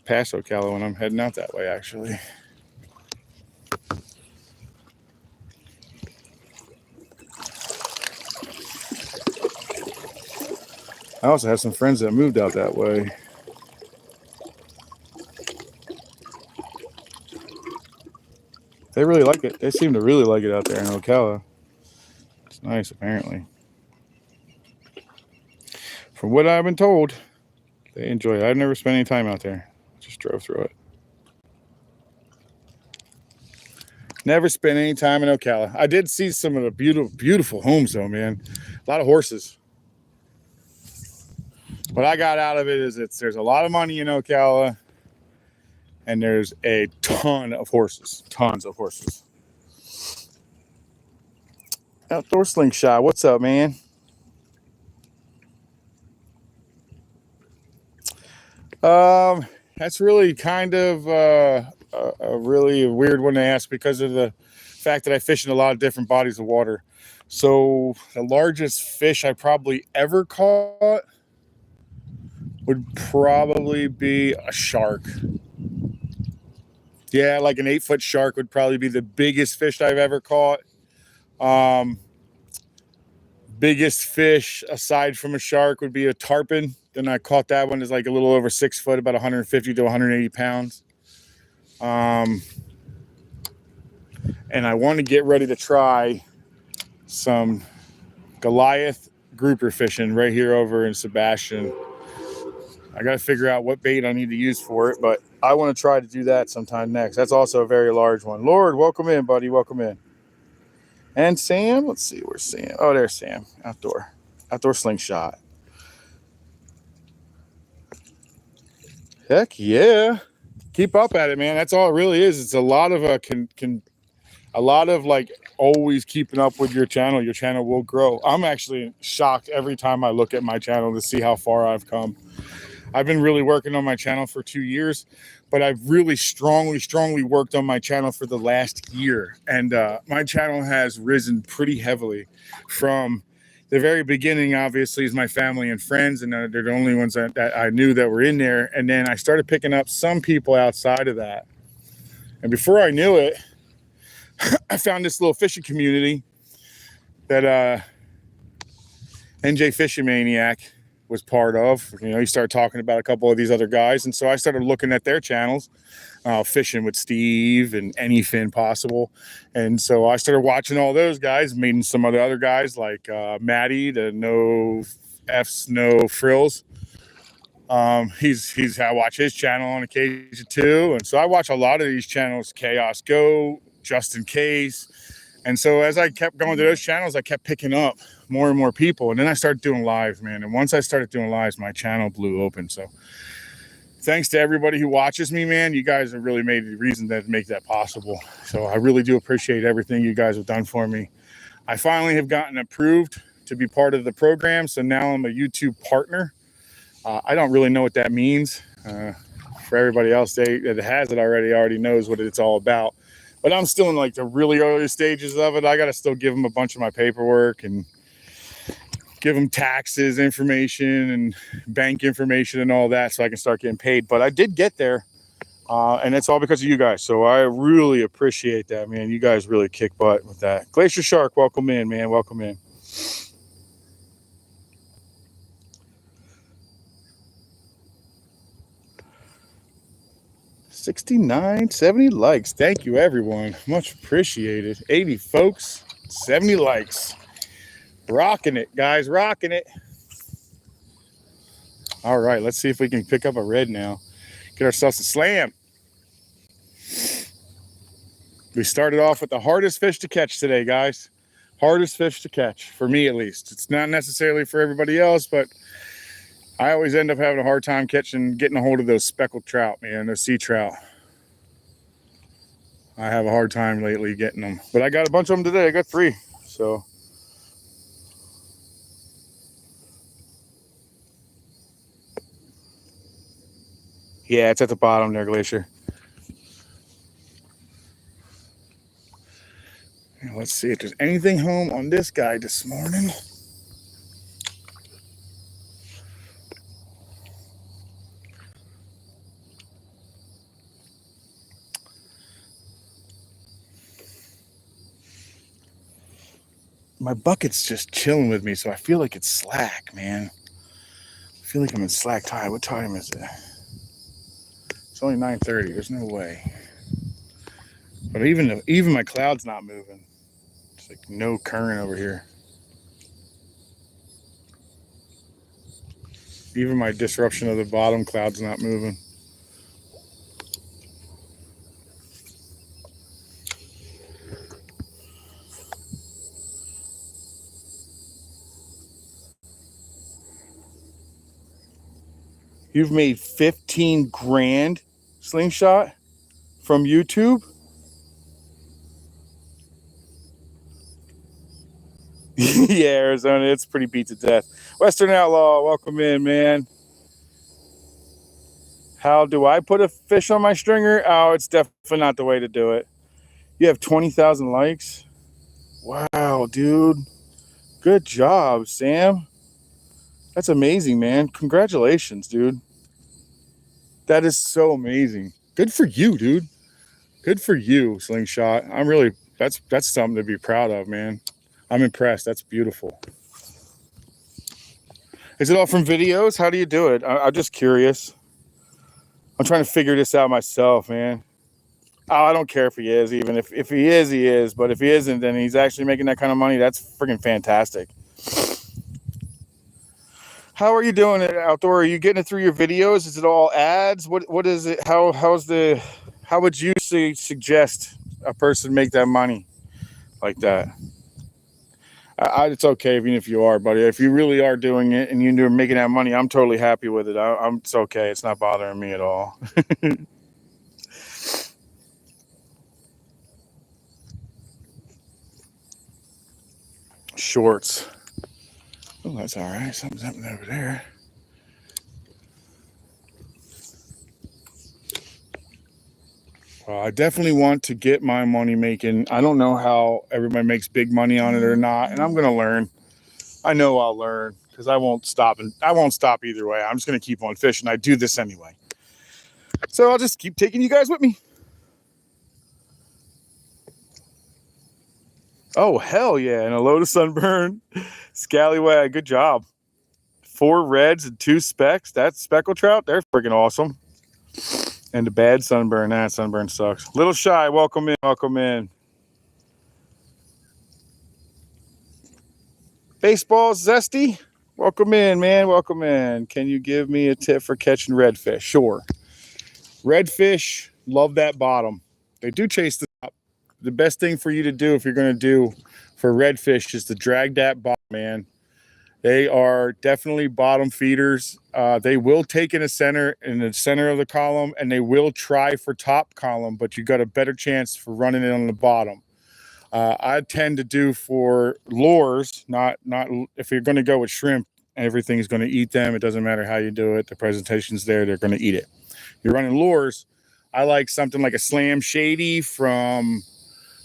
pass Ocala when I'm heading out that way, actually. I also have some friends that moved out that way. They really like it. They seem to really like it out there in Ocala. It's nice, apparently. From what I've been told, they enjoy it. I've never spent any time out there. Just drove through it. Never spent any time in Ocala. I did see some of the beautiful, beautiful homes, though, man. A lot of horses. What I got out of it is there's a lot of money in Ocala, and there's a ton of horses. Tons of horses. Outdoor Slingshot, what's up, man? That's really kind of a really weird one to ask because of the fact that I fish in a lot of different bodies of water. So the largest fish I probably ever caught would probably be a shark. Yeah, like an 8-foot shark would probably be the biggest fish I've ever caught. Biggest fish aside from a shark would be a tarpon. Then I caught that one is like a little over 6 foot, about 150 to 180 pounds. And I want to get ready to try some Goliath grouper fishing right here over in Sebastian. I got to figure out what bait I need to use for it, but I want to try to do that sometime next. That's also a very large one. Lord, welcome in, buddy. Welcome in. And Sam, let's see, where's Sam? Oh, there's Sam. Outdoor Slingshot. Heck yeah. Keep up at it, man. That's all it really is. It's a lot of like always keeping up with your channel. Your channel will grow. I'm actually shocked every time I look at my channel to see how far I've come. I've been really working on my channel for 2 years, but I've really strongly worked on my channel for the last year. And my channel has risen pretty heavily from the very beginning, obviously, is my family and friends, and they're the only ones that I knew that were in there. And then I started picking up some people outside of that. And before I knew it, I found this little fishing community that NJ Fishing Maniac was part of. You know, he started talking about a couple of these other guys, and so I started looking at their channels, fishing with Steve and Anyfin Possible. And so I started watching all those guys, meeting some of the other guys like Maddie, the No F's No Frills. I watch his channel on occasion too, and so I watch a lot of these channels, Chaos Go, Just in Case. And so as I kept going to those channels, I kept picking up more and more people. And then I started doing lives, man. And once I started doing lives, my channel blew open. So thanks to everybody who watches me, man. You guys have really made the reason to make that possible. So I really do appreciate everything you guys have done for me. I finally have gotten approved to be part of the program. So now I'm a YouTube partner. I don't really know what that means. For everybody else that has it already knows what it's all about. But I'm still in like the really early stages of it. I got to still give them a bunch of my paperwork and give them taxes information and bank information and all that so I can start getting paid. But I did get there, and it's all because of you guys. So I really appreciate that, man. You guys really kick butt with that. Glacier Shark, welcome in, man. Welcome in. $69, 70 likes. Thank you, everyone. Much appreciated. 80 folks, 70 likes. Rocking it, guys. Rocking it. All right, let's see if we can pick up a red now. Get ourselves a slam. We started off with the hardest fish to catch today, guys. Hardest fish to catch, for me at least. It's not necessarily for everybody else, but I always end up having a hard time getting a hold of those speckled trout, man, those sea trout. I have a hard time lately getting them, but I got a bunch of them today. I got 3, so. Yeah, it's at the bottom there, Glacier. Let's see if there's anything home on this guy this morning. My bucket's just chilling with me, so I feel like it's slack, man. I feel like I'm in slack tide. What time is it? It's only 9:30. There's no way. But even my cloud's not moving. It's like no current over here. Even my disruption of the bottom cloud's not moving. You've made 15 grand, Slingshot, from YouTube? Yeah, Arizona, it's pretty beat to death. Western Outlaw, welcome in, man. How do I put a fish on my stringer? Oh, it's definitely not the way to do it. You have 20,000 likes? Wow, dude. Good job, Sam. That's amazing, man. Congratulations, dude. That is so amazing. Good for you, dude. Good for you, Slingshot. I'm really, that's something to be proud of, man. I'm impressed. That's beautiful. Is it all from videos? How do you do it? I'm just curious. I'm trying to figure this out myself, man. Oh, I don't care if he is. Even if he is, he is. But if he isn't, then he's actually making that kind of money. That's freaking fantastic. How are you doing it outdoor? Are you getting it through your videos? Is it all ads? What is it? How would you suggest a person make that money like that? It's okay even if you are, buddy. If you really are doing it and you're making that money, I'm totally happy with it. It's okay. It's not bothering me at all. Shorts. Oh, that's all right. Something's happening over there. Well, I definitely want to get my money making. I don't know how everybody makes big money on it or not, and I'm going to learn. I know I'll learn because I won't stop, and I won't stop either way. I'm just going to keep on fishing. I do this anyway. So I'll just keep taking you guys with me. Oh, hell yeah. And a load of sunburn. Scallywag, good job. 4 reds and 2 specks. That's speckled trout. They're freaking awesome. And the bad sunburn. That sunburn sucks. Little Shy, welcome in. Welcome in. Baseball Zesty, welcome in, man. Welcome in. Can you give me a tip for catching redfish? Sure. Redfish love that bottom. They do chase the top. The best thing for you to do if you're going to do for redfish is to drag that bottom, man. They are definitely bottom feeders. They will take in the center of the column, and they will try for top column, but you got a better chance for running it on the bottom. I tend to do for lures, not if you're going to go with shrimp, everything's going to eat them. It doesn't matter how you do it. The presentation's there. They're going to eat it. You're running lures. I like something like a Slam Shady from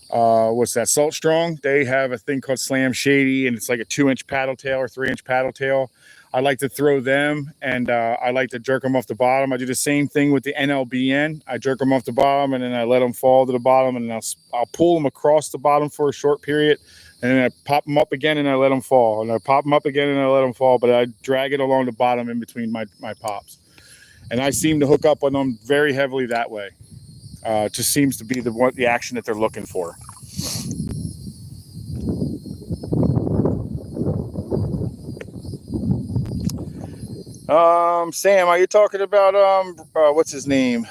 what's that, Salt Strong. They have a thing called Slam Shady, and it's like a 2-inch paddle tail or 3-inch paddle tail. I like to throw them, and I like to jerk them off the bottom. I do the same thing with the NLBN. I jerk them off the bottom, and then I let them fall to the bottom, and I'll pull them across the bottom for a short period, and then I pop them up again, and I let them fall, and I pop them up again, and I let them fall, but I drag it along the bottom in between my pops, and I seem to hook up on them very heavily that way. It just seems to be the action that they're looking for. Sam, are you talking about what's his name?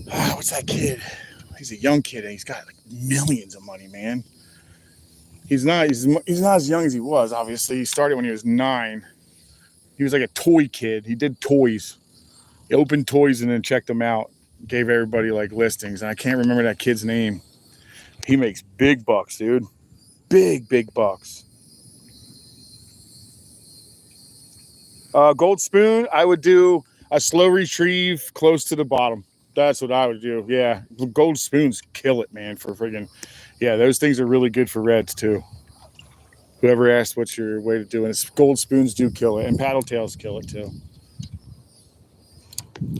What's that kid? He's a young kid and he's got like millions of money, man. He's not as young as he was, obviously. He started when he was 9. He was like a toy kid. He did toys. He opened toys and then checked them out. Gave everybody like listings, and I can't remember that kid's name. He makes big bucks, dude. Big bucks. Gold spoon, I would do a slow retrieve close to the bottom. That's what I would do. Yeah, gold spoons kill it, man. For friggin', yeah, those things are really good for reds too. Whoever asked what's your way to do it, gold spoons do kill it, and paddle tails kill it too.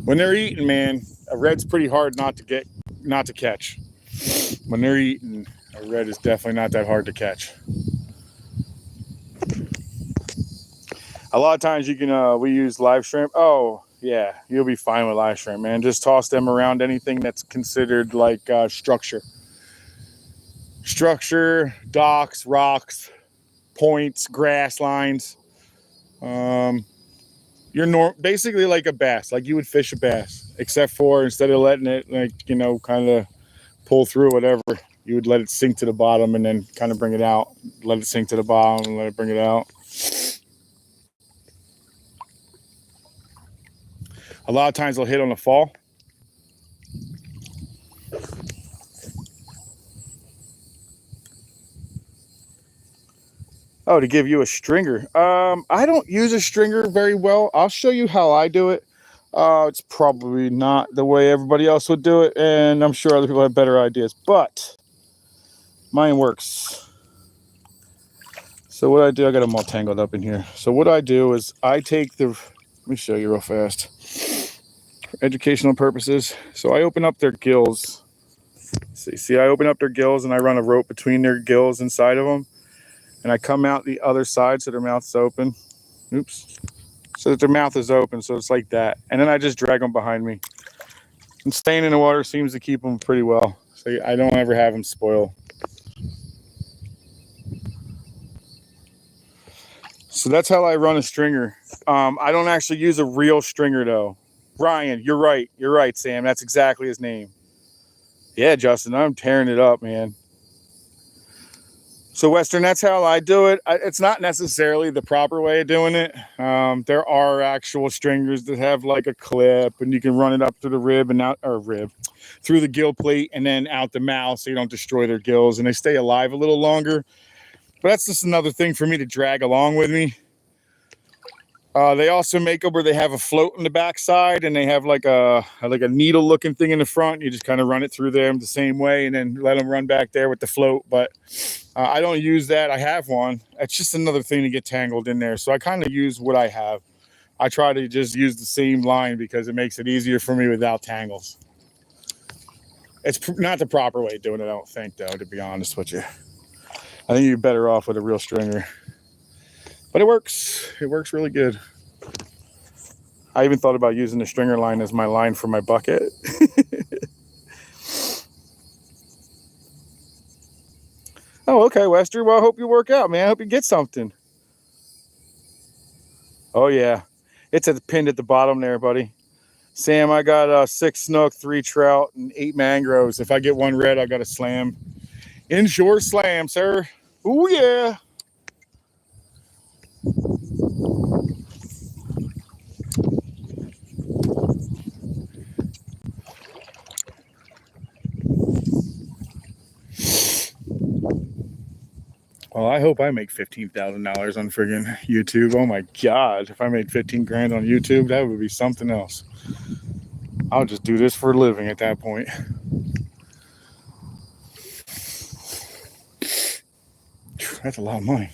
When they're eating, man, a red's pretty hard not to catch. When they're eating, a red is definitely not that hard to catch. A lot of times you can, we use live shrimp. Oh, yeah, you'll be fine with live shrimp, man. Just toss them around anything that's considered like structure. Structure, docks, rocks, points, grass lines. You're basically like a bass, like you would fish a bass, except for instead of letting it, like, you know, kind of pull through whatever, you would let it sink to the bottom and then kind of bring it out. Let it sink to the bottom and let it bring it out. A lot of times they'll hit on the fall. Oh, to give you a stringer. I don't use a stringer very well. I'll show you how I do it. It's probably not the way everybody else would do it, and I'm sure other people have better ideas, but mine works. So what I do, I got them all tangled up in here. So what I do is I take let me show you real fast. For educational purposes. So I open up their gills. See, I open up their gills and I run a rope between their gills inside of them. And I come out the other side so their mouth's open. Oops. So that their mouth is open, so it's like that. And then I just drag them behind me. And staying in the water seems to keep them pretty well. So I don't ever have them spoil. So that's how I run a stringer. I don't actually use a real stringer though. Ryan, you're right. You're right, Sam. That's exactly his name. Yeah, Justin, I'm tearing it up, man. So Western, that's how I do it. It's not necessarily the proper way of doing it. There are actual stringers that have like a clip, and you can run it up to the rib and out, or through the gill plate and then out the mouth, so you don't destroy their gills, and they stay alive a little longer. But that's just another thing for me to drag along with me. They also make them where they have a float on the backside, and they have like a needle looking thing in the front. You just kind of run it through them the same way, and then let them run back there with the float. But I don't use that. I have one. It's just another thing to get tangled in there. So I kind of use what I have. I try to just use the same line because it makes it easier for me without tangles. It's not the proper way of doing it, I don't think, though, to be honest with you. I think you're better off with a real stringer. But it works. It works really good. I even thought about using the stringer line as my line for my bucket. Oh, okay, Wester. Well, I hope you work out, man. I hope you get something. Oh, yeah. It's pinned at the bottom there, buddy. Sam, I got 6 snook, 3 trout, and 8 mangroves. If I get 1 red, I got a slam. Inshore slam, sir. Oh, yeah. Well, I hope I make $15,000 on friggin' YouTube. Oh, my God. If I made 15 grand on YouTube, that would be something else. I'll just do this for a living at that point. That's a lot of money.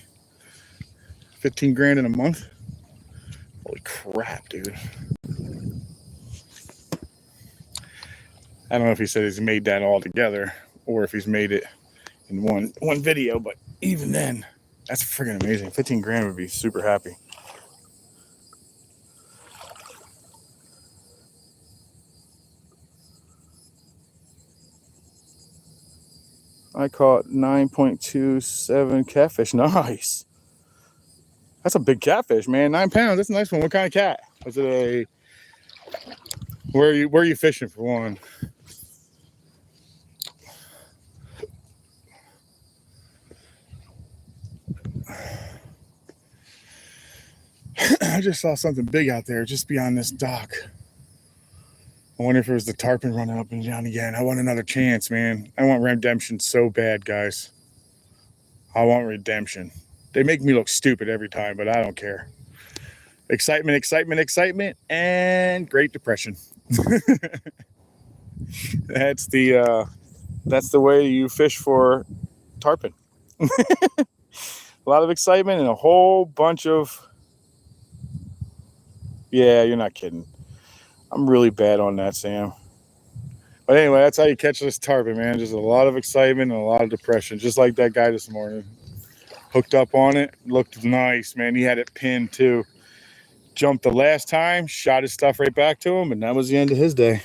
15 grand in a month? Holy crap, dude. I don't know if he said he's made that all together or if he's made it in one video, but even then, that's freaking amazing. 15 grand would be super happy. I caught 9.27 catfish. Nice. That's a big catfish, man. 9 pounds. That's a nice one. What kind of cat? Was it a... Where are you fishing for one? I just saw something big out there just beyond this dock. I wonder if it was the tarpon running up and down again. I want another chance, man. I want redemption so bad, guys. I want redemption. They make me look stupid every time, but I don't care. Excitement, excitement, excitement, and Great Depression. That's the way you fish for tarpon. A lot of excitement and a whole bunch of... Yeah, you're not kidding. I'm really bad on that, Sam. But anyway, that's how you catch this tarpon, man. Just a lot of excitement and a lot of depression. Just like that guy this morning. Hooked up on it. Looked nice, man. He had it pinned, too. Jumped the last time. Shot his stuff right back to him. And that was the end of his day.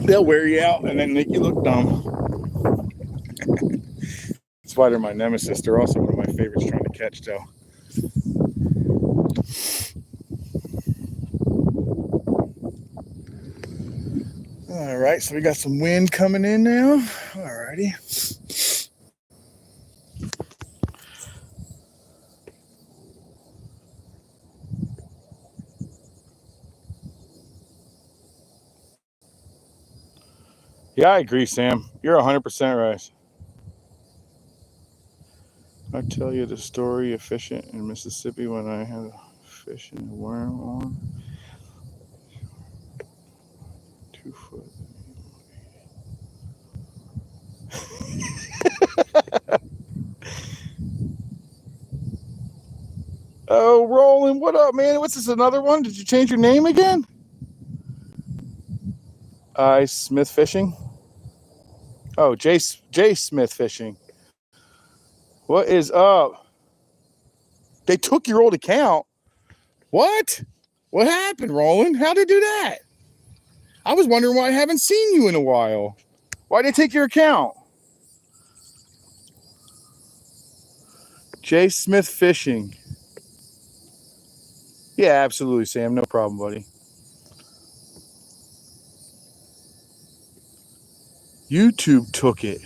They'll wear you out and then make you look dumb. That's why they're my nemesis. They're also one of my favorites trying to catch, though. All right, so we got some wind coming in now. All righty. Yeah, I agree, Sam. You're 100% right. I tell you the story of fishing in Mississippi when I had a fishing worm on 2 foot. Oh, Roland, what up, man? What's this, another one? Did you change your name again? Smith Fishing? Oh, J Smith Fishing. What is up? They took your old account. What? What happened, Roland? How'd they do that? I was wondering why I haven't seen you in a while. Why'd they take your account? J Smith Fishing. Yeah, absolutely, Sam. No problem, buddy. YouTube took it.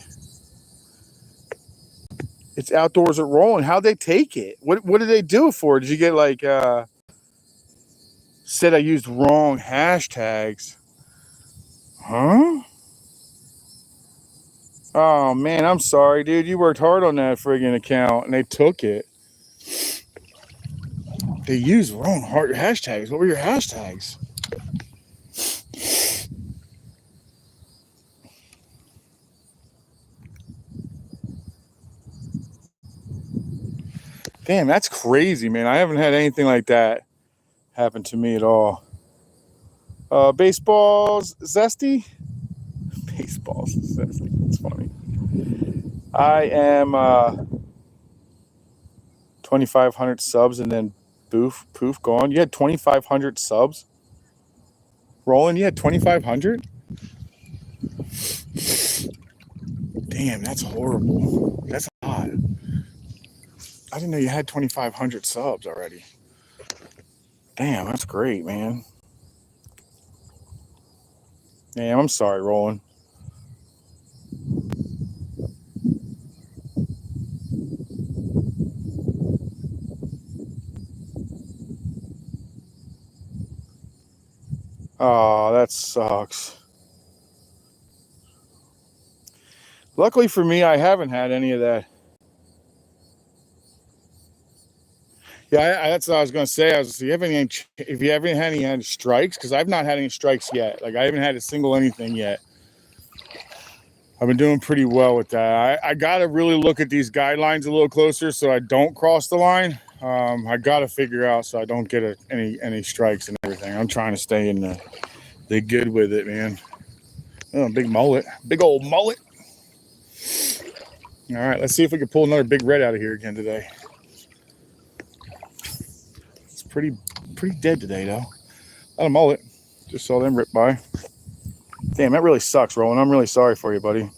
It's Outdoors at Rolling. How'd they take it? What did they do it for? Did you get like said I used wrong hashtags? Huh? Oh man, I'm sorry, dude. You worked hard on that friggin' account and they took it. They used wrong hashtags. What were your hashtags? Damn, that's crazy, man. I haven't had anything like that happen to me at all. Baseball's zesty? Baseball's zesty. That's funny. I am 2,500 subs and then poof, gone. You had 2,500 subs? Roland, you had 2,500? Damn, that's horrible. That's hot. I didn't know you had 2,500 subs already. Damn, that's great, man. Damn, I'm sorry, Roland. Oh, that sucks. Luckily for me, I haven't had any of that. Yeah, that's what I was going to say. If you haven't had any strikes, because I've not had any strikes yet. Like, I haven't had a single anything yet. I've been doing pretty well with that. I got to really look at these guidelines a little closer so I don't cross the line. I got to figure out so I don't get any strikes and everything. I'm trying to stay in the good with it, man. Oh, big mullet. Big old mullet. All right, let's see if we can pull another big red out of here again today. It's pretty dead today, though. Not a mullet. Just saw them rip by. Damn, that really sucks, Roland. I'm really sorry for you, buddy.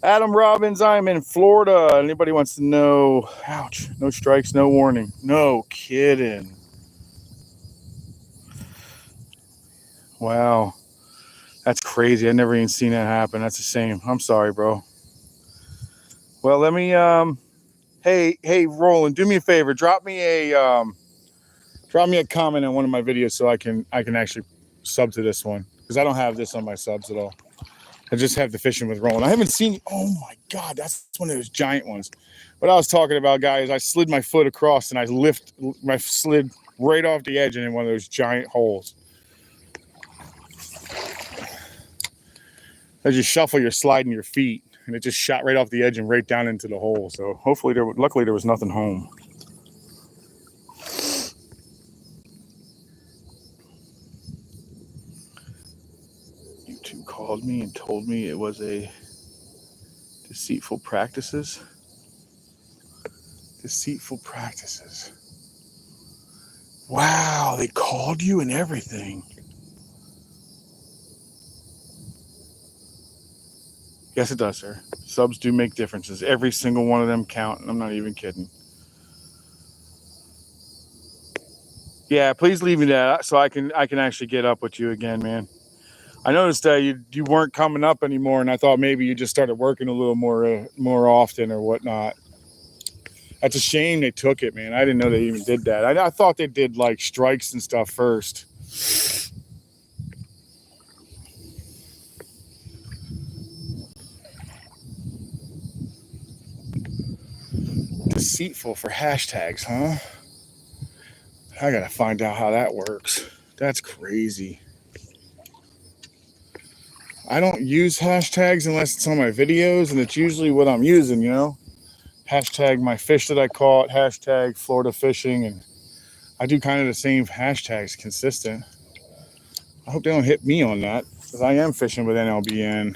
Adam Robbins, I'm in Florida. Anybody wants to know? Ouch. No strikes, no warning. No kidding. Wow. That's crazy. I never even seen that happen. That's the same. I'm sorry, bro. Well, let me hey Roland, do me a favor. Drop me a comment on one of my videos so I can actually sub to this one, because I don't have this on my subs at all. I just have the fishing with Roland. I haven't seen. Oh my God, that's one of those giant ones. What I was talking about, guys, I slid my foot across and I slid right off the edge and in one of those giant holes. As you shuffle, you're sliding your feet, and it just shot right off the edge and right down into the hole. So hopefully, luckily there was nothing home. YouTube called me and told me it was a deceitful practices. Deceitful practices. Wow, they called you and everything. Yes, it does, sir. Subs do make differences. Every single one of them count, and I'm not even kidding. Yeah, please leave me that so I can actually get up with you again, man. I noticed that you weren't coming up anymore, and I thought maybe you just started working a little more often or whatnot. That's a shame they took it, man. I didn't know they even did that. I thought they did like strikes and stuff first. Deceitful for hashtags, huh? I gotta find out how that works. That's crazy. I don't use hashtags unless it's on my videos, and it's usually what I'm using, you know? Hashtag my fish that I caught, hashtag Florida fishing, and I do kind of the same hashtags consistent. I hope they don't hit me on that, because I am fishing with NLBN.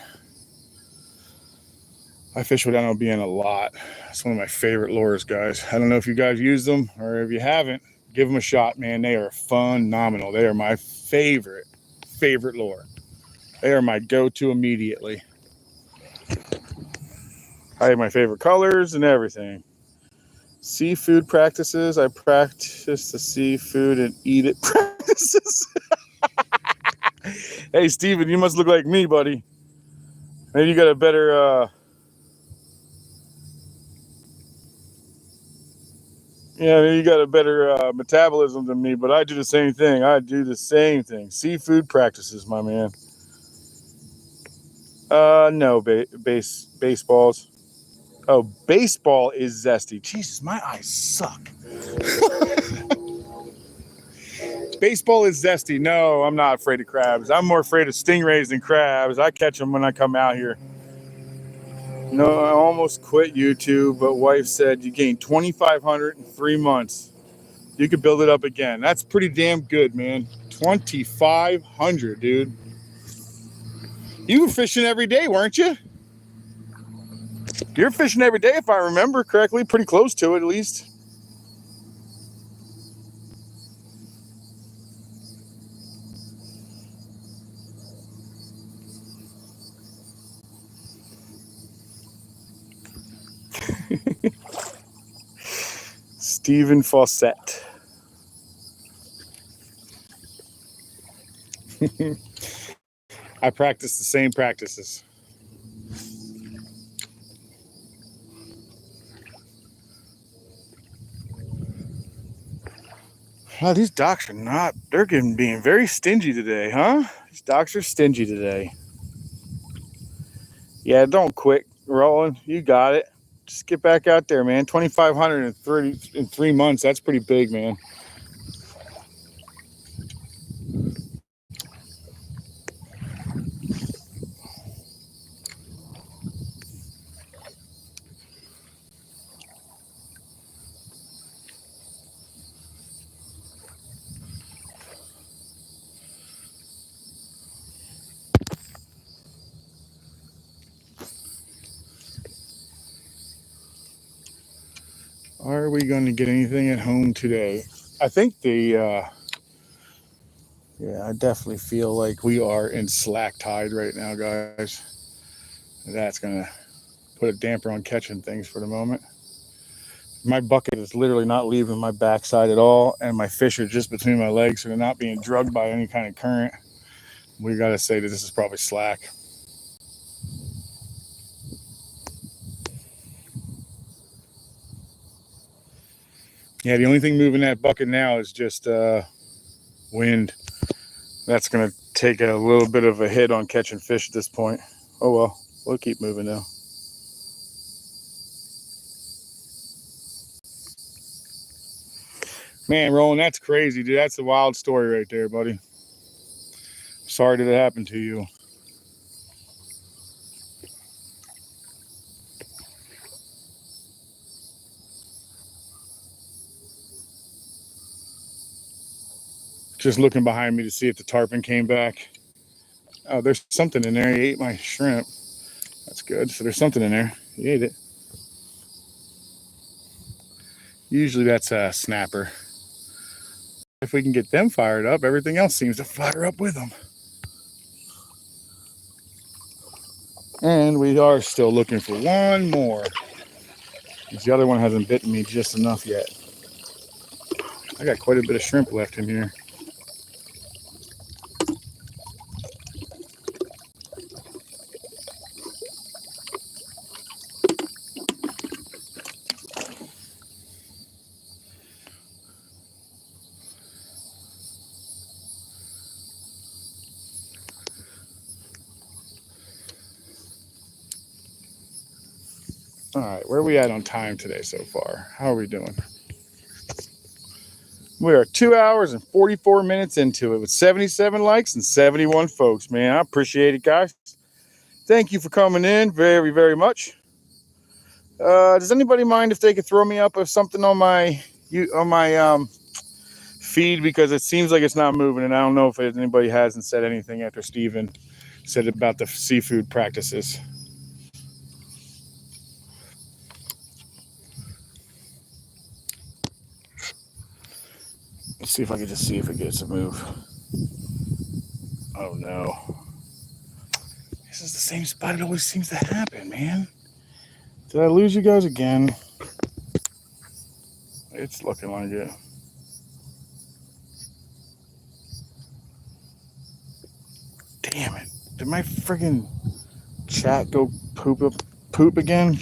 I fish with NLBN a lot. It's one of my favorite lures, guys. I don't know if you guys use them, or if you haven't, give them a shot, man. They are phenomenal. They are my favorite lure. They are my go-to immediately. I have my favorite colors and everything. Seafood practices. I practice the seafood and eat it practices. Hey, Steven, you must look like me, buddy. Maybe you got a better... Yeah, you got a better metabolism than me, but I do the same thing. Seafood practices, my man. No, baseballs. Oh, baseball is zesty. Jesus, my eyes suck. Baseball is zesty. No, I'm not afraid of crabs. I'm more afraid of stingrays than crabs. I catch them when I come out here. No, I almost quit YouTube, but wife said you gained 2,500 in 3 months. You could build it up again. That's pretty damn good, man. 2,500, dude. You were fishing every day, weren't you? You're fishing every day, if I remember correctly. Pretty close to it, at least. Stephen Fawcett. I practice the same practices. Oh, these docks are not, they're being very stingy today, huh? These docks are stingy today. Yeah, don't quit, Roland. You got it. Just get back out there, man. 2,530 in 3 months. That's pretty big, man. Are we going to get anything at home today? I think yeah, I definitely feel like we are in slack tide right now, guys. That's going to put a damper on catching things for the moment. My bucket is literally not leaving my backside at all, and my fish are just between my legs, so they're not being drugged by any kind of current. We got to say that this is probably slack. Yeah, the only thing moving that bucket now is just wind. That's going to take a little bit of a hit on catching fish at this point. Oh well, we'll keep moving though. Man, Roland, that's crazy, dude. That's a wild story right there, buddy. Sorry that it happened to you. Just looking behind me to see if the tarpon came back. Oh, there's something in there. He ate my shrimp. That's good. So there's something in there. He ate it. Usually that's a snapper. If we can get them fired up, everything else seems to fire up with them. And we are still looking for one more. The other one hasn't bitten me just enough yet. I got quite a bit of shrimp left in here. All right, where are we at on time today so far? How are we doing? We are 2 hours and 44 minutes into it with 77 likes and 71 folks, man. I appreciate it, guys. Thank you for coming in very, very much. Does anybody mind if they could throw me up with something on my feed, because it seems like it's not moving, and I don't know if anybody hasn't said anything after Steven said about the seafood practices. Let's see if I can just see if it gets a move. Oh no. This is the same spot it always seems to happen, man. Did I lose you guys again? It's looking like it. Damn it. Did my friggin' chat go poop again?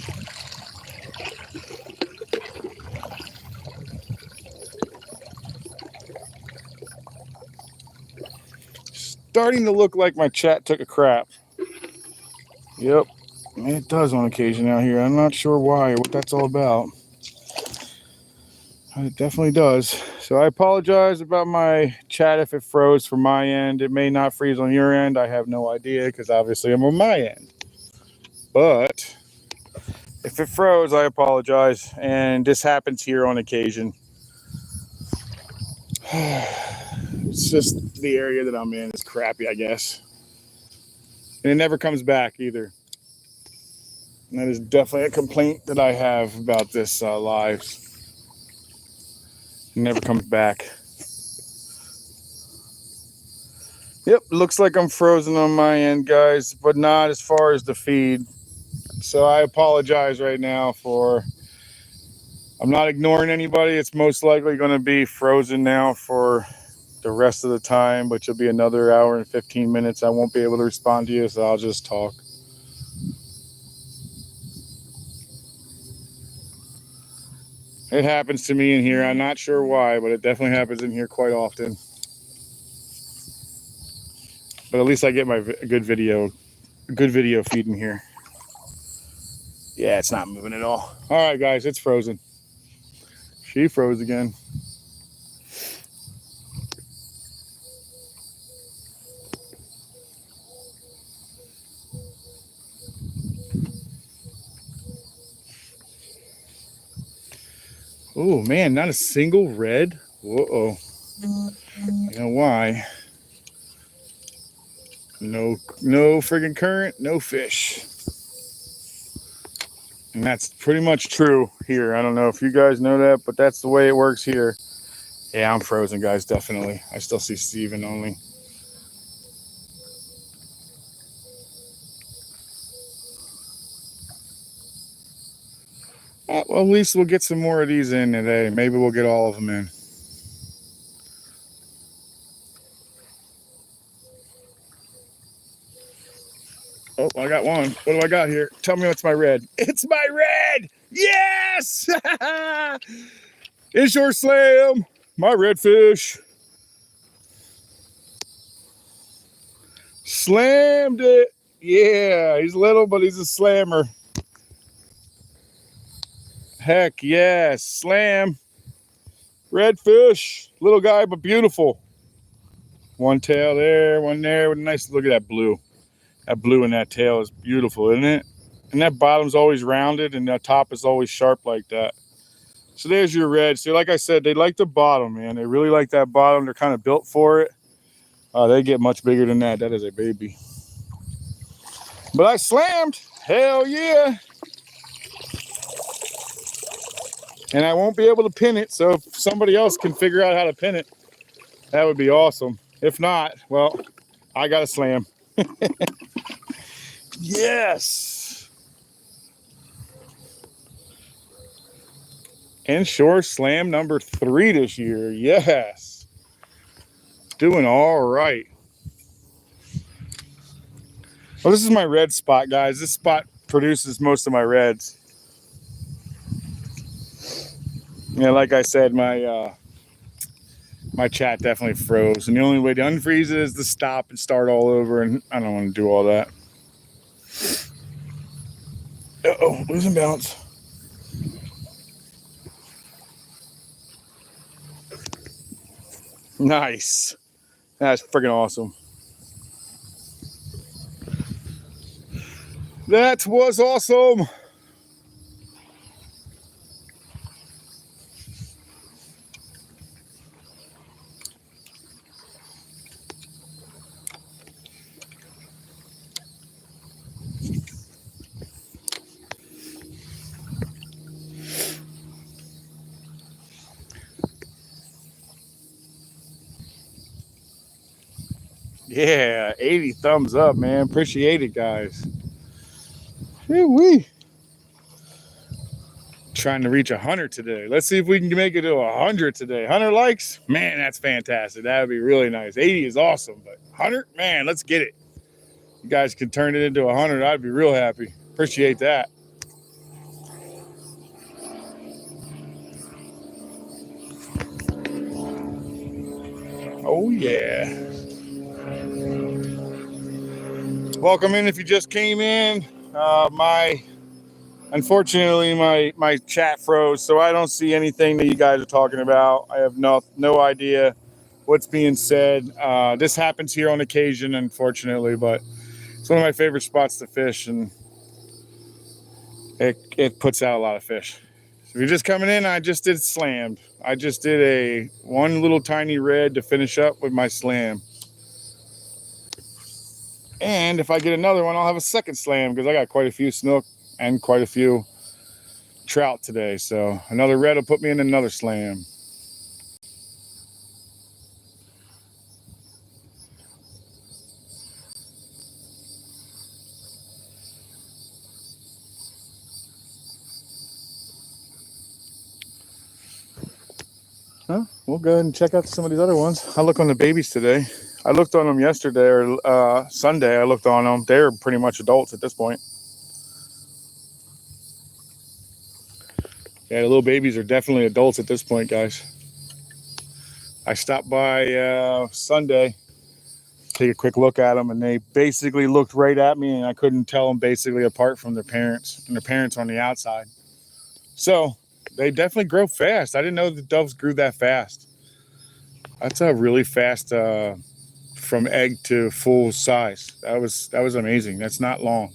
Starting to look like my chat took a crap. Yep. It does on occasion out here. I'm not sure why or what that's all about. It definitely does. So I apologize about my chat if it froze from my end. It may not freeze on your end. I have no idea because obviously I'm on my end. But if it froze, I apologize. And this happens here on occasion. It's just the area that I'm in is crappy, I guess. And it never comes back either. And that is definitely a complaint that I have about this live. It never comes back. Yep, looks like I'm frozen on my end, guys, but not as far as the feed. So I apologize right now for... I'm not ignoring anybody. It's most likely going to be frozen now for the rest of the time, which will be another hour and 15 minutes. I won't be able to respond to you, so I'll just talk. It happens to me in here. I'm not sure why, but it definitely happens in here quite often. But at least I get my good video feed in here. Yeah, it's not moving at all. All right, guys, it's frozen. She froze again. Oh man, not a single red. Whoa. You know why? No friggin' current, no fish. And that's pretty much true here. I don't know if you guys know that, but that's the way it works here. Yeah, I'm frozen, guys, definitely. I still see Steven only. Well, at least we'll get some more of these in today. Maybe we'll get all of them in. Oh, I got one. What do I got here? Tell me what's my red. It's my red! Yes! Inshore slam! My redfish. Slammed it. Yeah, he's little, but he's a slammer. Heck yes. Slam. Redfish. Little guy, but beautiful. One tail there, one there. With a nice look at that blue. That blue in that tail is beautiful, isn't it? And that bottom's always rounded and that top is always sharp like that. So there's your red. So like I said, they like the bottom, man. They really like that bottom. They're kind of built for it. They get much bigger than that. That is a baby. But I slammed. Hell yeah. And I won't be able to pin it. So if somebody else can figure out how to pin it, that would be awesome. If not, well, I got to slam. Yes. Inshore slam number 3 this year. Yes. Doing all right. Well, this is my red spot, guys. This spot produces most of my reds. Yeah, like I said, my chat definitely froze. And the only way to unfreeze it is to stop and start all over. And I don't want to do all that. Uh-oh, losing balance. Nice. That's freaking awesome. That was awesome. Yeah, 80 thumbs up, man. Appreciate it, guys. Woo-wee. Trying to reach 100 today. Let's see if we can make it to 100 today. 100 likes? Man, that's fantastic. That would be really nice. 80 is awesome, but 100? Man, let's get it. You guys can turn it into 100. I'd be real happy. Appreciate that. Oh, yeah. Welcome in if you just came in. Unfortunately, my chat froze, so I don't see anything that you guys are talking about. I have no idea what's being said. This happens here on occasion, unfortunately, but it's one of my favorite spots to fish, and it puts out a lot of fish. So if you're just coming in, I just did slammed. I just did a one little tiny red to finish up with my slam. And if I get another one, I'll have a second slam because I got quite a few snook and quite a few trout today. So another red will put me in another slam. Huh? We'll go ahead and check out some of these other ones. I'll look on the babies today. I looked on them yesterday or Sunday. I looked on them. They're pretty much adults at this point. Yeah, the little babies are definitely adults at this point, guys. I stopped by Sunday, take a quick look at them, and they basically looked right at me, and I couldn't tell them basically apart from their parents, and their parents on the outside. So they definitely grow fast. I didn't know the doves grew that fast. That's a really fast from egg to full size. That was amazing. That's not long.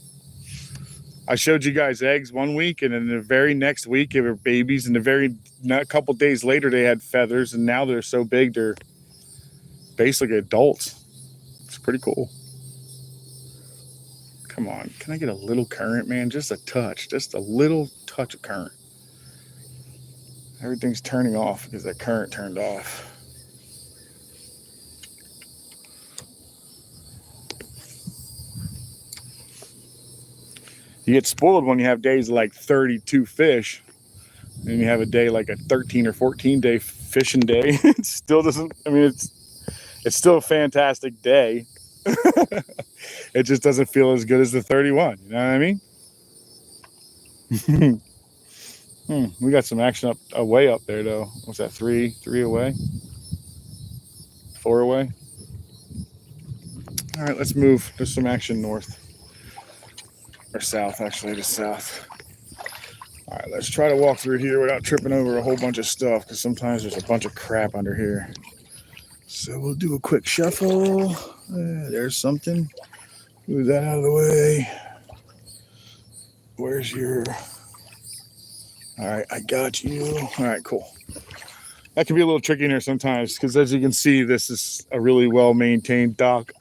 I showed you guys eggs one week, and then the very next week they were babies, and a couple days later they had feathers, and now they're so big they're basically adults. It's pretty cool. Come on, can I get a little current, man? Just a touch, just a little touch of current. Everything's turning off because that current turned off. You get spoiled when you have days like 32 fish, and you have a day like a 13 or 14 day fishing day. It still doesn't, I mean, it's still a fantastic day. It just doesn't feel as good as the 31. You know what I mean? We got some action away up there though. What's that? Three away? 4 away? All right, let's move. There's some action north. Or south, actually, to south. All right, let's try to walk through here without tripping over a whole bunch of stuff, because sometimes there's a bunch of crap under here. So we'll do a quick shuffle. There's something. Move that out of the way. Where's your... All right, I got you. All right, cool. That can be a little tricky in here sometimes, because as you can see, this is a really well-maintained dock.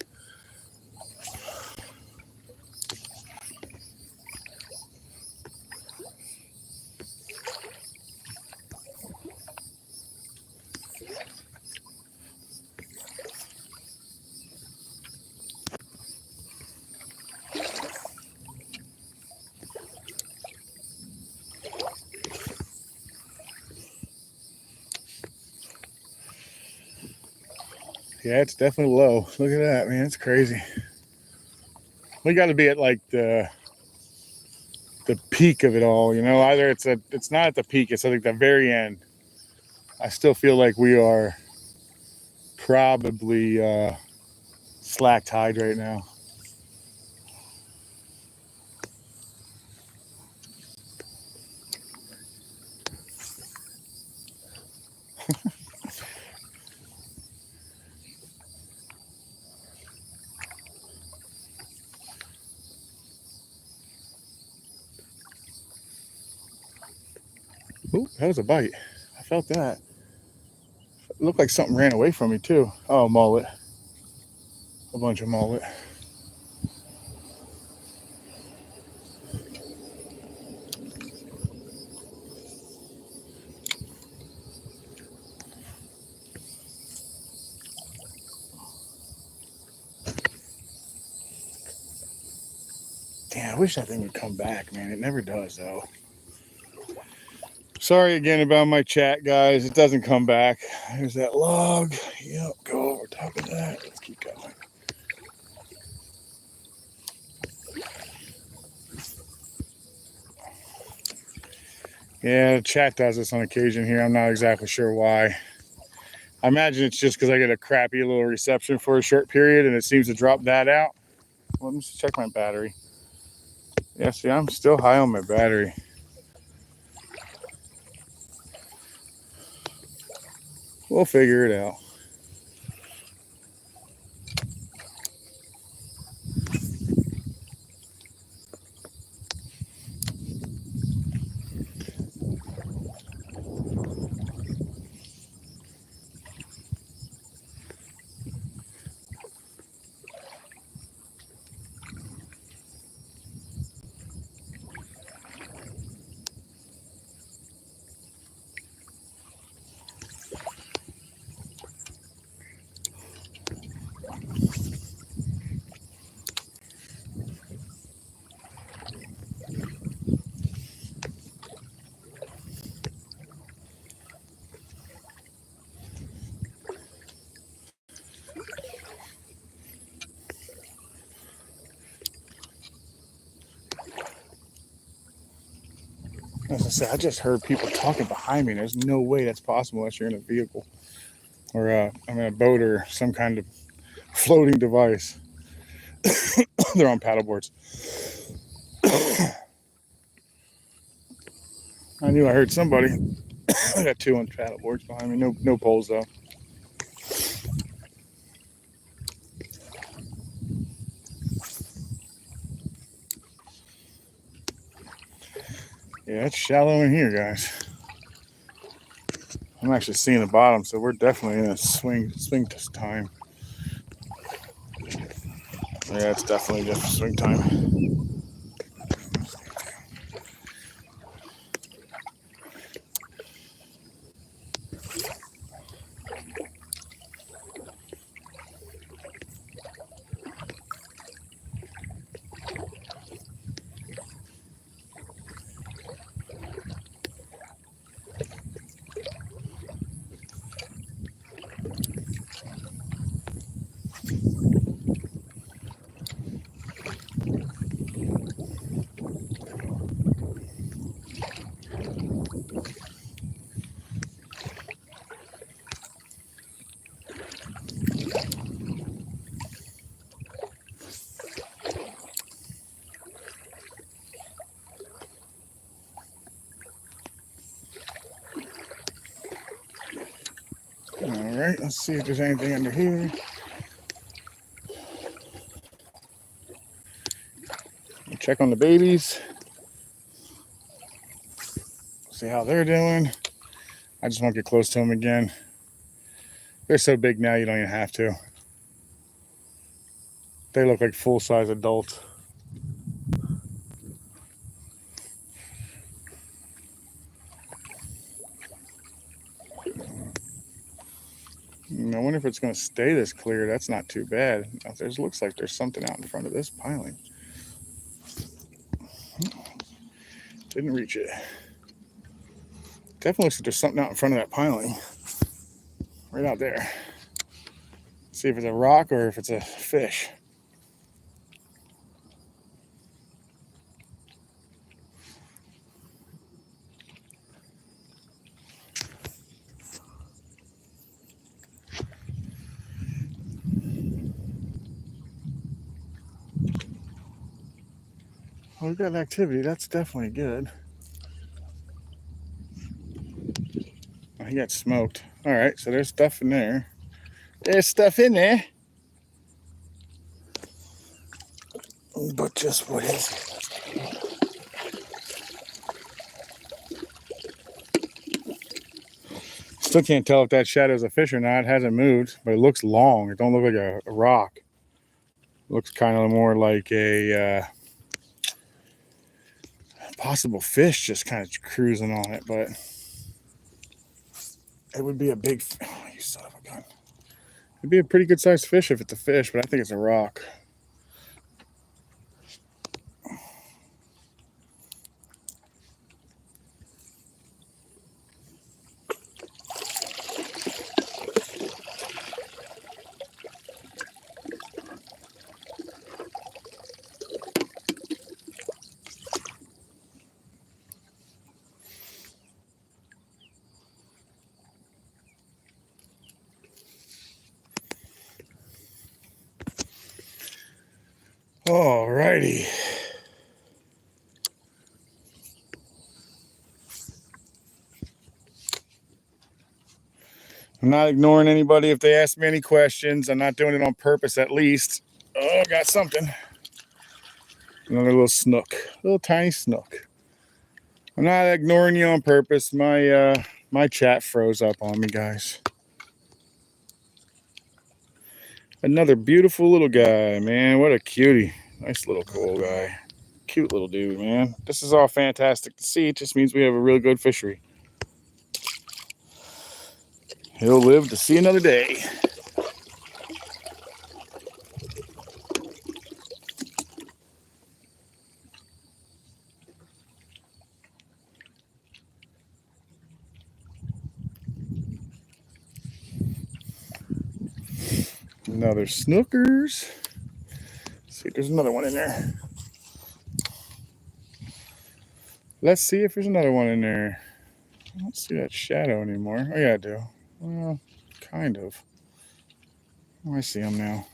Yeah, it's definitely low. Look at that, man. It's crazy. We got to be at like the peak of it all, you know. Either it's not at the peak, it's like the very end. I still feel like we are probably slack tide right now. Ooh, that was a bite. I felt that. It looked like something ran away from me too. Oh, mullet. A bunch of mullet. Damn, I wish that thing would come back, man. It never does, though. Sorry again about my chat, guys. It doesn't come back. There's that log. Yep, go over top of that. Let's keep going. Yeah, the chat does this on occasion here. I'm not exactly sure why. I imagine it's just because I get a crappy little reception for a short period and it seems to drop that out. Well, let me just check my battery. Yeah, see, I'm still high on my battery. We'll figure it out. As I said, I just heard people talking behind me. There's no way that's possible unless you're in a vehicle or I'm in a boat or some kind of floating device. They're on paddleboards. I knew I heard somebody. I got two on paddleboards behind me. No poles though. Yeah, it's shallow in here, guys. I'm actually seeing the bottom, so we're definitely in a swing time. Yeah, it's definitely just swing time. All right, let's see if there's anything under here. Check on the babies. See how they're doing. I just won't get close to them again. They're so big now you don't even have to. They look like full-size adults. I wonder if it's going to stay this clear. That's not too bad. There looks like there's something out in front of this piling. Didn't reach it. Definitely looks like there's something out in front of that piling. Right out there. See if it's a rock or if it's a fish. Well, we've got activity. That's definitely good. Oh, he got smoked. All right, so there's stuff in there. There's stuff in there. But just what is it? Still can't tell if that shadow's a fish or not. It hasn't moved, but it looks long. It don't look like a rock. It looks kind of more like a possible fish just kind of cruising on it, but it would be a big, oh, you son of a gun. It'd be a pretty good sized fish if it's a fish, but I think it's a rock. All righty. I'm not ignoring anybody if they ask me any questions. I'm not doing it on purpose, at least. Oh, got something. Another little snook. Little tiny snook. I'm not ignoring you on purpose. My chat froze up on me, guys. Another beautiful little guy, man. What a cutie. Nice little cool guy. Cute little dude, man. This is all fantastic to see. It just means we have a really good fishery. He'll live to see another day. Another snookers. Let's see if there's another one in there. Let's see if there's another one in there. I don't see that shadow anymore. Oh, yeah, I do. Well, kind of. Oh, I see him now.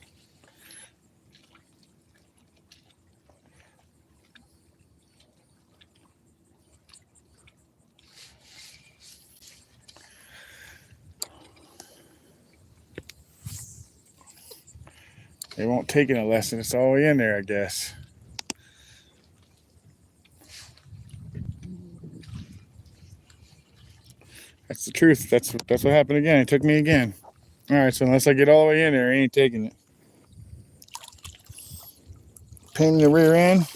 They won't take it a lesson. It's all the way in there, I guess. That's the truth. That's what happened again. It took me again. All right, so unless I get all the way in there, I ain't taking it. Pain in the rear end.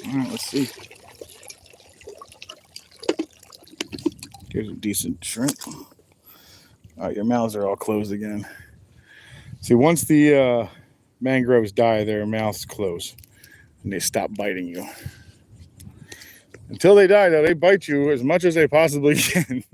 All right, let's see. Here's a decent shrimp. All right, your mouths are all closed again. See, once the mangroves die, their mouths close and they stop biting you. Until they die, though, they bite you as much as they possibly can.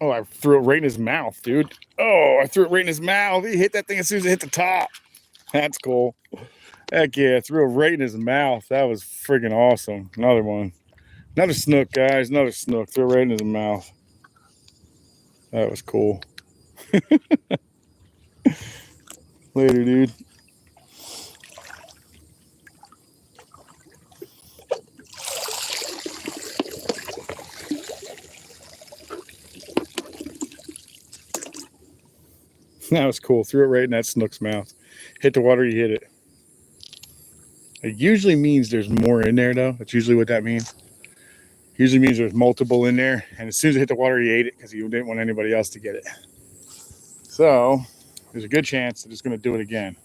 Oh, I threw it right in his mouth, dude. Oh, I threw it right in his mouth. He hit that thing as soon as it hit the top. That's cool. Heck yeah, I threw it right in his mouth. That was freaking awesome. Another one. Another snook, guys. Another snook. Threw it right in his mouth. That was cool. Later, dude. That was cool. Threw it right in that snook's mouth. Hit the water, you hit it. It usually means there's more in there, though. That's usually what that means. Usually means there's multiple in there. And as soon as it hit the water, you ate it because you didn't want anybody else to get it. So there's a good chance that it's going to do it again.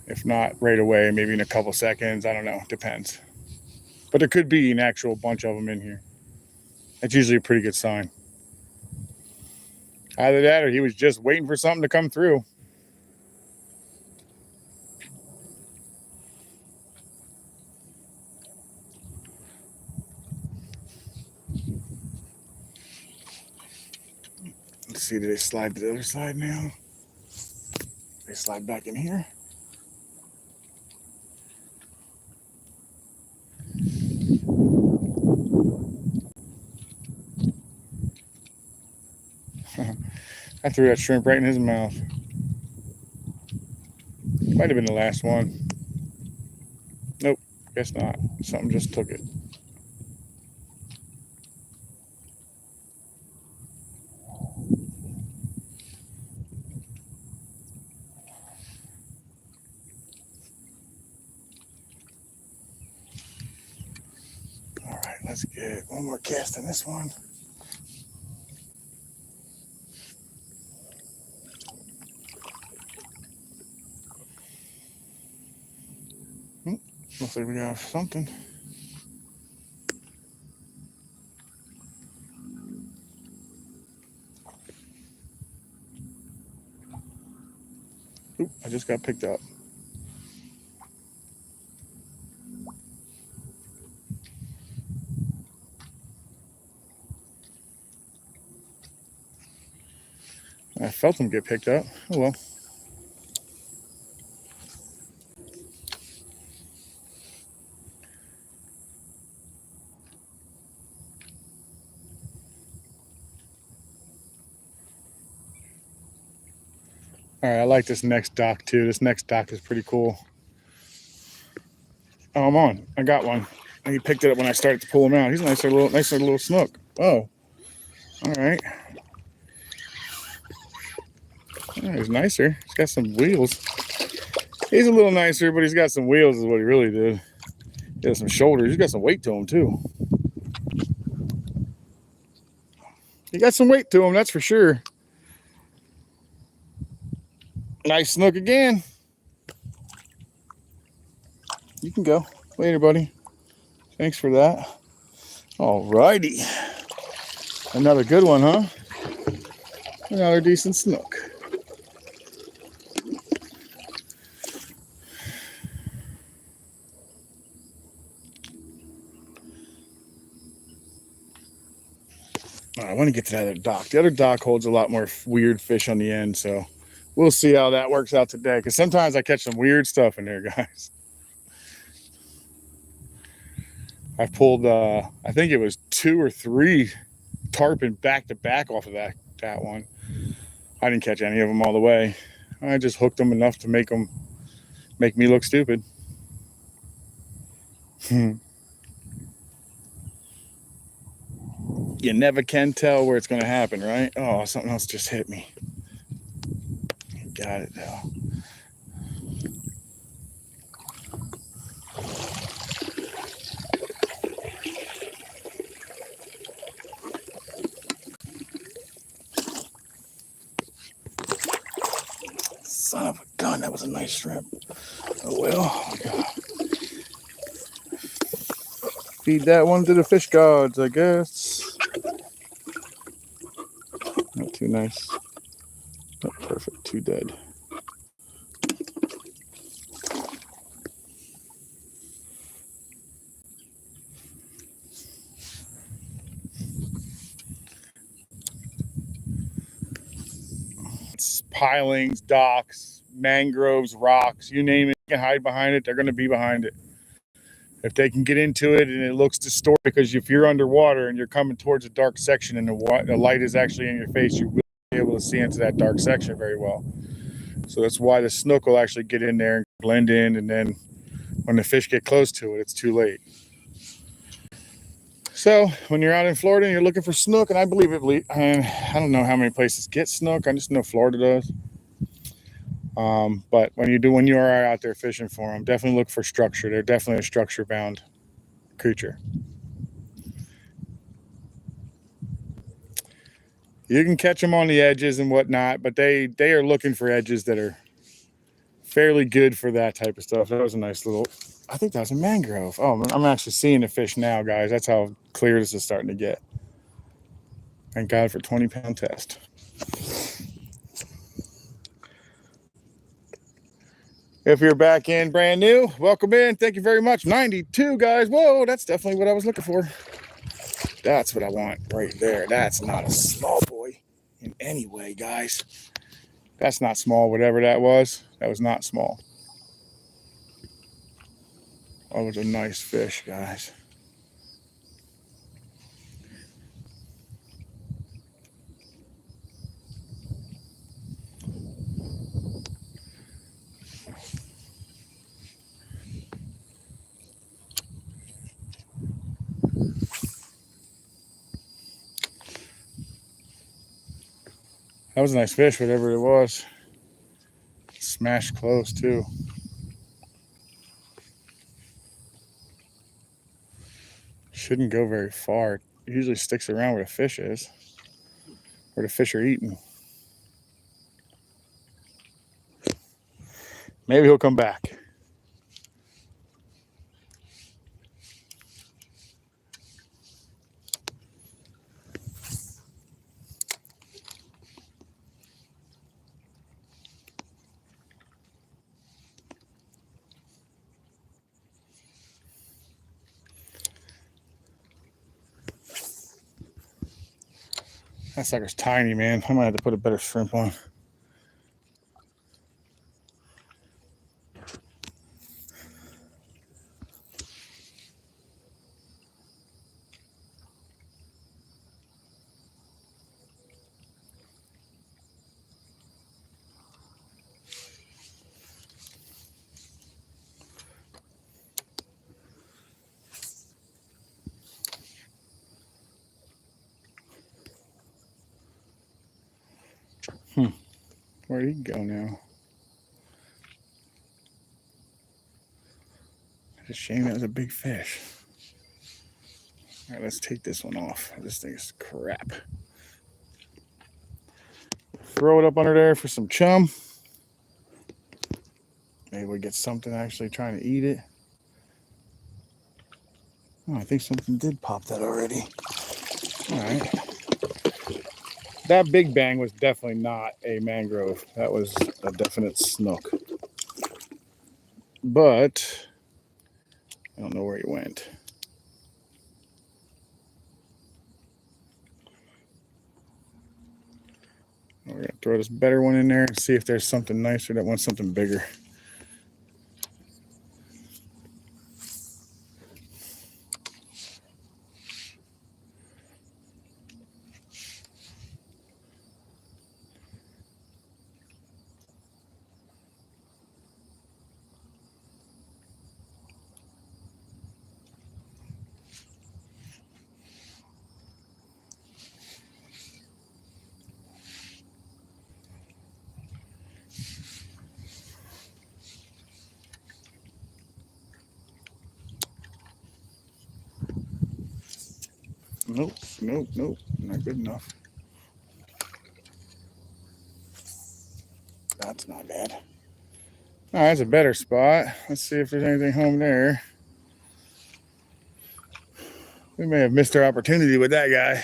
If not right away, maybe in a couple seconds. I don't know. Depends. But there could be an actual bunch of them in here. That's usually a pretty good sign. Either that or he was just waiting for something to come through. Let's see, do they slide to the other side now? They slide back in here. I threw that shrimp right in his mouth. Might have been the last one. Nope, guess not. Something just took it. All right, let's get one more cast on this one. Looks like we got something. Oop, I just got picked up. I felt him get picked up. Oh well. All right, I like this next dock too. This next dock is pretty cool. Oh, I'm on. I got one. He picked it up when I started to pull him out. He's a nicer little snook. Oh, all right. Yeah, he's nicer. He's got some wheels. He's a little nicer, but he's got some wheels is what he really did. He has some shoulders. He's got some weight to him too. He got some weight to him, that's for sure. Nice snook again. You can go. Later, buddy. Thanks for that. All righty. Another good one, huh? Another decent snook. I want to get to that other dock. The other dock holds a lot more weird fish on the end, so we'll see how that works out today. Because sometimes I catch some weird stuff in there, guys. I pulled, I think it was 2 or 3 tarpon back to back off of that one. I didn't catch any of them all the way. I just hooked them enough to make me look stupid. You never can tell where it's going to happen, right? Oh, something else just hit me. Got it though. Son of a gun, that was a nice shrimp. Oh well. Feed that one to the fish gods, I guess. Not too nice. Not perfect, too dead. It's pilings, docks, mangroves, rocks, you name it. You can hide behind it, they're going to be behind it. If they can get into it and it looks distorted, because if you're underwater and you're coming towards a dark section and the light is actually in your face, you will be able to see into that dark section very well. So that's why the snook will actually get in there and blend in, and then when the fish get close to it, it's too late. So when you're out in Florida and you're looking for snook, and I believe it, and I don't know how many places get snook, I just know Florida does. But when you are out there fishing for them, definitely look for structure. They're definitely a structure-bound creature. You can catch them on the edges and whatnot, but they are looking for edges that are fairly good for that type of stuff. That was a nice little, I think that was a mangrove. Oh, I'm actually seeing the fish now, guys. That's how clear this is starting to get. Thank God for 20-pound test. If you're back in brand new, welcome in. Thank you very much. 92, guys. Whoa, that's definitely what I was looking for. That's what I want right there. That's not a small boy in any way, guys. That's not small, whatever that was. That was not small. That was a nice fish, guys. That was a nice fish, whatever it was. Smashed close, too. Shouldn't go very far. It usually sticks around where the fish is, where the fish are eating. Maybe he'll come back. That sucker's tiny, man. I might have to put a better shrimp on. Where'd he go now? It's a shame that was a big fish. All right, let's take this one off. This thing is crap. Throw it up under there for some chum. Maybe we get something actually trying to eat it. Oh, I think something did pop that already. All right. That big bang was definitely not a mangrove. That was a definite snook. But I don't know where he went. We're going to throw this better one in there and see if there's something nicer that wants something bigger. Nope, nope, nope. Not good enough. That's not bad. All right, that's a better spot. Let's see if there's anything home there. We may have missed our opportunity with that guy.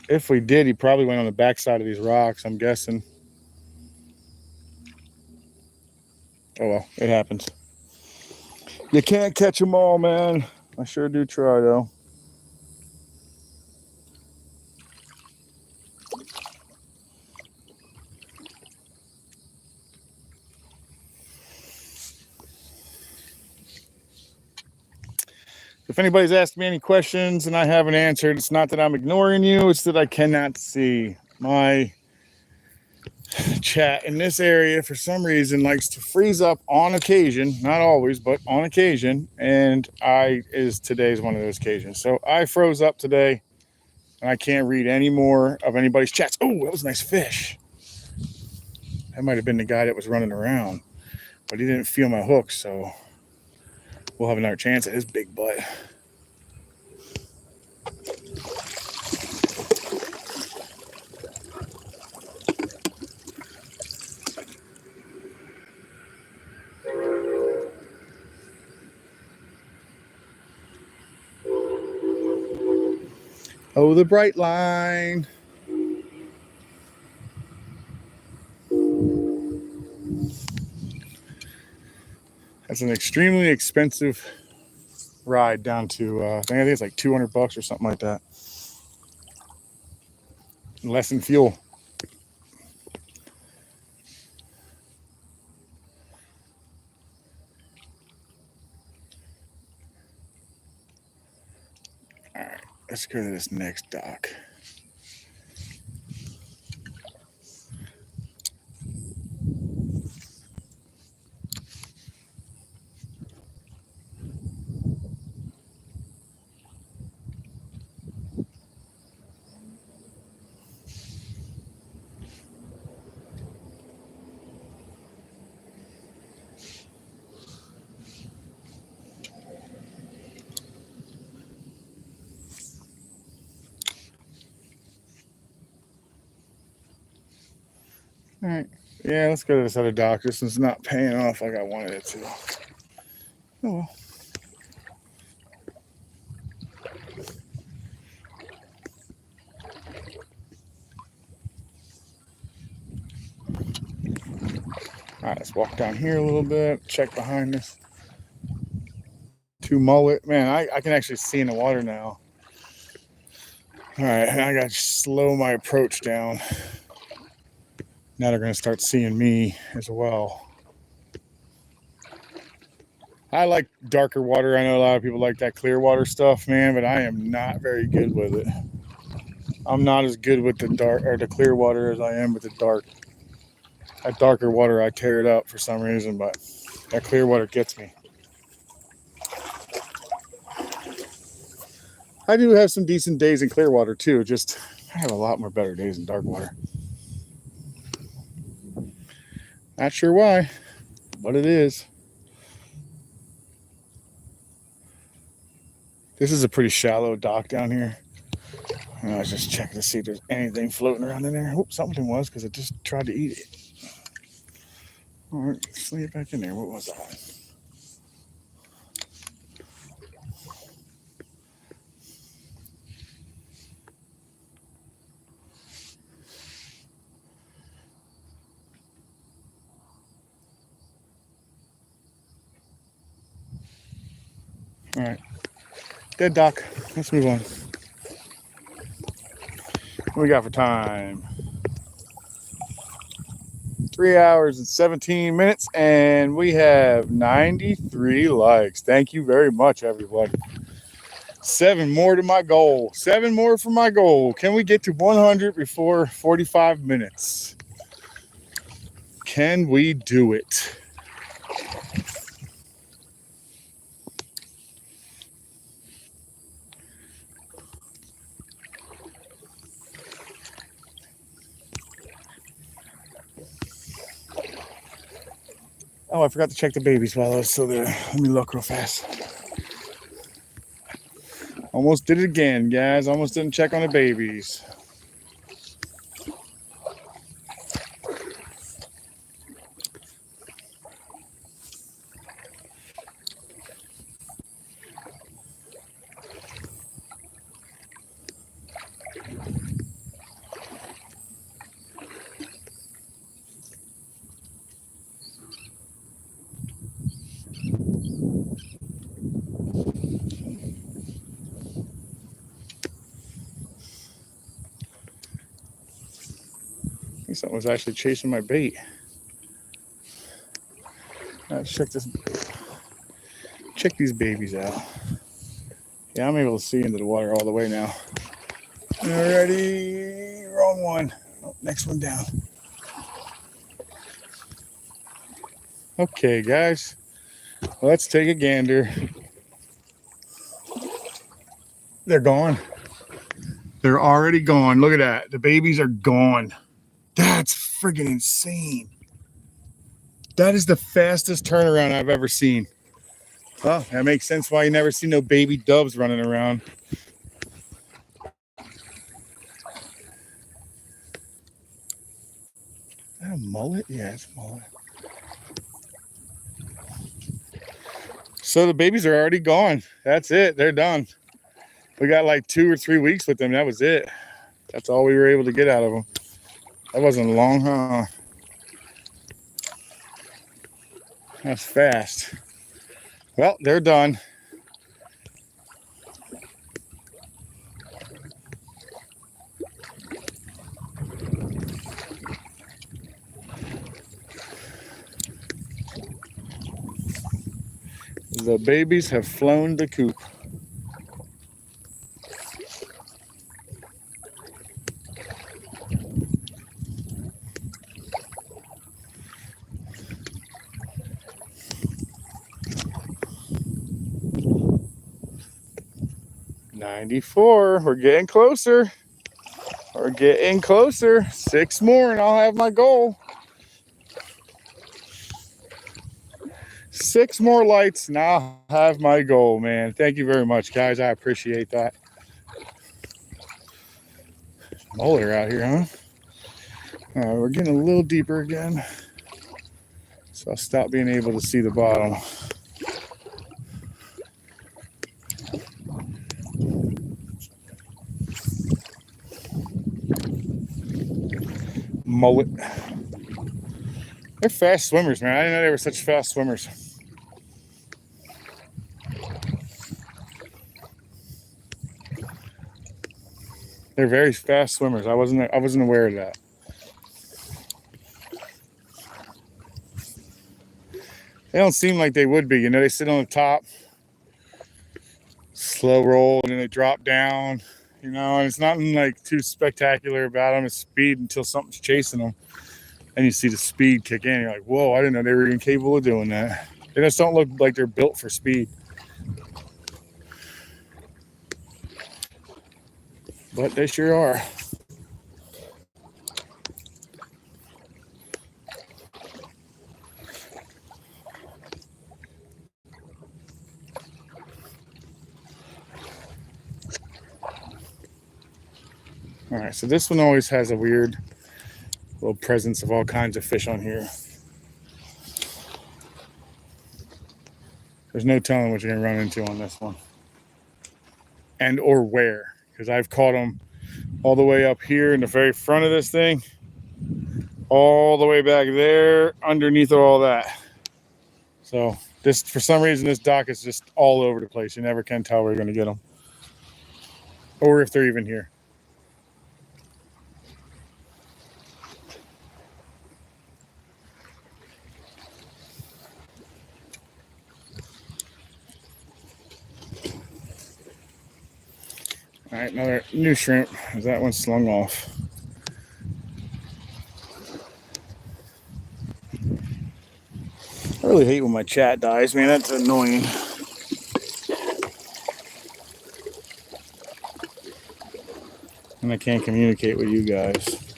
If we did, he probably went on the backside of these rocks, I'm guessing. Oh well, it happens. You can't catch them all, man. I sure do try, though. If anybody's asked me any questions and I haven't answered, it's not that I'm ignoring you, it's that I cannot see. My chat in this area, for some reason, likes to freeze up on occasion, not always, but on occasion, and today's one of those occasions. So I froze up today, and I can't read any more of anybody's chats. Oh, that was a nice fish. That might have been the guy that was running around, but he didn't feel my hook, so we'll have another chance at his big butt. Oh, the bright line. That's an extremely expensive ride down to, I think it's like $200 or something like that. Less than fuel. All right, let's go to this next dock. All right, yeah, let's go to this other dock. This one's not paying off like I wanted it to. Oh well. All right, let's walk down here a little bit, check behind us. Two mullet. Man, I can actually see in the water now. All right, I got to slow my approach down. Now they're going to start seeing me as well. I like darker water. I know a lot of people like that clear water stuff, man, but I am not very good with it. I'm not as good with the dark or the clear water as I am with the dark. That darker water, I tear it up for some reason, but that clear water gets me. I do have some decent days in clear water too. Just I have a lot more better days in dark water. Not sure why, but it is. This is a pretty shallow dock down here. And I was just checking to see if there's anything floating around in there. Oops, something was because I just tried to eat it. All right, let's lay it back in there. What was that? All right, dead doc. Let's move on. What we got for time? 3 hours and 17 minutes, and we have 93 likes. Thank you very much, everybody. 7 more to my goal. 7 more for my goal. Can we get to 100 before 45 minutes? Can we do it? Oh, I forgot to check the babies while I was still there. Let me look real fast. Almost did it again, guys. Almost didn't check on the babies. I think something was actually chasing my bait. Let's check these babies out. Yeah, I'm able to see into the water all the way now. Alrighty, wrong one. Oh, next one down. Okay, guys, let's take a gander. They're gone. They're already gone. Look at that. The babies are gone. That's friggin' insane. That is the fastest turnaround I've ever seen. Well, that makes sense why you never see no baby doves running around. Is that a mullet? Yeah, it's a mullet. So the babies are already gone. That's it. They're done. We got like 2 or 3 weeks with them. That was it. That's all we were able to get out of them. That wasn't long, huh? That's fast. Well, they're done. The babies have flown the coop. $94. We're getting closer. We're getting closer. 6 more and I'll have my goal. 6 more lights and I'll have my goal, man. Thank you very much, guys. I appreciate that. Molar out here, huh? All right, we're getting a little deeper again. So I'll stop being able to see the bottom. Mullet. They're fast swimmers, man. I didn't know they were such fast swimmers. They're very fast swimmers. I wasn't aware of that. They don't seem like they would be. You know, they sit on the top, slow roll, and then they drop down. You know, and it's nothing like too spectacular about them. It's speed until something's chasing them. And you see the speed kick in. You're like, whoa, I didn't know they were even capable of doing that. They just don't look like they're built for speed. But they sure are. All right, so this one always has a weird little presence of all kinds of fish on here. There's no telling what you're gonna run into on this one, and or where, because I've caught them all the way up here in the very front of this thing, all the way back there underneath all that. So this, for some reason, this dock is just all over the place. You never can tell where you're gonna get them, or if they're even here. All right, another new shrimp. That one's slung off. I really hate when my chat dies, man. That's annoying. And I can't communicate with you guys.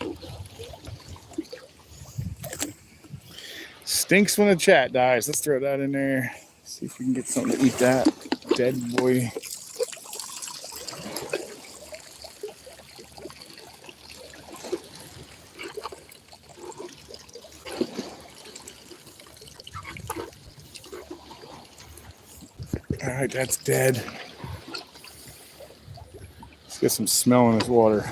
Stinks when the chat dies. Let's throw that in there. See if we can get something to eat that. Dead boy. All right, that's dead. Let's get some smell in this water.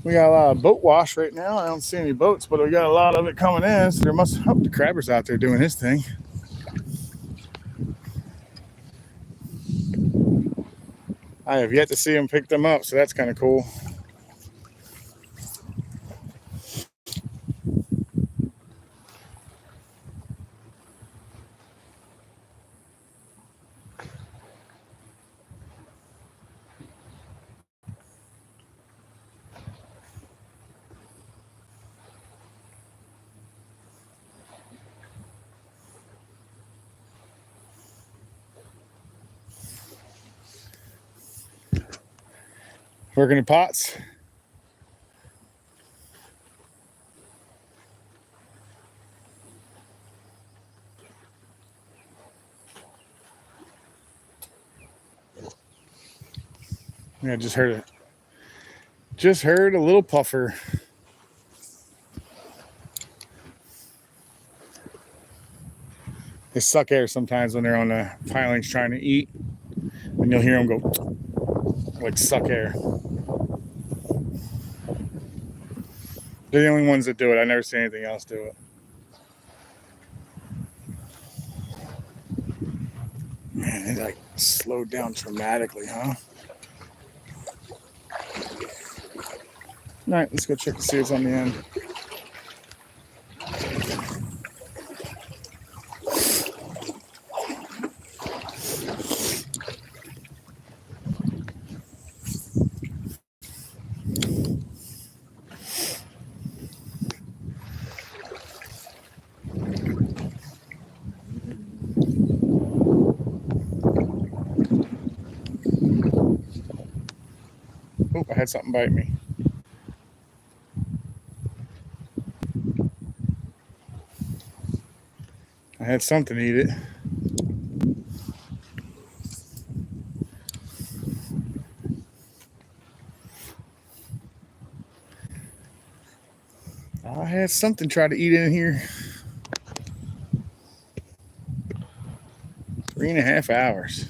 We got a lot of boat wash right now. I don't see any boats, but we got a lot of it coming in. So there must, oh, the crabber's out there doing his thing. I have yet to see him pick them up, so that's kind of cool. Working the pots. Yeah, just heard it. Just heard a little puffer. They suck air sometimes when they're on the pilings trying to eat. And you'll hear them go like suck air. They're the only ones that do it. I never see anything else do it. Man, they like slowed down dramatically, huh? All right, let's go check to see what's on the end. Oh, I had something bite me. I had something eat it. I had something try to eat in here. 3.5 hours.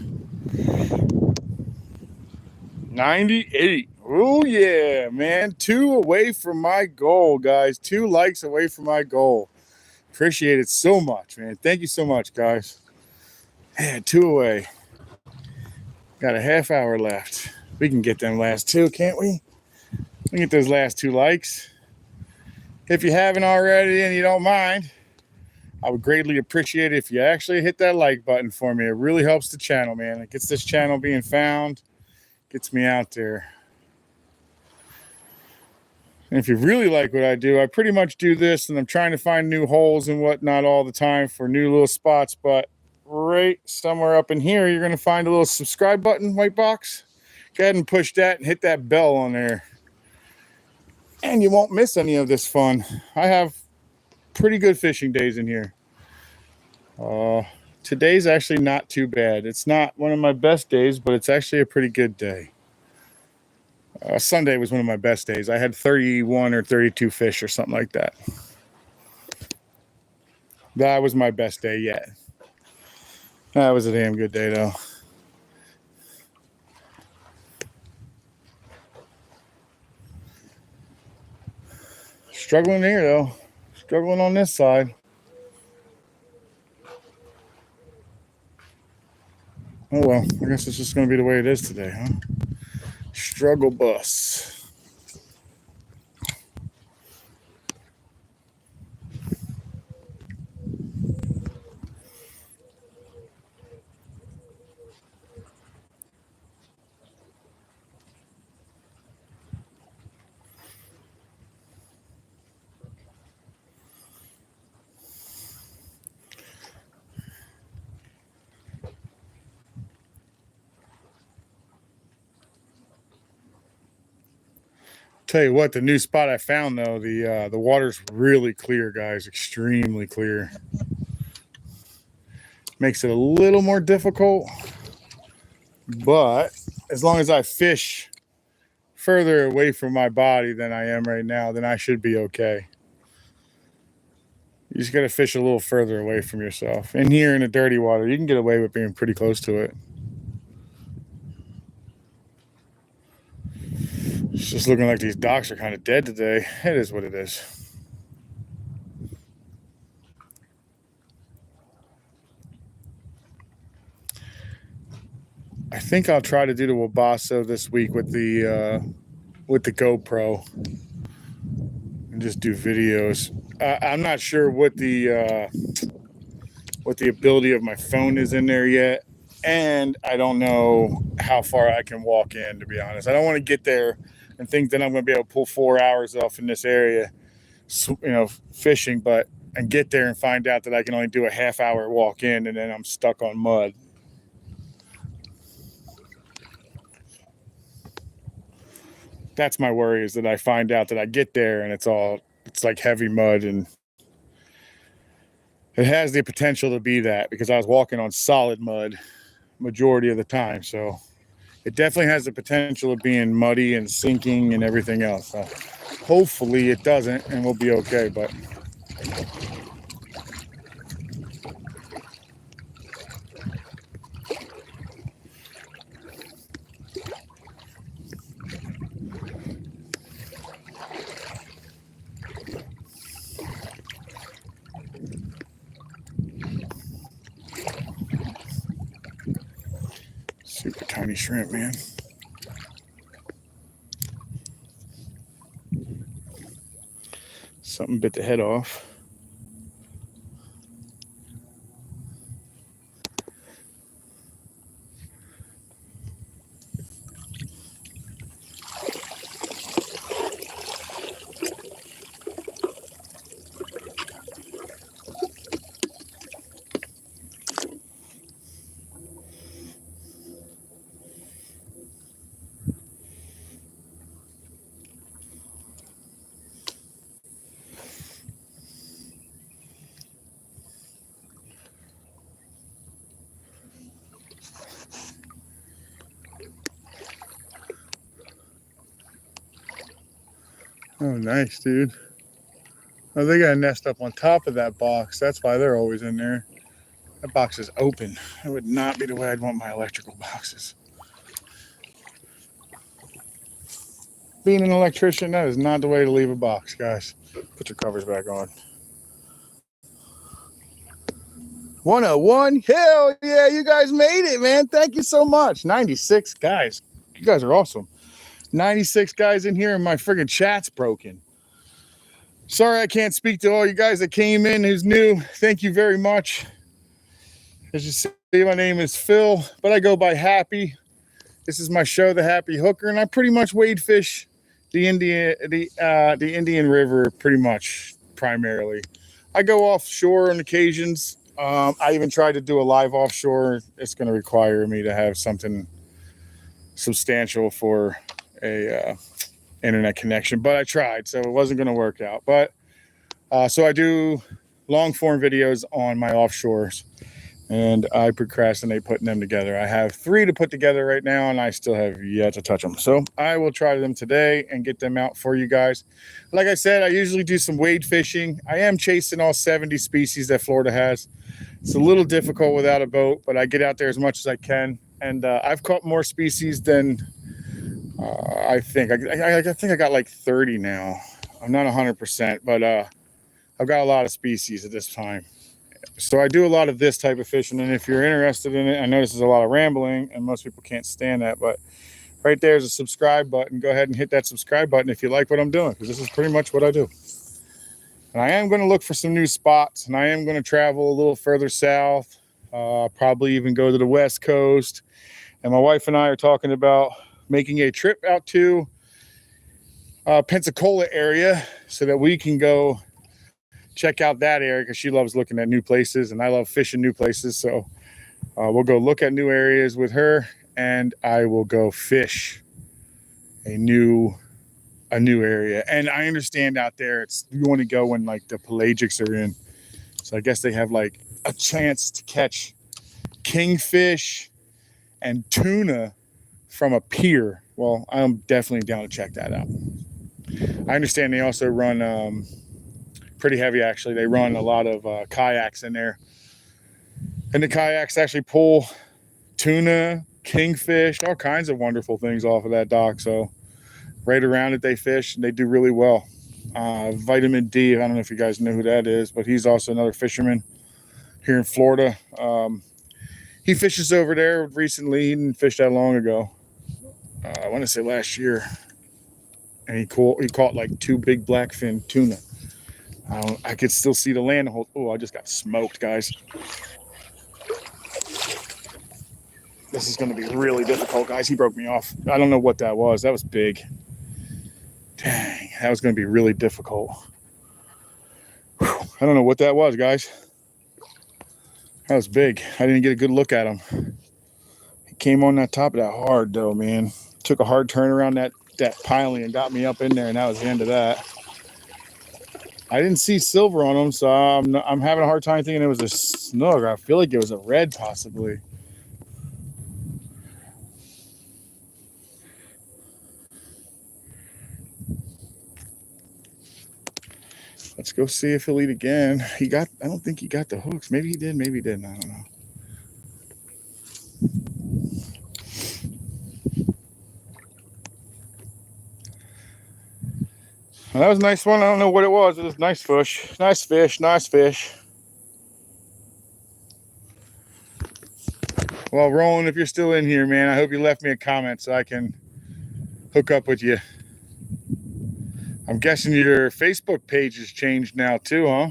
98. Oh, yeah, man. 2 away from my goal, guys. 2 likes away from my goal. Appreciate it so much, man. Thank you so much, guys. Man, 2 away. Got a half hour left. We can get them last 2, can't we? We can get those last 2 likes. If you haven't already and you don't mind, I would greatly appreciate it if you actually hit that like button for me. It really helps the channel, man. It gets this channel being found, gets me out there. And if you really like what I do, I pretty much do this, and I'm trying to find new holes and whatnot all the time for new little spots. But right somewhere up in here, you're going to find a little subscribe button, white box. Go ahead and push that and hit that bell on there. And you won't miss any of this fun. I have pretty good fishing days in here. Today's actually not too bad. It's not one of my best days, but it's actually a pretty good day. Sunday was one of my best days. I had 31 or 32 fish or something like that. That was my best day yet. That was a damn good day, though. Struggling here, though. Struggling on this side. Oh, well. I guess it's just going to be the way it is today, huh? Struggle bus. Tell you what, the new spot I found, though, the water's really clear, guys. Extremely clear. Makes it a little more difficult, but as long as I fish further away from my body than I am right now, then I should be okay. You just got to fish a little further away from yourself. In here in the dirty water, you can get away with being pretty close to it. It's just looking like these docks are kind of dead today. It is what it is. I think I'll try to do the Wabasso this week with the GoPro and just do videos. I'm not sure what the ability of my phone is in there yet, and I don't know how far I can walk in, to be honest. I don't want to get there and think that I'm going to be able to pull 4 hours off in this area, fishing, and get there and find out that I can only do a half-hour walk in, and then I'm stuck on mud. That's my worry, is that I find out that I get there and it's like heavy mud, and it has the potential to be that, because I was walking on solid mud majority of the time. So it definitely has the potential of being muddy and sinking and everything else. So hopefully it doesn't, and we'll be okay. But super tiny shrimp, man. Something bit the head off. Oh, nice, dude. Oh, they got a nest up on top of that box. That's why they're always in there. That box is open. That would not be the way I'd want my electrical boxes. Being an electrician, that is not the way to leave a box, guys. Put your covers back on. 101. Hell yeah, you guys made it, man. Thank you so much. 96 guys. You guys are awesome. 96 guys in here and my friggin' chat's broken. Sorry I can't speak to all you guys that came in who's new. Thank you very much. As you see, my name is Phil, but I go by Happy. This is my show, The Happy Hooker, and I pretty much wade fish the Indian River pretty much primarily. I go offshore on occasions. I even tried to do a live offshore. It's going to require me to have something substantial for a internet connection, but I tried, so it wasn't going to work out. But so I do long form videos on my offshores, and I procrastinate putting them together. I have 3 to put together right now, and I still have yet to touch them. So I will try them today and get them out for you guys. Like I said, I usually do some wade fishing. I am chasing all 70 species that Florida has. It's a little difficult without a boat, but I get out there as much as I can. And I've caught more species than I think. I think I got like 30 now. I'm not 100%, but I've got a lot of species at this time. So I do a lot of this type of fishing, and if you're interested in it, I know this is a lot of rambling, and most people can't stand that, but right there's a subscribe button. Go ahead and hit that subscribe button if you like what I'm doing, because this is pretty much what I do. And I am going to look for some new spots, and I am going to travel a little further south, probably even go to the West Coast. And my wife and I are talking about making a trip out to Pensacola area so that we can go check out that area, because she loves looking at new places and I love fishing new places. So we'll go look at new areas with her, and I will go fish a new area. And I understand out there you want to go when like the pelagics are in. So I guess they have like a chance to catch kingfish and tuna from a pier. Well, I'm definitely down to check that out. I understand they also run pretty heavy, actually. They run a lot of kayaks in there, and the kayaks actually pull tuna, kingfish, all kinds of wonderful things off of that dock. So right around it they fish, and they do really well. Vitamin D, I don't know if you guys know who that is, but he's also another fisherman here in Florida. He fishes over there recently. He didn't fish that long ago. I want to say last year, and he caught like 2 big blackfin tuna. I could still see the land hold. Oh, I just got smoked, guys. This is going to be really difficult, guys. He broke me off. I don't know what that was. That was big. Dang, that was going to be really difficult. Whew. I don't know what that was, guys. That was big. I didn't get a good look at him. He came on that top of that hard, though, man. Took a hard turn around that piling and got me up in there, and that was the end of that. I didn't see silver on them, so I'm having a hard time thinking it was a snook. I feel like it was a red, possibly. Let's go see if he'll eat again. I don't think he got the hooks. Maybe he did, maybe he didn't. I don't know. Well, that was a nice one. I don't know what it was. It was nice fish. Nice fish. Nice fish. Well, Roland, if you're still in here, man, I hope you left me a comment so I can hook up with you. I'm guessing your Facebook page has changed now too, huh?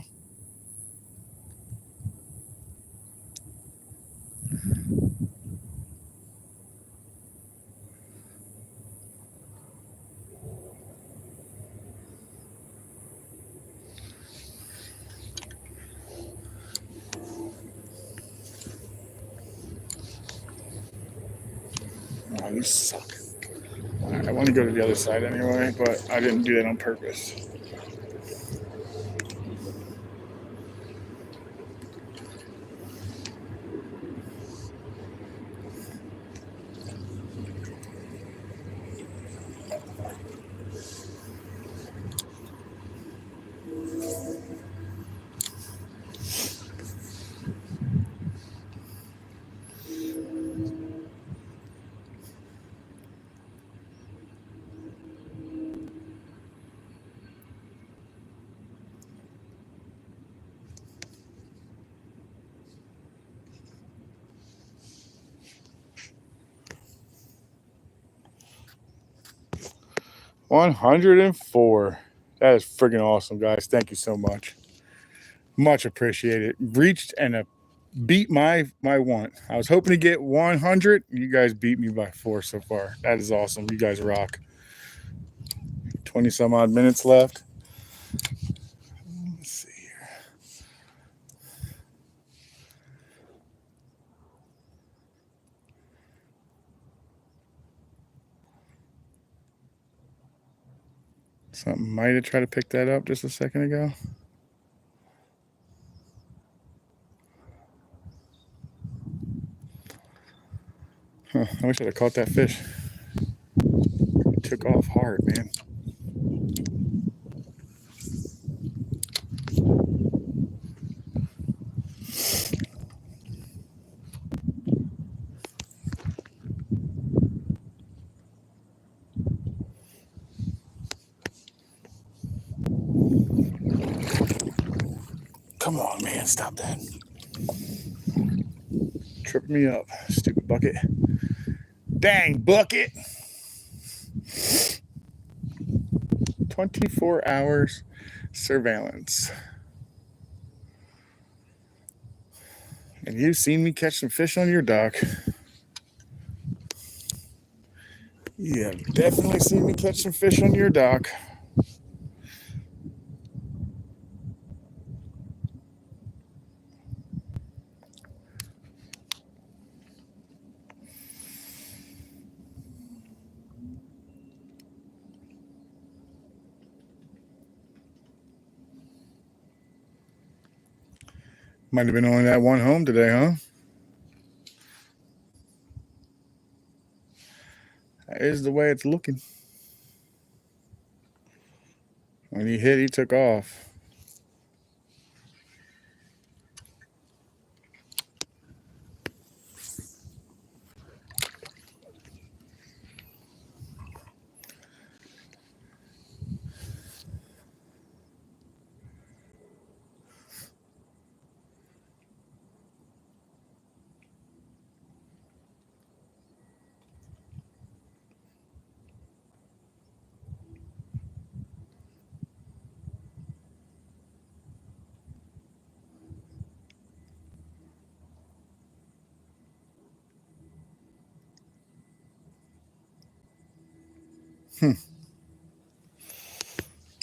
Oh, you suck. I want to go to the other side anyway, but I didn't do that on purpose. 104. That is freaking awesome, guys. Thank you so much. Much appreciated. Reached and beat my want. I was hoping to get 100. You guys beat me by 4 so far. That is awesome. You guys rock. 20 some odd minutes left. Let's see here. Something might have tried to pick that up just a second ago. Huh, I wish I'd have caught that fish. It took off hard, man. Come on, man. Stop that. Tripping me up. Stupid bucket. Dang, bucket. 24 hours surveillance. And you've seen me catch some fish on your dock. You have definitely seen me catch some fish on your dock. Might have been only that one home today, huh? That is the way it's looking. When he hit, he took off.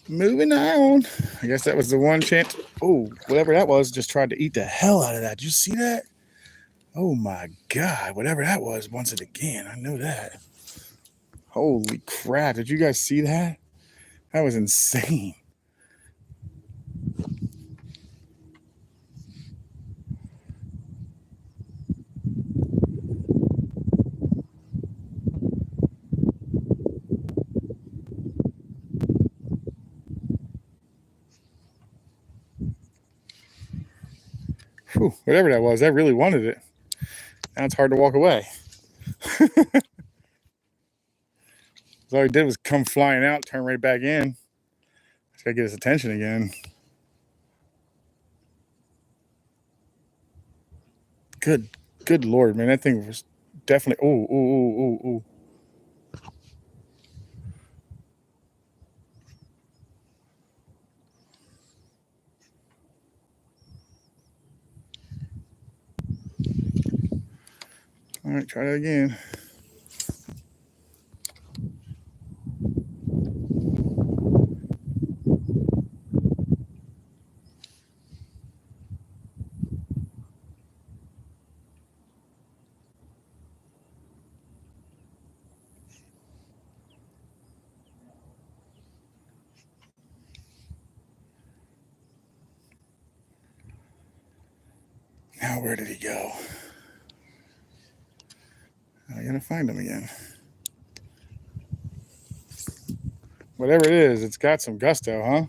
Moving on. I guess that was the one chance. Oh, whatever that was, just tried to eat the hell out of that. Did you see that? Oh my God. Whatever that was, wants it again. I know that. Holy crap. Did you guys see that? That was insane. Whew, whatever that was, I really wanted it. Now it's hard to walk away. All he did was come flying out, turn right back in. Just gotta get his attention again. Good Lord, man. That thing was definitely. Ooh. All right, try that again. Now, where did he go? I gotta find him again. Whatever it is, it's got some gusto, huh?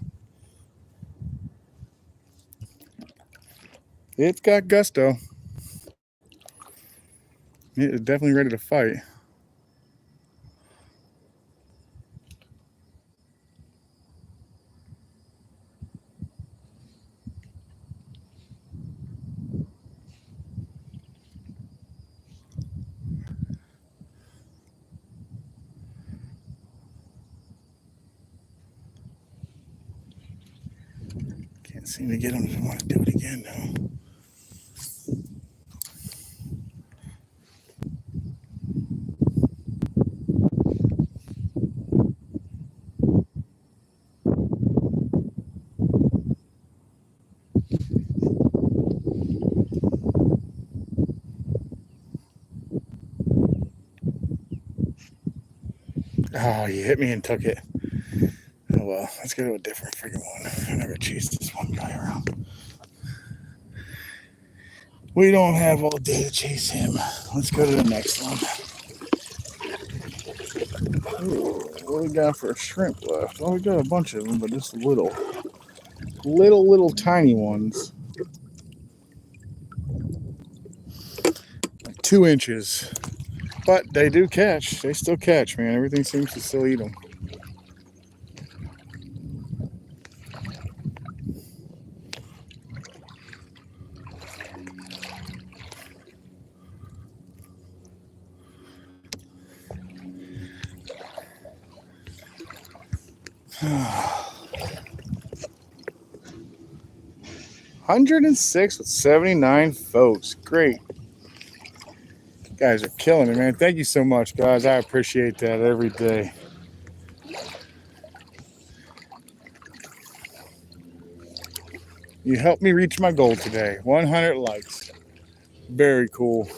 It's got gusto. It is definitely ready to fight. Can't seem to get him to want to do it again now. Oh, you hit me and took it. Oh well, let's go to a different freaking one. I never chased this one guy around. We don't have all day to chase him. Let's go to the next one. Ooh, what we got for a shrimp left? Oh, we got a bunch of them, but just little tiny ones. Like 2 inches. But they do catch. They still catch, man. Everything seems to still eat them. $106 with 79 folks. Great. You guys are killing it, man. Thank you so much, guys. I appreciate that every day. You helped me reach my goal today. 100 likes. Very cool.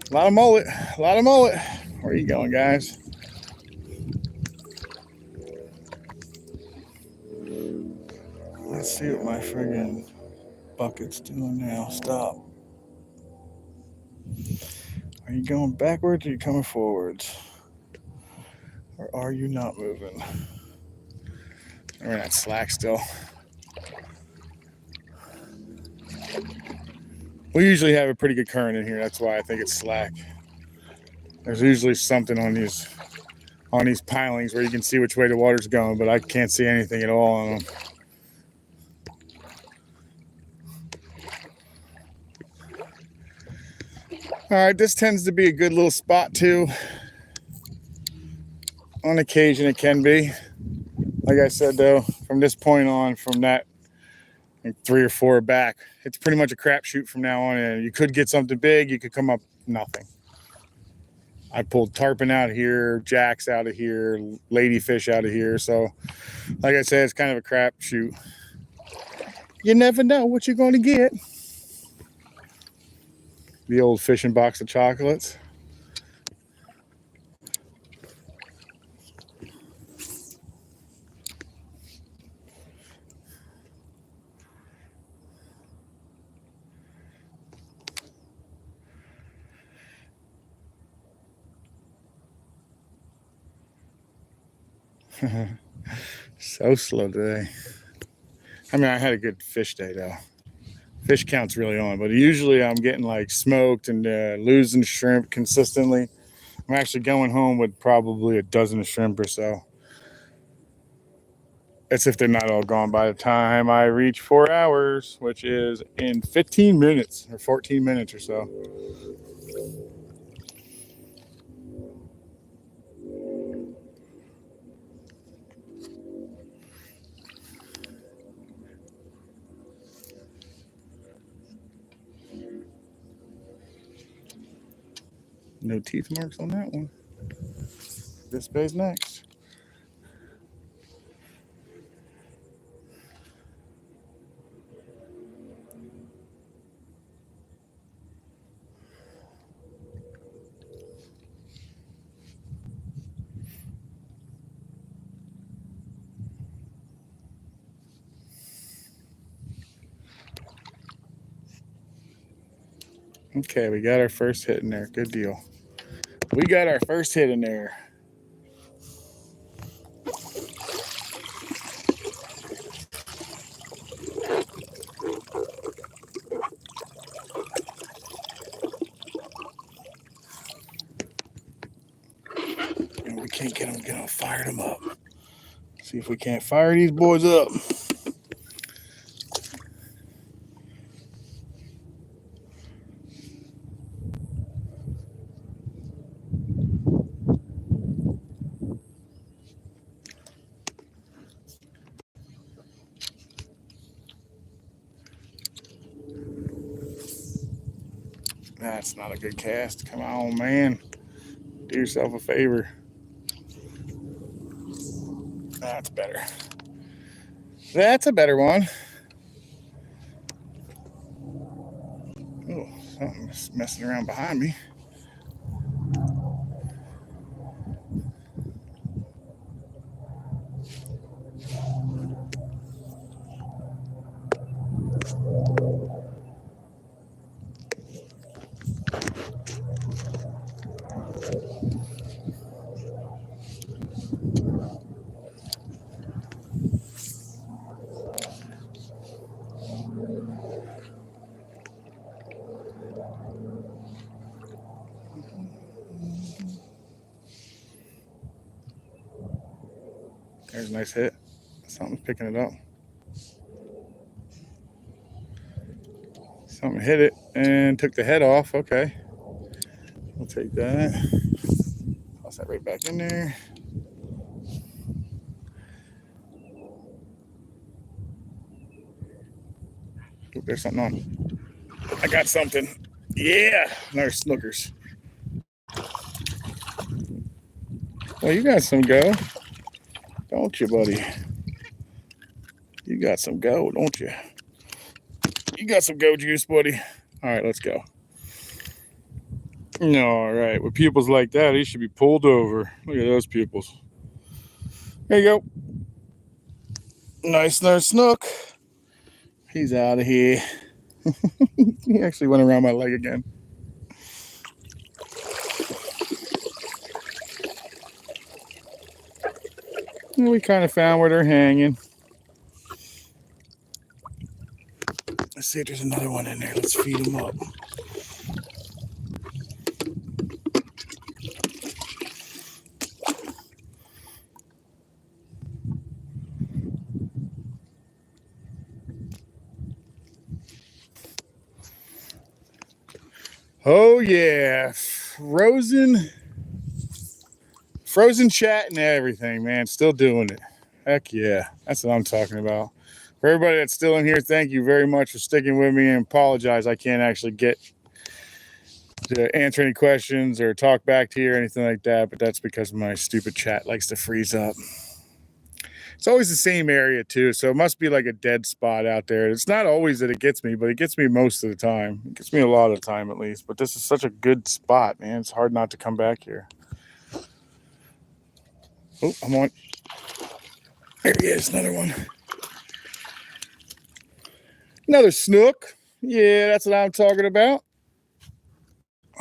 A lot of mullet. A lot of mullet. Where are you going, guys? Let's see what my friggin' bucket's doing now. Stop. Are you going backwards or are you coming forwards? Or are you not moving? We're not slack still. We usually have a pretty good current in here. That's why I think it's slack. There's usually something on these pilings where you can see which way the water's going, but I can't see anything at all on them. All right, this tends to be a good little spot too. On occasion it can be. Like I said though, from this point on, from that 3 or 4 back, it's pretty much a crapshoot from now on. And you could get something big, you could come up nothing. I pulled tarpon out of here, jacks out of here, ladyfish out of here. So, like I said, it's kind of a crapshoot. You never know what you're going to get. The old fishing box of chocolates. So slow today. I mean, I had a good fish day though. Fish count's really on, but usually I'm getting like smoked and losing shrimp consistently. I'm actually going home with probably a dozen shrimp or so. That's if they're not all gone by the time I reach 4 hours, which is in 15 minutes or 14 minutes or so. No teeth marks on that one. This bay's next. Okay, we got our first hit in there. Good deal. We got our first hit in there. And we can't get them fired them up. See if we can't fire these boys up. That's not a good cast. Come on, man. Do yourself a favor. That's better. That's a better one. Oh, something's messing around behind me. There's a nice hit. Something's picking it up. Something hit it and took the head off. Okay. We'll take that. Toss that right back in there. Oop, there's something on. I got something. Yeah. Another snookers. Well, you got some go. Don't you, buddy? You got some go, don't you? You got some go juice, buddy. All right, let's go. All right, with pupils like that, he should be pulled over. Look at those pupils. There you go. Nice snook. He's out of here. He actually went around my leg again. And we kind of found where they're hanging. Let's see if there's another one in there. Let's feed him up. Oh yeah, frozen chat and everything, man. Still doing it. Heck yeah, that's what I'm talking about. For everybody that's still in here, thank you very much for sticking with me, and apologize I can't actually get to answer any questions or talk back to you or anything like that, but that's because my stupid chat likes to freeze up. It's always the same area too, so it must be like a dead spot out there. It's not always that it gets me, but it gets me most of the time. It gets me a lot of the time at least, but this is such a good spot, man. It's hard not to come back here. Oh, I'm on. There he is, another one. Another snook. Yeah, that's what I'm talking about.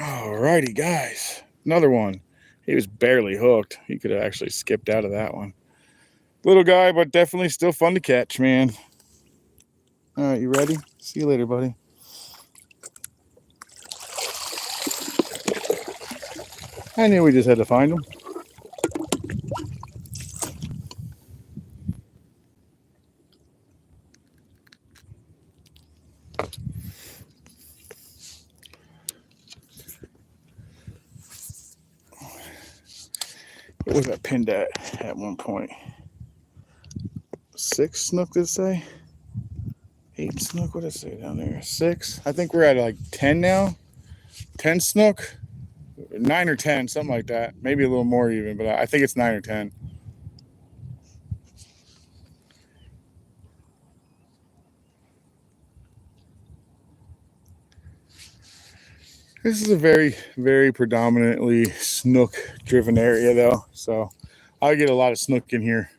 All righty, guys. Another one. He was barely hooked. He could have actually skipped out of that one. Little guy, but definitely still fun to catch, man. All right, you ready? See you later, buddy. I knew we just had to find him. What was that pinned at one point? 6 snook, did it say? 8 snook, what did it say down there? 6. I think we're at like 10 now. 10 snook. 9 or 10, something like that. Maybe a little more even, but I think it's 9 or 10. This is a very, very predominantly snook-driven area, though, so I get a lot of snook in here.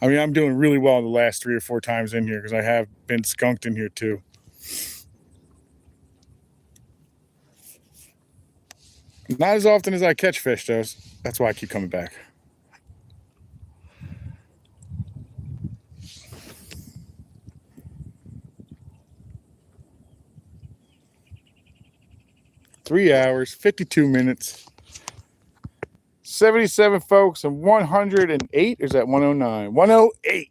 I mean, I'm doing really well the last 3 or 4 times in here because I have been skunked in here, too. Not as often as I catch fish, though. That's why I keep coming back. Three hours, 52 minutes, 77 folks, and 108. Or is that 109? 108.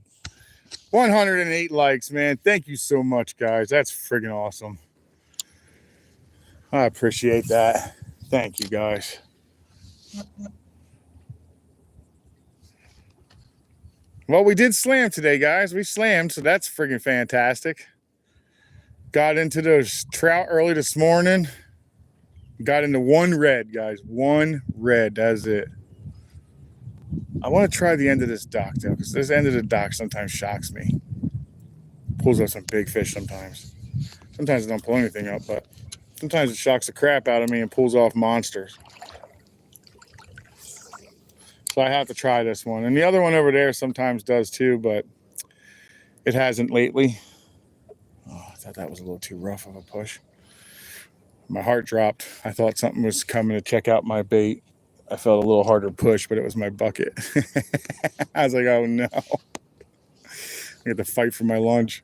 108 likes, man. Thank you so much, guys. That's friggin' awesome. I appreciate that. Thank you, guys. Well, we did slam today, guys. We slammed, so that's friggin' fantastic. Got into those trout early this morning. Got into one red, guys. One red. That's it. I want to try the end of this dock, though, because this end of the dock sometimes shocks me. Pulls up some big fish sometimes. Sometimes it don't pull anything up, but sometimes it shocks the crap out of me and pulls off monsters. So I have to try this one. And the other one over there sometimes does too, but it hasn't lately. Oh, I thought that was a little too rough of a push. My heart dropped. I thought something was coming to check out my bait. I felt a little harder push, but it was my bucket. I was like, oh no. I had to fight for my lunch.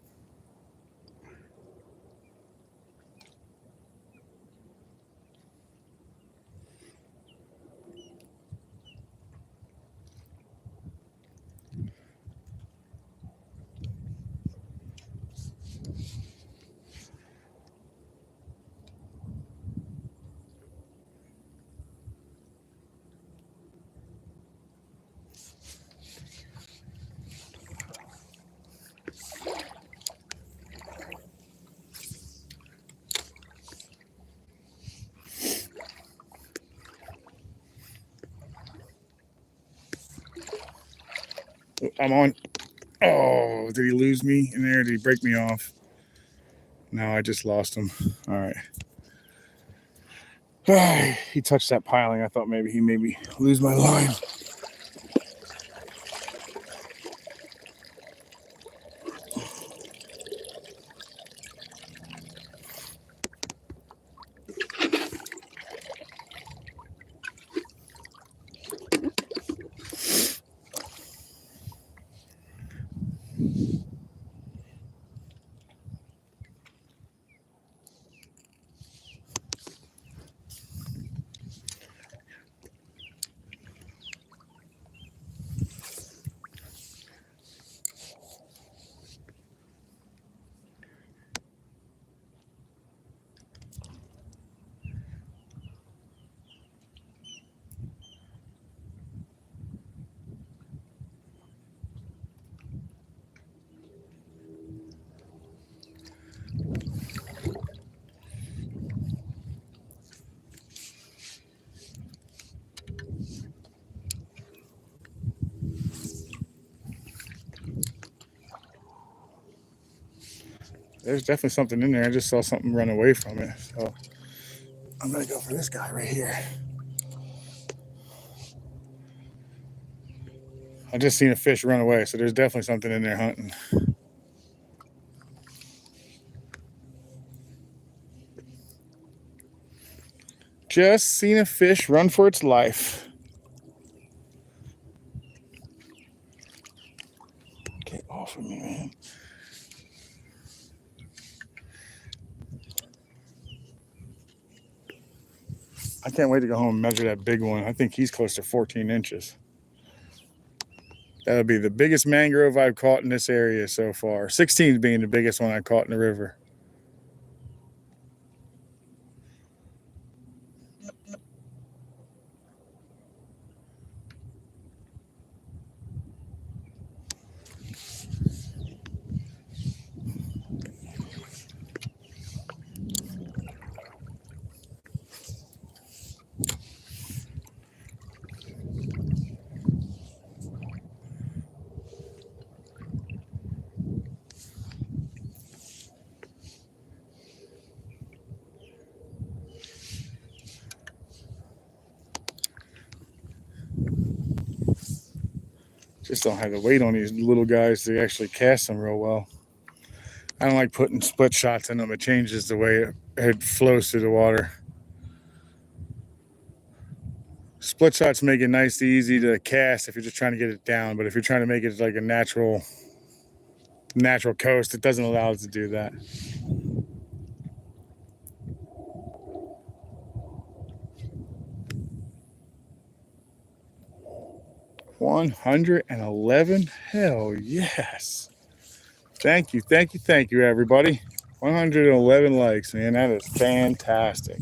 I'm on. Oh, did he lose me in there? Did he break me off? No, I just lost him. All right. He touched that piling. I thought maybe he made me lose my line. There's definitely something in there. I just saw something run away from it. So I'm going to go for this guy right here. I just seen a fish run away, so there's definitely something in there hunting. Just seen a fish run for its life. Get off of me, man. I can't wait to go home and measure that big one. I think he's close to 14 inches. That'll be the biggest mangrove I've caught in this area so far. 16 being the biggest one I caught in the river. Just don't have the weight on these little guys to actually cast them real well. I don't like putting split shots in them. It changes the way it flows through the water. Split shots make it nice and easy to cast if you're just trying to get it down, but if you're trying to make it like a natural coast, it doesn't allow it to do that. $111. Hell yes. Thank you, everybody. 111 likes, man. That is fantastic.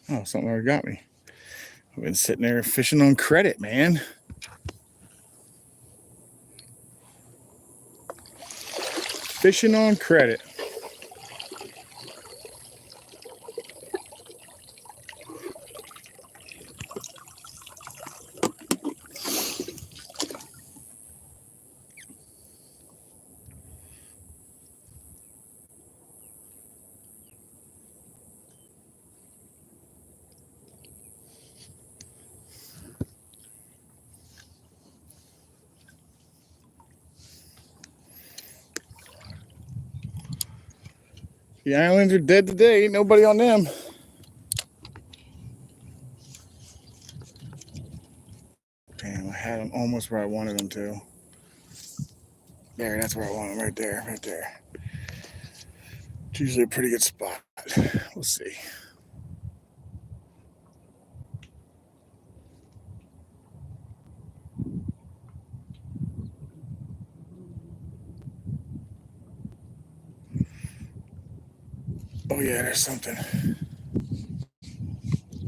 Oh, something already got me. I've been sitting there fishing on credit, man. Fishing on credit. The islands are dead today. Ain't nobody on them. Damn, I had them almost where I wanted them to. There, that's where I want them. Right there, right there. It's usually a pretty good spot. We'll see. Oh yeah, there's something.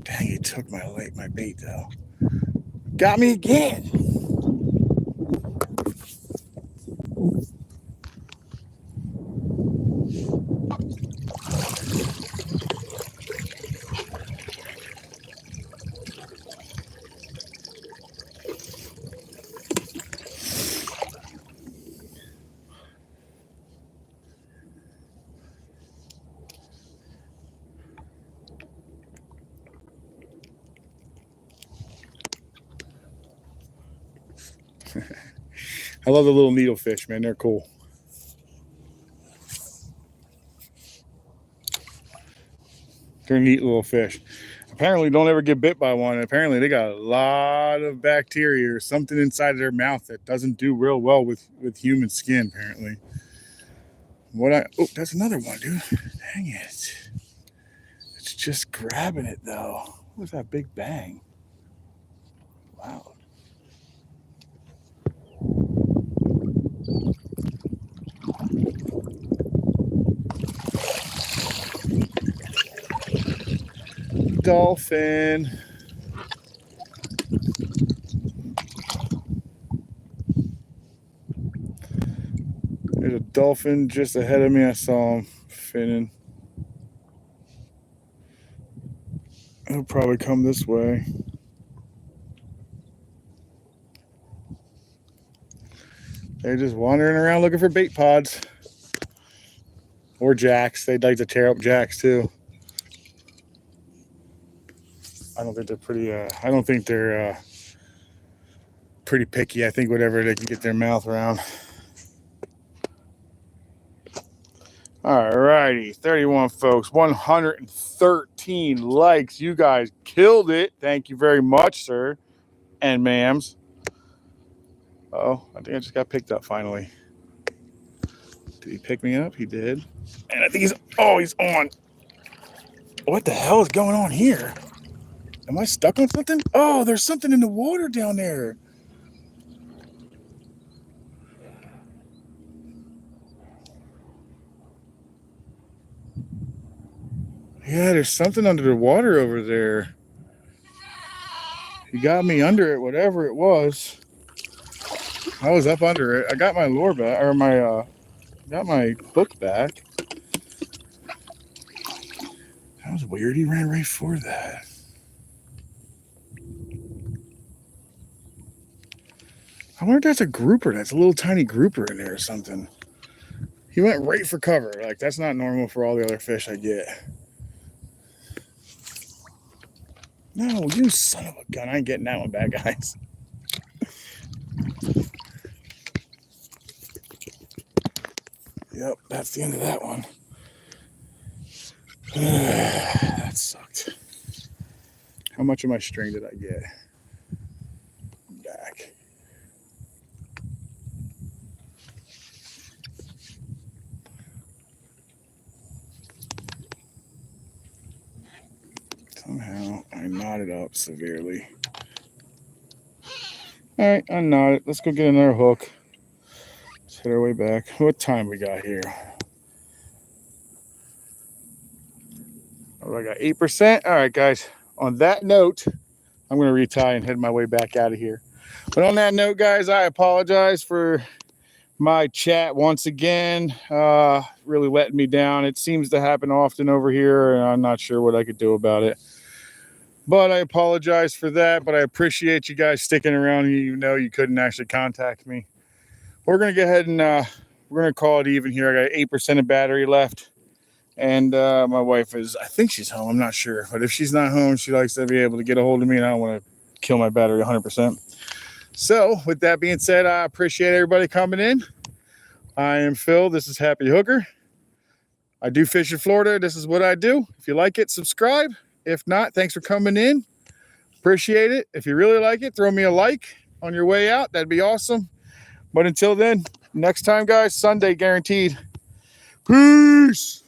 Dang, he took my bait though. Got me again. I love the little needlefish, man. They're cool. They're neat little fish. Apparently, don't ever get bit by one. Apparently, they got a lot of bacteria or something inside of their mouth that doesn't do real well with human skin, apparently. Oh, that's another one, dude. Dang it. It's just grabbing it, though. What was that big bang? Wow. Dolphin. There's a dolphin just ahead of me. I saw him finning. He'll probably come this way. They're just wandering around looking for bait pods. Or jacks. They'd like to tear up jacks too. I don't think they're pretty picky. I think whatever they can get their mouth around. All righty, 31 folks, 113 likes. You guys killed it. Thank you very much, sir and ma'ams. Oh, I think I just got picked up finally. Did he pick me up? He did. And I think he's on. What the hell is going on here? Am I stuck on something? Oh, there's something in the water down there. Yeah, there's something under the water over there. He got me under it, whatever it was. I was up under it. I got my lure back, or got my hook back. That was weird. He ran right for that. I wonder if that's a grouper. That's a little tiny grouper in there or something. He went right for cover. Like, that's not normal for all the other fish I get. No, you son of a gun. I ain't getting that one back, guys. Yep, that's the end of that one. That sucked. How much of my string did I get back? Somehow I knotted up severely. All right, I knotted. Let's go get another hook. Let's hit our way back. What time we got here? I got 8%. All right, guys. On that note, I'm going to retie and head my way back out of here. But on that note, guys, I apologize for my chat once again. Really letting me down. It seems to happen often over here, and I'm not sure what I could do about it. But I apologize for that. But I appreciate you guys sticking around. You know you couldn't actually contact me. We're going to go ahead and we're going to call it even here. I got 8% of battery left. And my wife I think she's home. I'm not sure. But if she's not home, she likes to be able to get a hold of me, and I don't want to kill my battery 100%. So with that being said, I appreciate everybody coming in. I am Phil. This is Happy Hooker. I do fish in Florida. This is what I do. If you like it, subscribe. If not, thanks for coming in. Appreciate it. If you really like it, throw me a like on your way out. That'd be awesome. But until then, next time, guys, Sunday guaranteed. Peace.